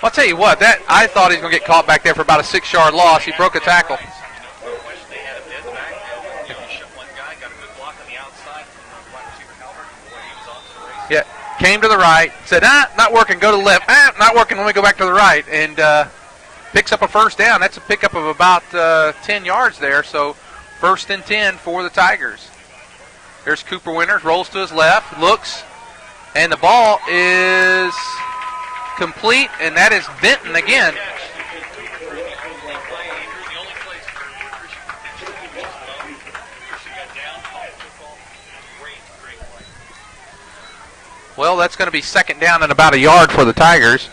I'll tell you what, that I thought he was going to get caught back there for about a 6-yard loss. He broke a tackle. Yeah, came to the right, said, not working, go to the left. Not working, let me go back to the right. And picks up a first down. That's a pickup of about 10 yards there. So 1st and 10 for the Tigers. There's Cooper Winters, rolls to his left, looks, and the ball is complete, and that is Benton again. Well, that's going to be 2nd down and about a yard for the Tigers.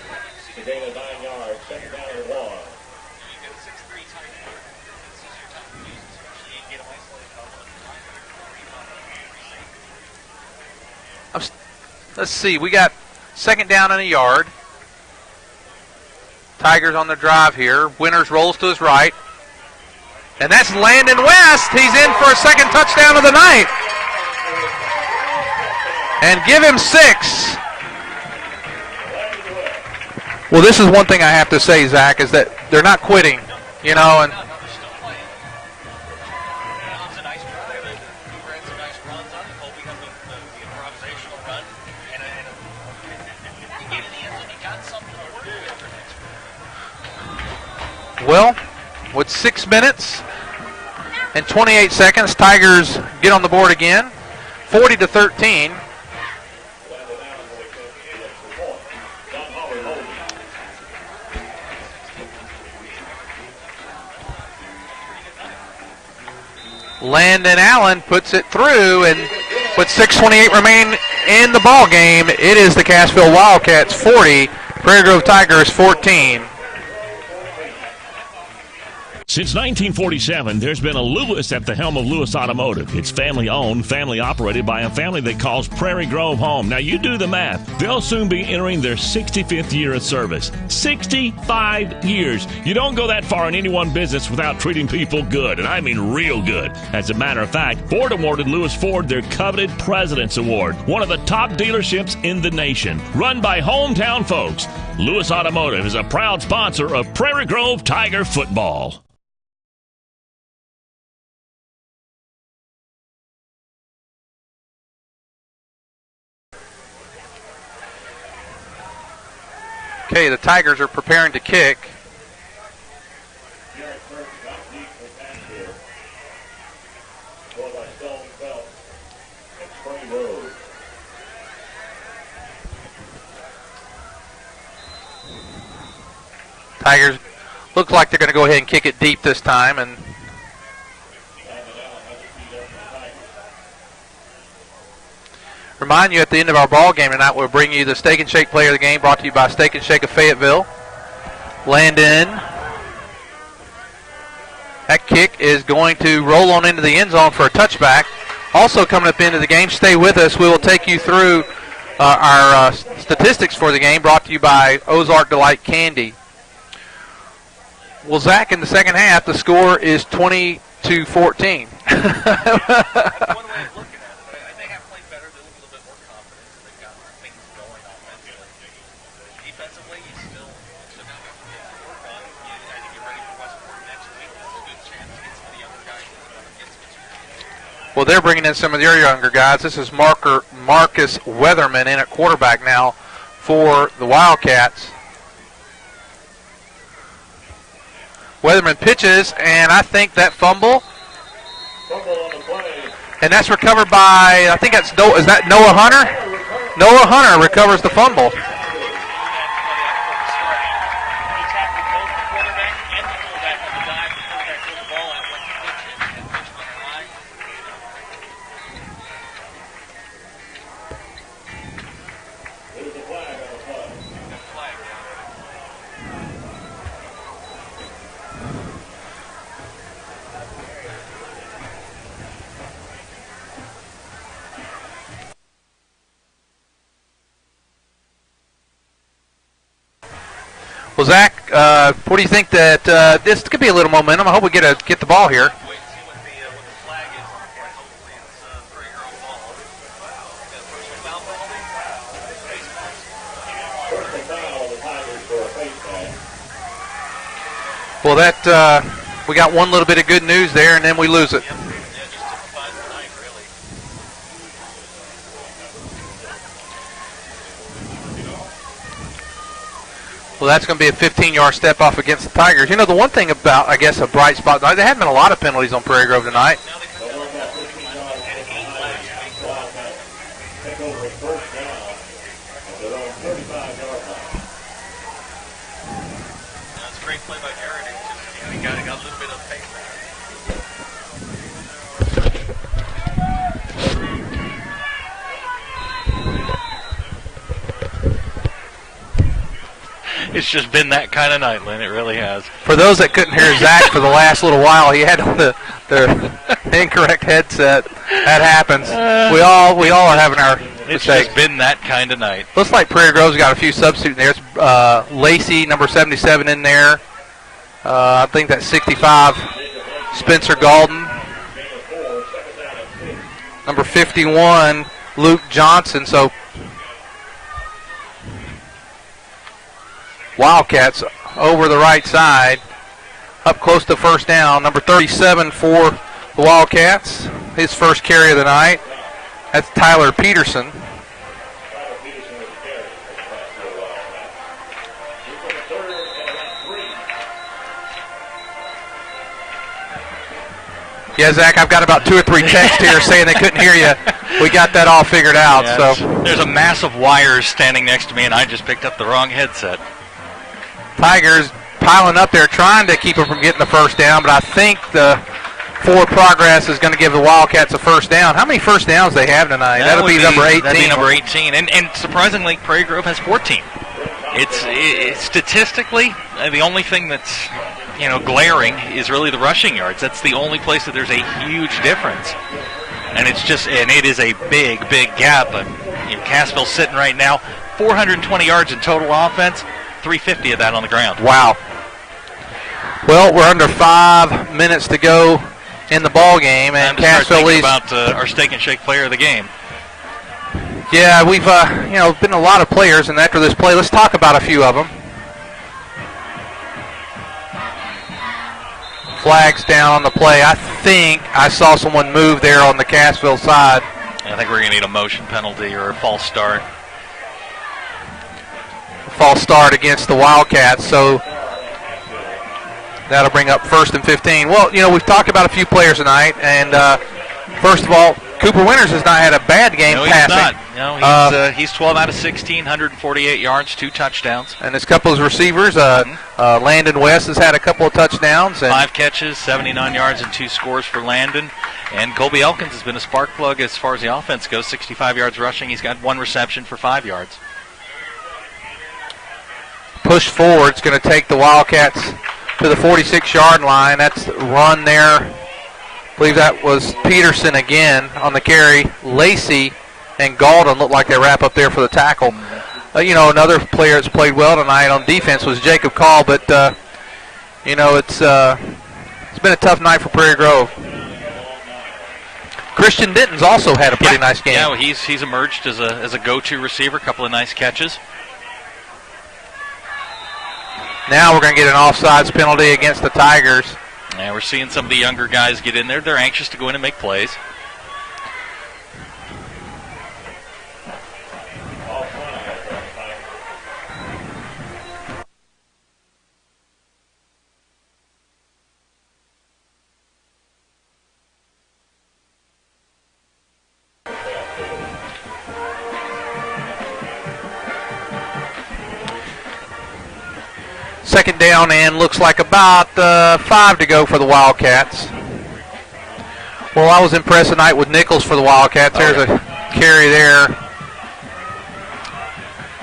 Let's see, we got 2nd down and a yard. Tigers on the drive here. Winters rolls to his right. And that's Landon West. He's in for a 2nd touchdown of the night. And give him 6. Well, this is one thing I have to say, Zach, is that they're not quitting, you know, and well, with 6 minutes and 28 seconds, Tigers get on the board again, 40-13. Landon Allen puts it through, and with 6:28 remain in the ball game, it is the Cassville Wildcats 40, Prairie Grove Tigers 14. Since 1947, there's been a Lewis at the helm of Lewis Automotive. It's family-owned, family-operated by a family that calls Prairie Grove home. Now, you do the math. They'll soon be entering their 65th year of service. 65 years. You don't go that far in any one business without treating people good, and I mean real good. As a matter of fact, Ford awarded Lewis Ford their coveted President's Award, one of the top dealerships in the nation, run by hometown folks. Lewis Automotive is a proud sponsor of Prairie Grove Tiger football. Okay, the Tigers are preparing to kick. Tigers look like they're going to go ahead and kick it deep this time, and remind you at the end of our ball game tonight, we'll bring you the Steak and Shake Player of the Game, brought to you by Steak and Shake of Fayetteville. Landon. That kick is going to roll on into the end zone for a touchback. Also coming up into the game, stay with us. We will take you through our statistics for the game, brought to you by Ozark Delight Candy. Well, Zach, in the second half, the score is 20-14. Well, they're bringing in some of their younger guys. This is Marcus Weatherman in at quarterback now for the Wildcats. Weatherman pitches, and I think that fumble. And that's recovered by, I think that's, is that Noah Hunter? Noah Hunter recovers the fumble. Well, Zach, what do you think that this could be a little momentum? I hope we get the ball here. Well, that we got one little bit of good news there, and then we lose it. Well, that's going to be a 15-yard step off against the Tigers. You know, the one thing about, I guess, a bright spot tonight, there haven't been a lot of penalties on Prairie Grove tonight. That's a great play by Garrett. He got a little bit of pace. It's just been that kind of night, Lynn. It really has. For those that couldn't hear Zach for the last little while, he had on the incorrect headset. That happens. We all are having our It's mistakes. just been that kind of night. Looks like Prairie Grove's got a few substitutes there. It's Lacey, number 77, in there. I think that's 65, Spencer Galden. Number 51, Luke Johnson. So Wildcats over the right side, up close to first down. Number 37 for the Wildcats, his first carry of the night. That's Tyler Peterson. Yeah, Zach, I've got about 2 or 3 texts here saying they couldn't hear you. We got that all figured out. Yeah, So there's a massive wires standing next to me, and I just picked up the wrong headset. Tigers piling up there, trying to keep them from getting the first down, but I think the forward progress is going to give the Wildcats a first down. How many first downs they have tonight? That'll be number 18. That'll be number 18, and surprisingly, Prairie Grove has 14. It's statistically the only thing that's glaring is really the rushing yards. That's the only place that there's a huge difference, and it is a big gap. But Cassville's sitting right now 420 yards in total offense, 350 of that on the ground. Wow. Well, we're under 5 minutes to go in the ball game, and Cassville leads. About our steak and shake player of the game. Yeah, we've been a lot of players, and after this play, let's talk about a few of them. Flags down on the play. I think I saw someone move there on the Cassville side. I think we're going to need a motion penalty or a false start. False start against the Wildcats, so that'll bring up 1st and 15. Well, we've talked about a few players tonight, and first of all, Cooper Winters has not had a bad game passing. He's 12 out of 16, 148 yards, 2 touchdowns. And his couple of receivers, Landon West has had a couple of touchdowns. And 5 catches, 79 yards, and 2 scores for Landon. And Colby Elkins has been a spark plug as far as the offense goes, 65 yards rushing. He's got 1 reception for 5 yards. Push forward. It's going to take the Wildcats to the 46-yard line. That's run there. I believe that was Peterson again on the carry. Lacey and Galden looked like they wrap up there for the tackle. Another player that's played well tonight on defense was Jacob Call, but it's been a tough night for Prairie Grove. Christian Denton's also had a pretty nice game. Yeah, well, he's emerged as a go-to receiver. A couple of nice catches. Now we're going to get an offsides penalty against the Tigers. Yeah, we're seeing some of the younger guys get in there. They're anxious to go in and make plays. Second down, and looks like about 5 to go for the Wildcats. Well, I was impressed tonight with Nichols for the Wildcats. There's a carry there.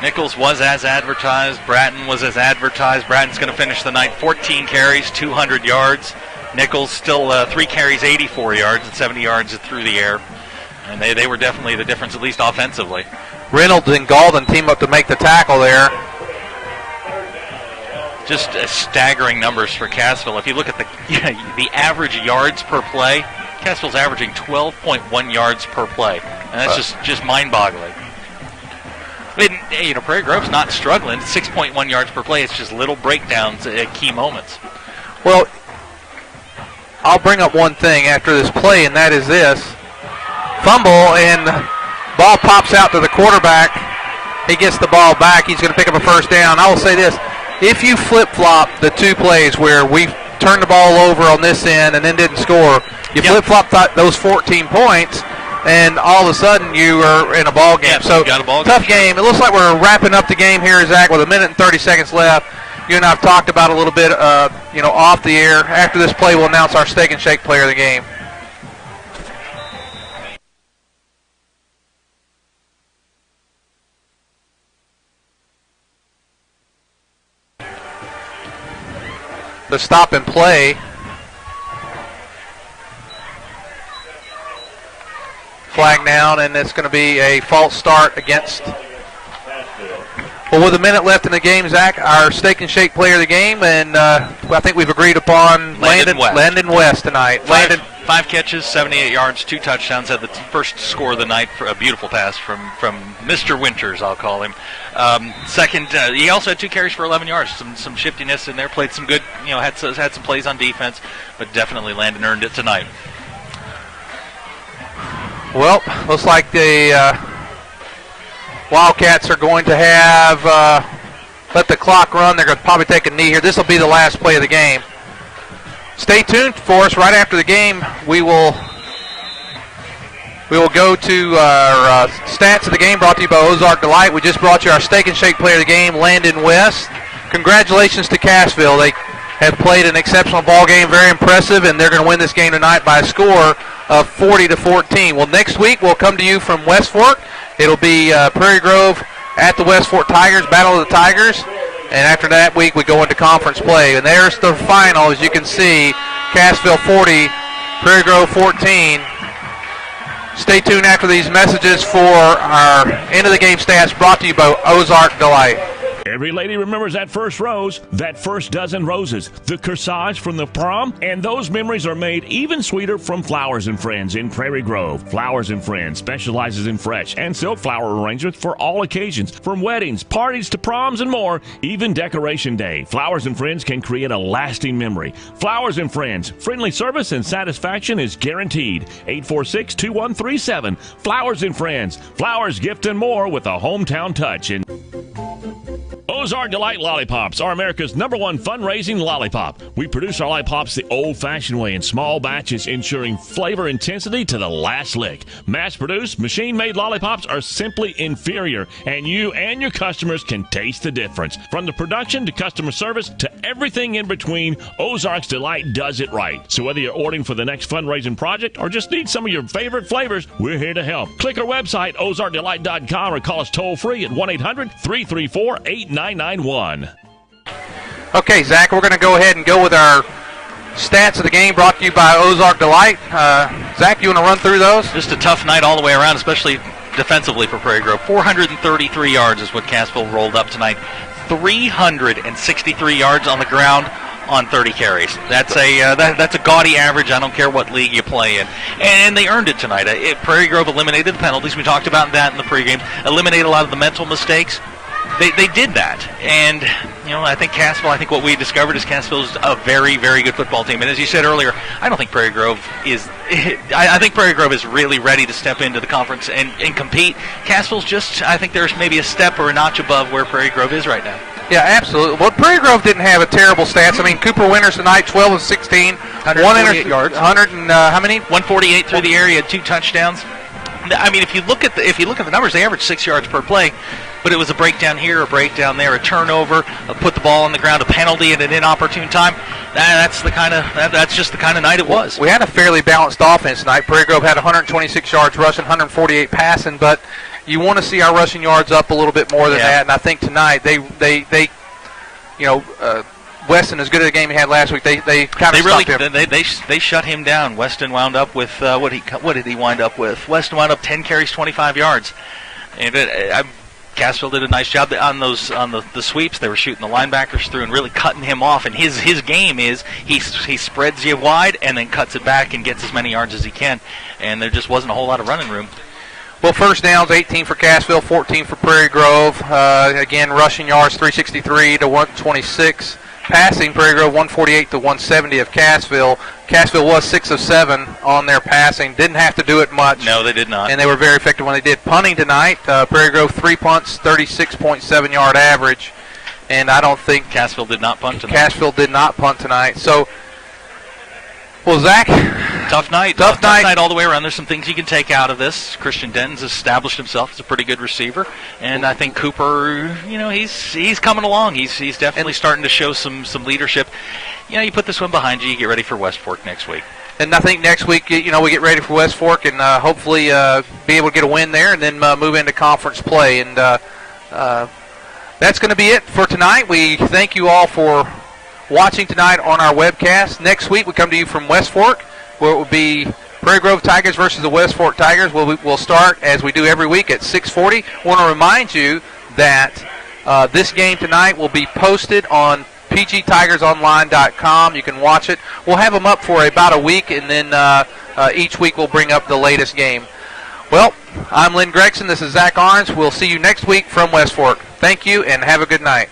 Nichols was as advertised. Bratton was as advertised. Bratton's going to finish the night 14 carries, 200 yards. Nichols still 3 carries, 84 yards, and 70 yards through the air. And they were definitely the difference, at least offensively. Reynolds and Galden team up to make the tackle there. Just staggering numbers for Cassville. If you look at the average yards per play, Cassville's averaging 12.1 yards per play, and that's just mind-boggling. Prairie Grove's not struggling. 6.1 yards per play. It's just little breakdowns at key moments. Well, I'll bring up one thing after this play, and that is this. Fumble, and ball pops out to the quarterback. He gets the ball back. He's going to pick up a first down. I will say this. if you flip-flop the two plays where we turned the ball over on this end and then didn't score, you flip-flop those 14 points, and all of a sudden you are in a ball game. So tough game. It looks like we're wrapping up the game here, Zach, with 1 minute and 30 seconds left. You and I have talked about a little bit, off the air. After this play, we'll announce our Steak and Shake player of the game. The stop and play. Flag down, and it's going to be a false start against. Well, with 1 minute left in the game, Zach, our Steak and Shake player of the game, and I think we've agreed upon Landon West tonight. Five catches, 78 yards, 2 touchdowns. Had the first score of the night for a beautiful pass from Mr. Winters, I'll call him. Second, he also had 2 carries for 11 yards. Some shiftiness in there. Played some good, had some plays on defense, but definitely Landon earned it tonight. Well, looks like the Wildcats are going to have let the clock run. They're going to probably take a knee here. This will be the last play of the game. Stay tuned for us. Right after the game, we will go to our stats of the game brought to you by Ozark Delight. We just brought you our Steak and Shake player of the game, Landon West. Congratulations to Cassville. They have played an exceptional ball game, very impressive, and they're going to win this game tonight by a score of 40-14. Well, next week we'll come to you from West Fork. It'll be Prairie Grove at the West Fork Tigers, Battle of the Tigers. And after that week, we go into conference play. And there's the final, as you can see, Cassville 40, Prairie Grove 14. Stay tuned after these messages for our end of the game stats brought to you by Ozark Delight. Every lady remembers that first rose, that first dozen roses, the corsage from the prom, and those memories are made even sweeter from Flowers & Friends in Prairie Grove. Flowers & Friends specializes in fresh and silk flower arrangements for all occasions, from weddings, parties to proms and more, even Decoration Day. Flowers & Friends can create a lasting memory. Flowers & Friends, friendly service and satisfaction is guaranteed. 846-2137. Flowers & Friends, flowers, gift, and more with a hometown touch. And Ozark Delight Lollipops are America's #1 fundraising lollipop. We produce our lollipops the old-fashioned way in small batches, ensuring flavor intensity to the last lick. Mass-produced, machine-made lollipops are simply inferior, and you and your customers can taste the difference. From the production to customer service to everything in between, Ozark's Delight does it right. So whether you're ordering for the next fundraising project or just need some of your favorite flavors, we're here to help. Click our website, ozarkdelight.com, or call us toll-free at 1-800-334-8991. Okay, Zach, we're going to go ahead and go with our stats of the game brought to you by Ozark Delight. Zach, you want to run through those? Just a tough night all the way around, especially defensively for Prairie Grove. 433 yards is what Cassville rolled up tonight. 363 yards on the ground on 30 carries. That's a gaudy average. I don't care what league you play in. And they earned it tonight. Prairie Grove eliminated the penalties. We talked about that in the pregame. Eliminated a lot of the mental mistakes. They did that, and I think what we discovered is Cassville is a very, very good football team. And as you said earlier, I don't think Prairie Grove is. I think Prairie Grove is really ready to step into the conference and compete. Cassville's I think there's maybe a step or a notch above where Prairie Grove is right now. Yeah, absolutely. Well, Prairie Grove didn't have a terrible stats. I mean, Cooper Winters tonight, 12 of 16, 148 yards, 100 and how many? 148 through the air. He had 2 touchdowns. I mean, if you look at the numbers, they average 6 yards per play, but it was a breakdown here, a breakdown there, a turnover, put the ball on the ground, a penalty at an inopportune time. That's just the kind of night it was. We had a fairly balanced offense tonight. Prairie Grove had 126 yards rushing, 148 passing, but you want to see our rushing yards up a little bit more than that. And I think tonight they Weston, as good as the game he had last week, they kind of stopped him. They shut him down. Weston wound up with what did he wind up with? Weston wound up 10 carries, 25 yards, and Cassville did a nice job on the sweeps. They were shooting the linebackers through and really cutting him off. And his game is he spreads you wide and then cuts it back and gets as many yards as he can. And there just wasn't a whole lot of running room. Well, first downs, 18 for Cassville, 14 for Prairie Grove. Again, rushing yards, 363 to 126. Passing, Prairie Grove 148 to 170 of Cassville. Cassville was 6 of 7 on their passing. Didn't have to do it much. No, they did not. And they were very effective when they did. Punting tonight, Prairie Grove 3 punts, 36.7 yard average. and I don't think Cassville did not punt tonight. Cassville did not punt tonight. So, well, Zach, tough night. Tough night all the way around. There's some things you can take out of this. Christian Denton's established himself as a pretty good receiver, and I think Cooper, he's coming along. He's definitely starting to show some leadership. You put this one behind you. You get ready for West Fork next week. And I think next week, we get ready for West Fork and hopefully be able to get a win there and then move into conference play. And that's going to be it for tonight. We thank you all for watching tonight on our webcast. Next week, we come to you from West Fork, where it will be Prairie Grove Tigers versus the West Fork Tigers. We'll start, as we do every week, at 6:40. I want to remind you that this game tonight will be posted on pgtigersonline.com. You can watch it. We'll have them up for about a week, and then each week we'll bring up the latest game. Well, I'm Lynn Gregson. This is Zach Arns. We'll see you next week from West Fork. Thank you, and have a good night.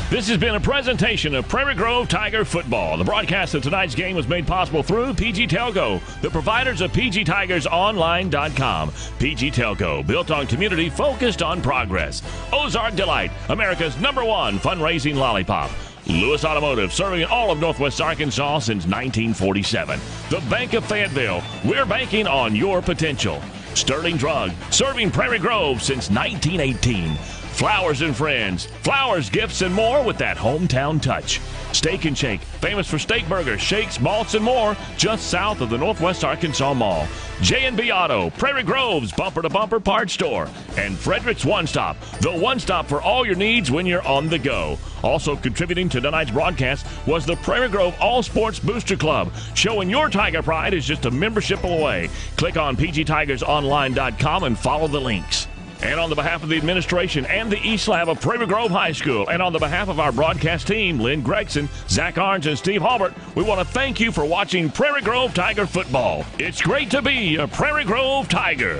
This has been a presentation of Prairie Grove Tiger Football. The broadcast of tonight's game was made possible through PG Telco, the providers of PGTigersOnline.com. PG Telco, built on community, focused on progress. Ozark Delight, America's #1 fundraising lollipop. Lewis Automotive, serving all of Northwest Arkansas since 1947. The Bank of Fayetteville, we're banking on your potential. Sterling Drug, serving Prairie Grove since 1918. Flowers and Friends, flowers, gifts, and more with that hometown touch. Steak and Shake, famous for steak burgers, shakes, malts, and more, just south of the Northwest Arkansas Mall. J&B Auto, Prairie Grove's bumper-to-bumper parts store. And Frederick's One Stop, the one stop for all your needs when you're on the go. Also contributing to tonight's broadcast was the Prairie Grove All Sports Booster Club. Showing your Tiger pride is just a membership away. Click on pgtigersonline.com and follow the links. And on the behalf of the administration and the East Lab of Prairie Grove High School, and on the behalf of our broadcast team, Lynn Gregson, Zach Arns, and Steve Halbert, we want to thank you for watching Prairie Grove Tiger football. It's great to be a Prairie Grove Tiger.